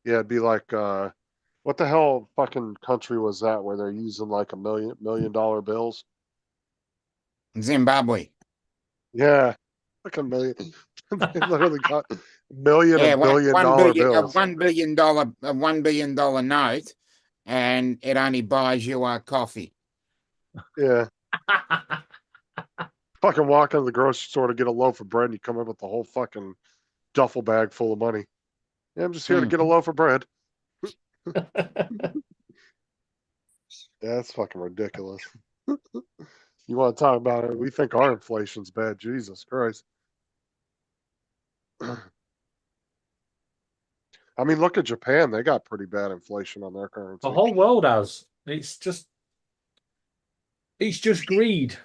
Yeah, it'd be like what the hell fucking country was that where they're using like $1 million bills? Zimbabwe. Yeah, like a million. They literally got million Yeah, and billion dollar bills. $1 billion note, and it only buys you a coffee. Yeah. Fucking walk into the grocery store to get a loaf of bread and you come up with the whole fucking duffel bag full of money. Yeah, I'm just here to Hmm. get a loaf of bread. Yeah, that's fucking ridiculous. You want to talk about it? We think our inflation's bad. Jesus Christ. I mean, look at Japan. They got pretty bad inflation on their currency. The whole world has. It's just greed.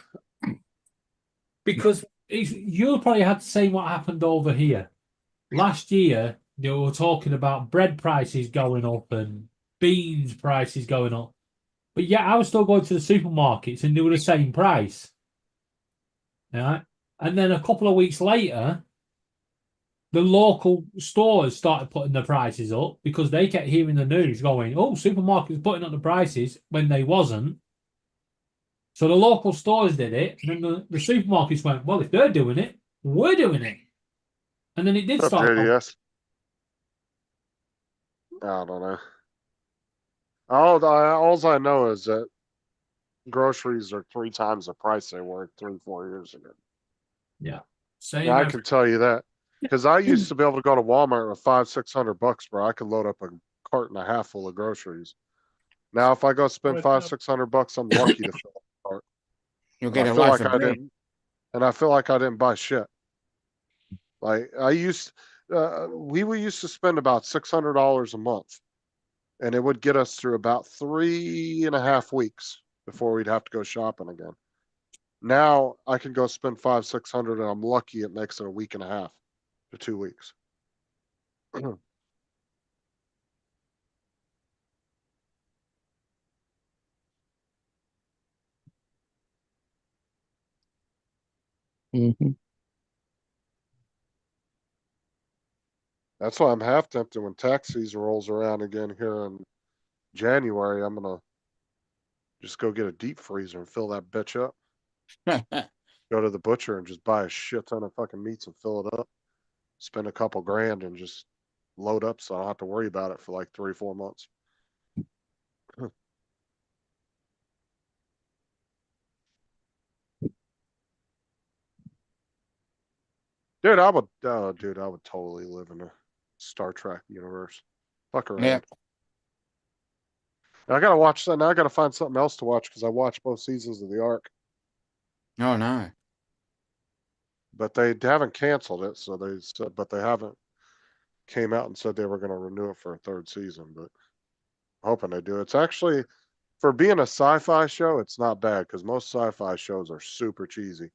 Because you'll probably have to say what happened over here. Last year, they were talking about bread prices going up and beans prices going up. But yeah, I was still going to the supermarkets and they were the same price. Right? And then a couple of weeks later, the local stores started putting the prices up because they kept hearing the news going, oh, supermarkets putting up the prices when they wasn't. So the local stores did it, and then the supermarkets went, well, if they're doing it, we're doing it. And then it did What's up, start. JDS? I don't know. All I know is that groceries are 3 times the price they were 3-4 years ago. Yeah. Same. Yeah, I can tell you that. Because I used to be able to go to Walmart with $500-600, bro. I could load up a cart and a half full of groceries. Now, if I go spend $500-600, I'm lucky to fill a cart. You'll And get I a feel loaf like of I bread. didn't, and I feel like I didn't buy shit. Like we used to spend about $600 a month, and it would get us through about 3.5 weeks before we'd have to go shopping again. Now I can go spend $500-600, and I'm lucky it makes it a week and a half to 2 weeks. Mm-hmm. That's why I'm half tempted when tax season rolls around again here in January. I'm gonna just go get a deep freezer and fill that bitch up. Go to the butcher and just buy a shit ton of fucking meats and fill it up. Spend a couple grand and just load up so I don't have to worry about it for like 3-4 months. Dude, I would totally live in a Star Trek universe. Fuck around. Yeah. I gotta watch that. Now I gotta find something else to watch because I watched both seasons of The Ark. Oh no. But they haven't canceled it, so they said, but they haven't came out and said they were gonna renew it for a 3rd season, but I'm hoping they do. It's actually, for being a sci-fi show, it's not bad because most sci-fi shows are super cheesy.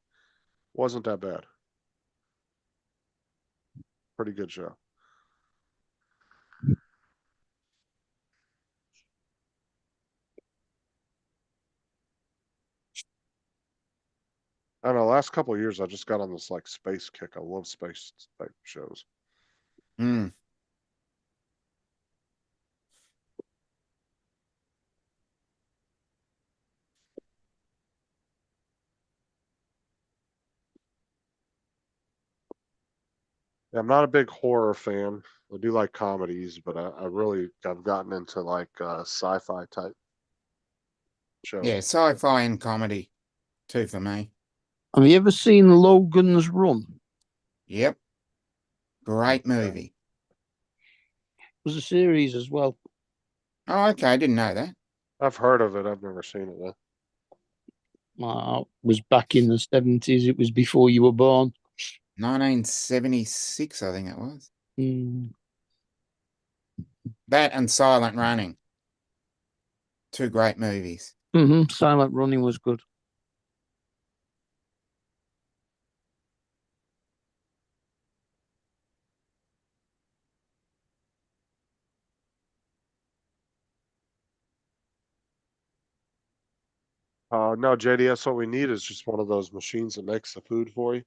Wasn't that bad. Pretty good show. I don't know, last couple of years I just got on this like space kick. I love space type shows. Hmm. Yeah, I'm not a big horror fan. I do like comedies, but I've gotten into like sci-fi type shows. Yeah, sci-fi and comedy, too for me. Have you ever seen Logan's Run? Yep. Great movie. It was a series as well. Oh, okay. I didn't know that. I've heard of it. I've never seen it though. It was back in the 70s. It was before you were born. 1976, I think it was. Mm. That and Silent Running. 2 great movies. Mm-hmm. Silent Running was good. No, JDS, what we need is just one of those machines that makes the food for you.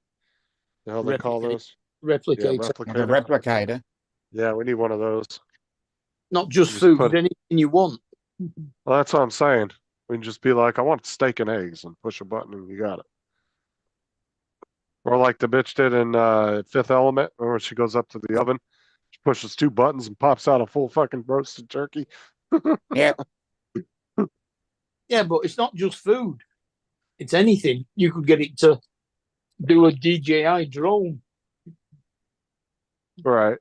The hell they call those? Replicator. Yeah, The replicator. Replicator. Yeah, we need one of those. Not just Just food, put- anything you want. Well, that's what I'm saying. We can just be like, I want steak and eggs, and push a button and you got it. Or like the bitch did in Fifth Element, where she goes up to the oven, she pushes 2 buttons and pops out a full fucking roasted turkey. Yep. Yeah, but it's not just food. It's anything. You could get it to do a DJI drone. Right.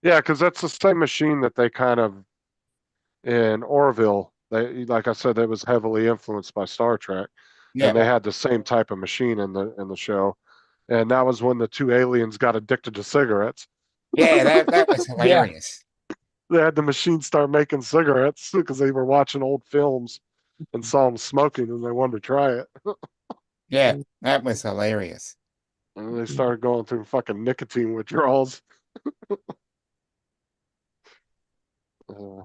Yeah, because that's the same machine that they kind of in Orville. They, like I said, that was heavily influenced by Star Trek, Yeah. and they had the same type of machine in the show, and that was when the two aliens got addicted to cigarettes. Yeah, that was hilarious. They had the machine start making cigarettes because they were watching old films and saw them smoking, and they wanted to try it. Yeah, that was hilarious. And they started going through fucking nicotine withdrawals. Uh,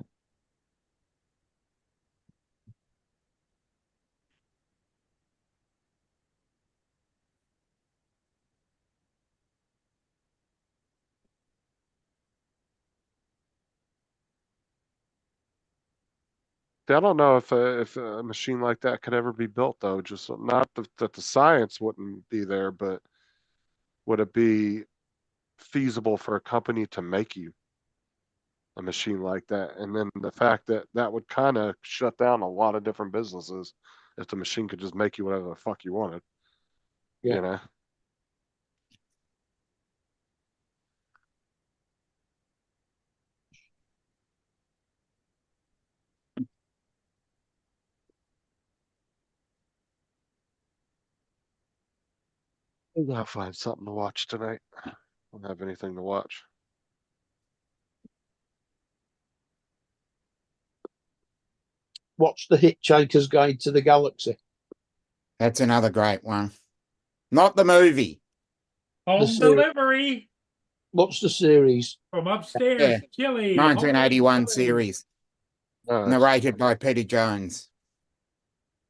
I don't know if a machine like that could ever be built, though. Just not that the science wouldn't be there, but would it be feasible for a company to make you a machine like that? And then the fact that that would kind of shut down a lot of different businesses if the machine could just make you whatever the fuck you wanted. Yeah. You know? I gotta find something to watch tonight. I don't have anything to watch. Watch The Hitchhiker's Guide to the Galaxy. That's another great one. Not the movie. Home series. delivery Watch the series. from upstairs. Yeah. Chili. 1981 home delivery. series, Nice. narrated by Peter Jones.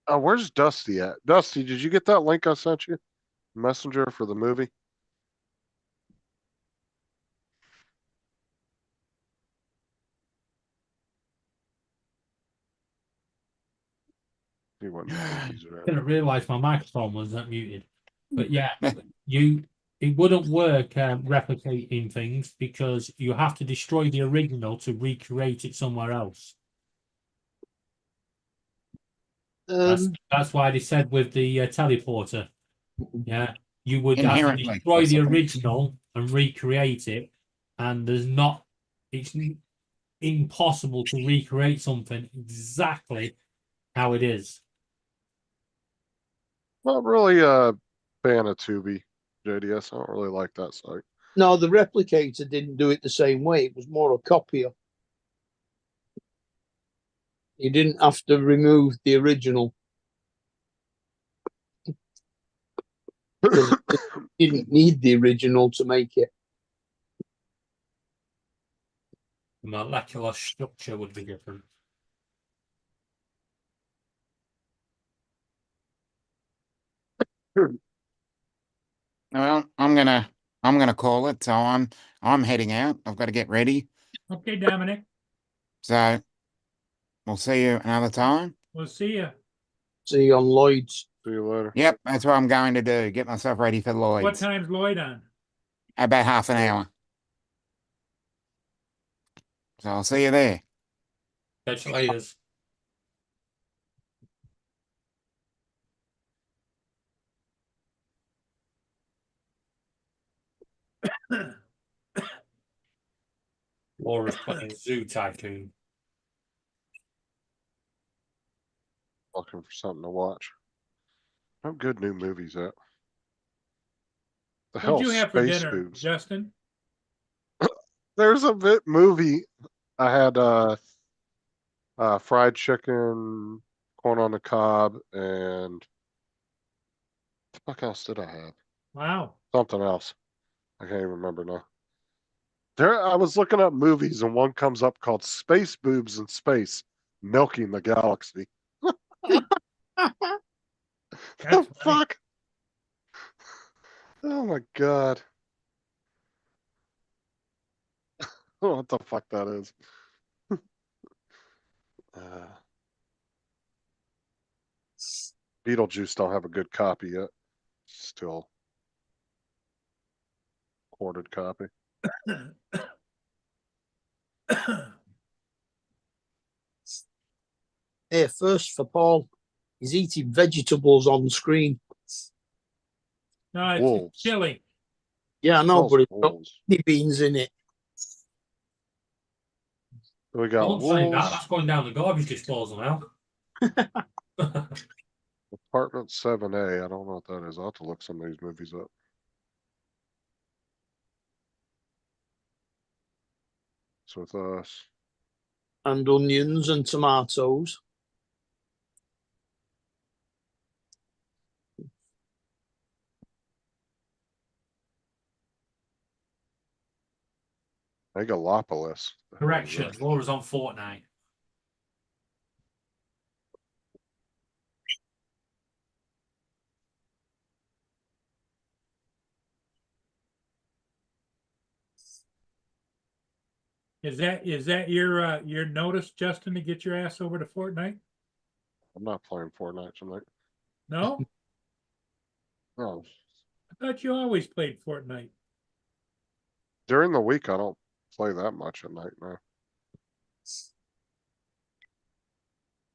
Oh, where's Dusty at? Dusty, did you get that link I sent you? Messenger for the movie? See what movies are I at. didn't realise my microphone was not muted. But yeah, it wouldn't work replicating things because you have to destroy the original to recreate it somewhere else. That's why they said with the teleporter, yeah, you would have to Inherently destroy the possible. original and recreate it, and it's impossible to recreate something exactly how it is. Not really a fan of Tubi, JDS. I don't really like that site. No, the Replicator didn't do it the same way. It was more a copier. You didn't have to remove the original. Because it didn't need the original to make it. The molecular structure would be different. Well, I'm gonna call it. So I'm heading out. I've got to get ready. Okay, Dominic. So we'll see you another time. We'll see you. See you on Lloyd's. See you later. Yep, that's what I'm going to do. Get myself ready for Lloyd's. What time's Lloyd on? About half an hour. So I'll see you there. Catch you later. Laura's playing Zoo Tycoon. Looking for something to watch. How good new movies at? The hell, What'd you have for Space dinner, Boobs. Justin? There's a bit movie. I had fried chicken, corn on the cob, and what the fuck else did I have? Wow. Something else. I can't even remember now. I was looking up movies and one comes up called Space Boobs in Space, Milking the Galaxy. That's The fuck? Oh my god. What the fuck that is. Beetlejuice don't have a good copy yet. Still quartered copy. Hey, first for Paul, he's eating vegetables on screen. No, it's Wolves. chili. Yeah, I know, Smells but it's got wolves. kidney beans in it. We got Don't say that. wolves. That's going down the garbage disposal now. Apartment 7A. I don't know what that is. I'll have to look some of these movies up. It's with us. And onions and tomatoes. Megalopolis. The hell is Correction. that? Laura's on Fortnite. Is that your notice, Justin, to get your ass over to Fortnite? I'm not playing Fortnite tonight. No? No. I thought you always played Fortnite. During the week, I don't play that much at night now.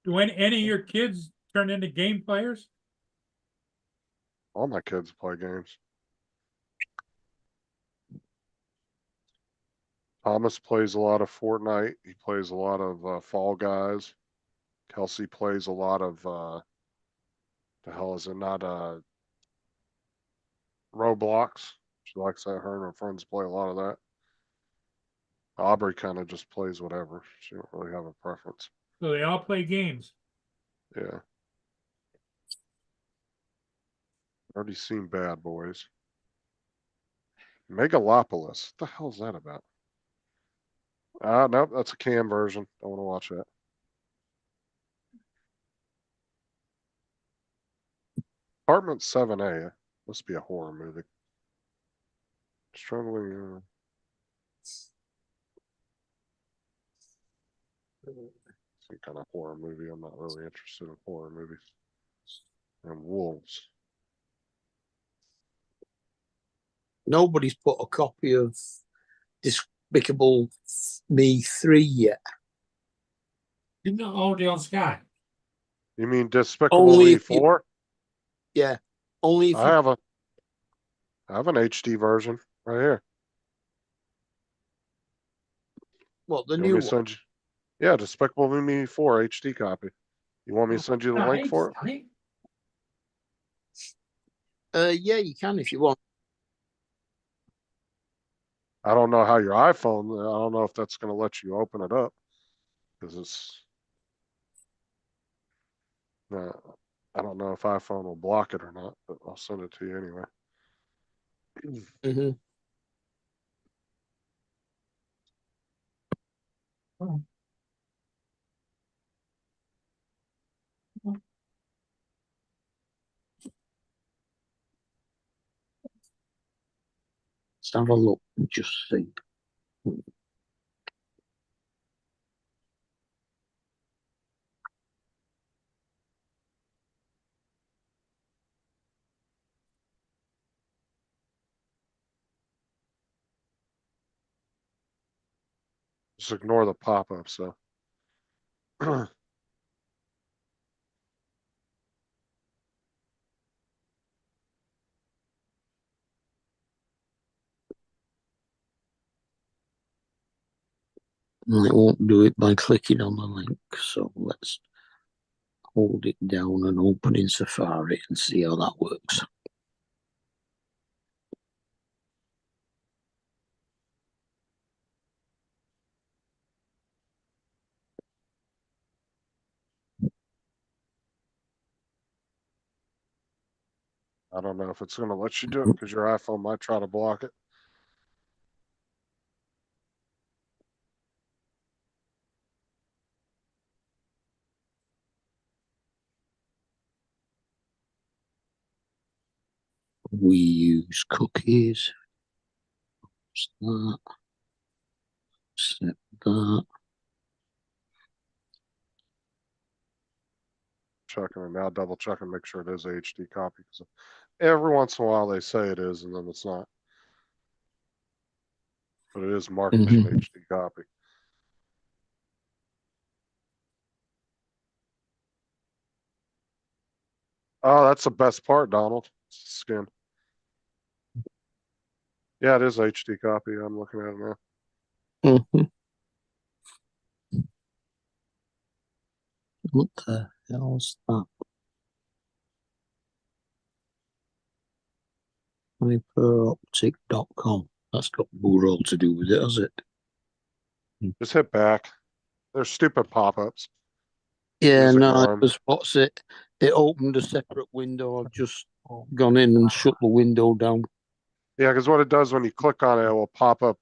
Do any of your kids turn into game players? All my kids play games. Thomas plays a lot of Fortnite. He plays a lot of Fall Guys. Kelsey plays a lot of the hell is it not Roblox. She likes that. Her and her friends play a lot of that. Aubrey kind of just plays whatever. She don't really have a preference. So they all play games. Yeah. Already seen Bad Boys. Megalopolis. What the hell is that about? Nope, that's a cam version. Don't want to watch that. Apartment 7A. Must be a horror movie. Struggling. Some kind of horror movie. I'm not really interested in horror movies. And wolves. Nobody's put a copy of Despicable Me 3 yet. Isn't that already on Sky? You mean Despicable Only Me if you- 4? Yeah. Only if I you, have an HD version right here. what, the You want new me one? to send you? Yeah, Despicable Me 4 HD copy. You want me to send you the link for it? Yeah, you can if you want. I don't know how your iPhone, I don't know if that's going to let you open it up. Because it's, I don't know if iPhone will block it or not, but I'll send it to you anyway. Mm-hmm. Let's have a look and just see. Just ignore the pop-up, so. It won't do it by clicking on the link, so let's hold it down and open in Safari and see how that works. I don't know if it's going to let you do it because your iPhone might try to block it. We use cookies. That. Set that. Checking it now, double check and make sure it is a HD copy. Because every once in a while they say it is and then it's not. But it is marked as an HD copy. Oh, that's the best part, Donald. Skin. Yeah, it is HD copy. I'm looking at it now. Mhm. What the hell's that? Hyperoptic.com. That's got boo all to do with it, has it? Just hit back. They're stupid pop-ups. Yeah, Just no, ignore it 'em. was what's it? It opened a separate window. I've just gone in and shut the window down. Yeah, because what it does when you click on it, it will pop up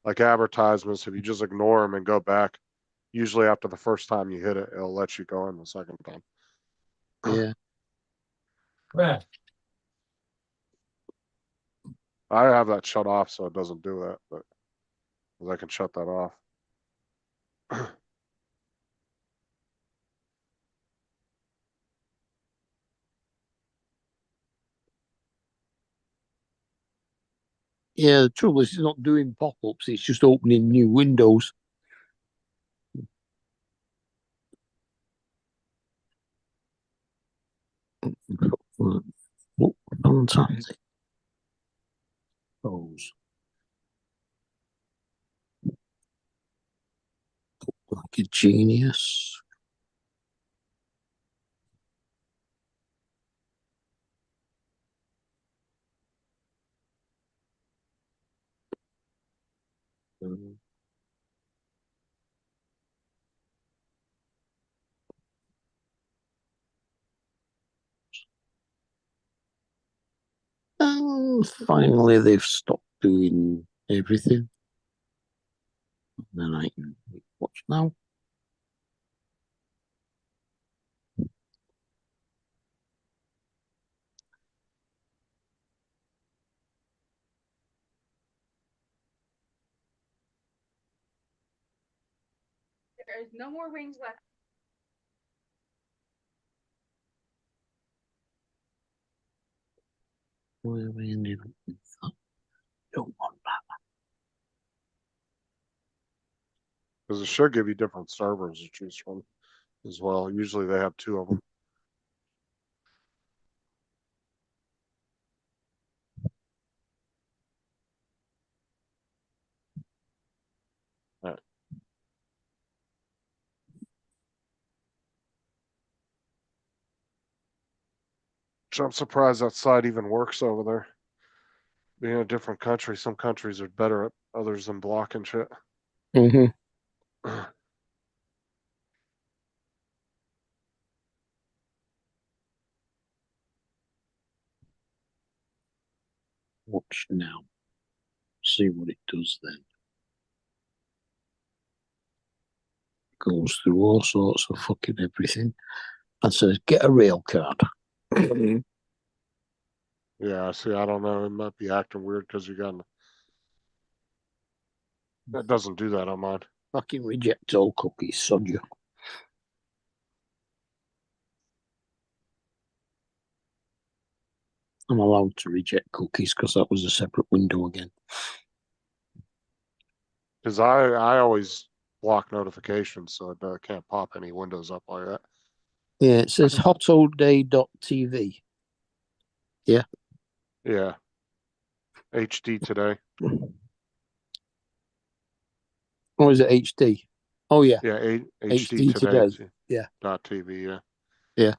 like advertisements. If you just ignore them and go back, usually after the first time you hit it, it'll let you go in the second time. Yeah. Right. I have that shut off so it doesn't do that, but 'cause I can shut that off. Yeah, the trouble is it's not doing pop-ups, it's just opening new windows. Oh, fantastic. Those. Like a genius. And finally, they've stopped doing everything. Then I can watch now. There's no more wings left. Where we ended up with that. Don't want that. Because it should give you different servers to choose from as well. Usually they have 2 of them. Alright. So I'm surprised that site even works over there. Being a different country, some countries are better at others than blocking shit. Mm-hmm. Watch now. See what it does then. Goes through all sorts of fucking everything and says, get a rail card. Yeah, see, I don't know. It might be acting weird because you got. That doesn't do that on mine. Fucking reject all cookies, sod you. I'm allowed to reject cookies because that was a separate window again. Because I always block notifications so it can't pop any windows up like that. Yeah, it says hotoday.tv. Yeah. Yeah. HD today. Or is it HD? Oh, yeah. Yeah, HD today. today. Yeah. .tv, yeah. Yeah.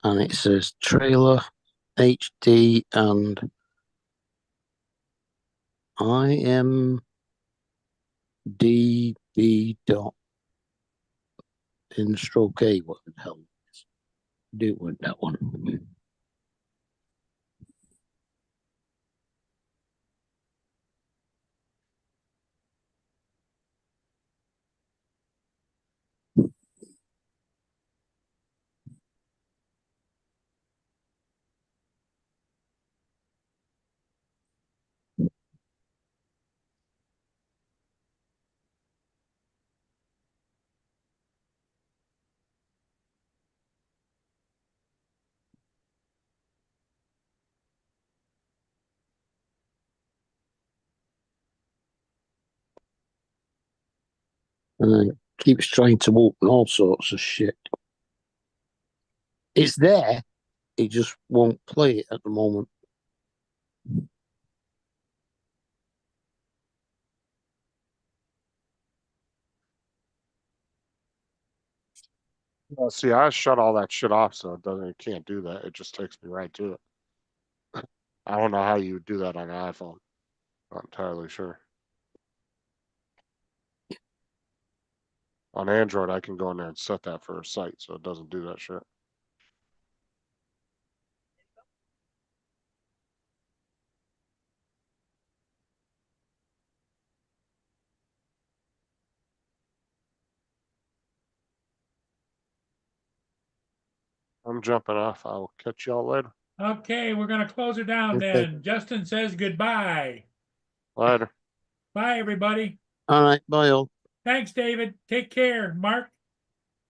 And it says trailer, HD, and IMDB dot in stroke A. What the hell? Do with that one. And it keeps trying to open all sorts of shit. It's there, it just won't play it at the moment. Well, see, I shut all that shit off, so it can't do that. It just takes me right to it. I don't know how you would do that on an iPhone. Not entirely sure. On Android, I can go in there and set that for a site, so it doesn't do that shit. I'm jumping off. I'll catch y'all later. Okay, we're gonna close it down Okay. then. Justin says goodbye. Later. Bye, everybody. All right, bye all. Thanks, David. Take care. Mark?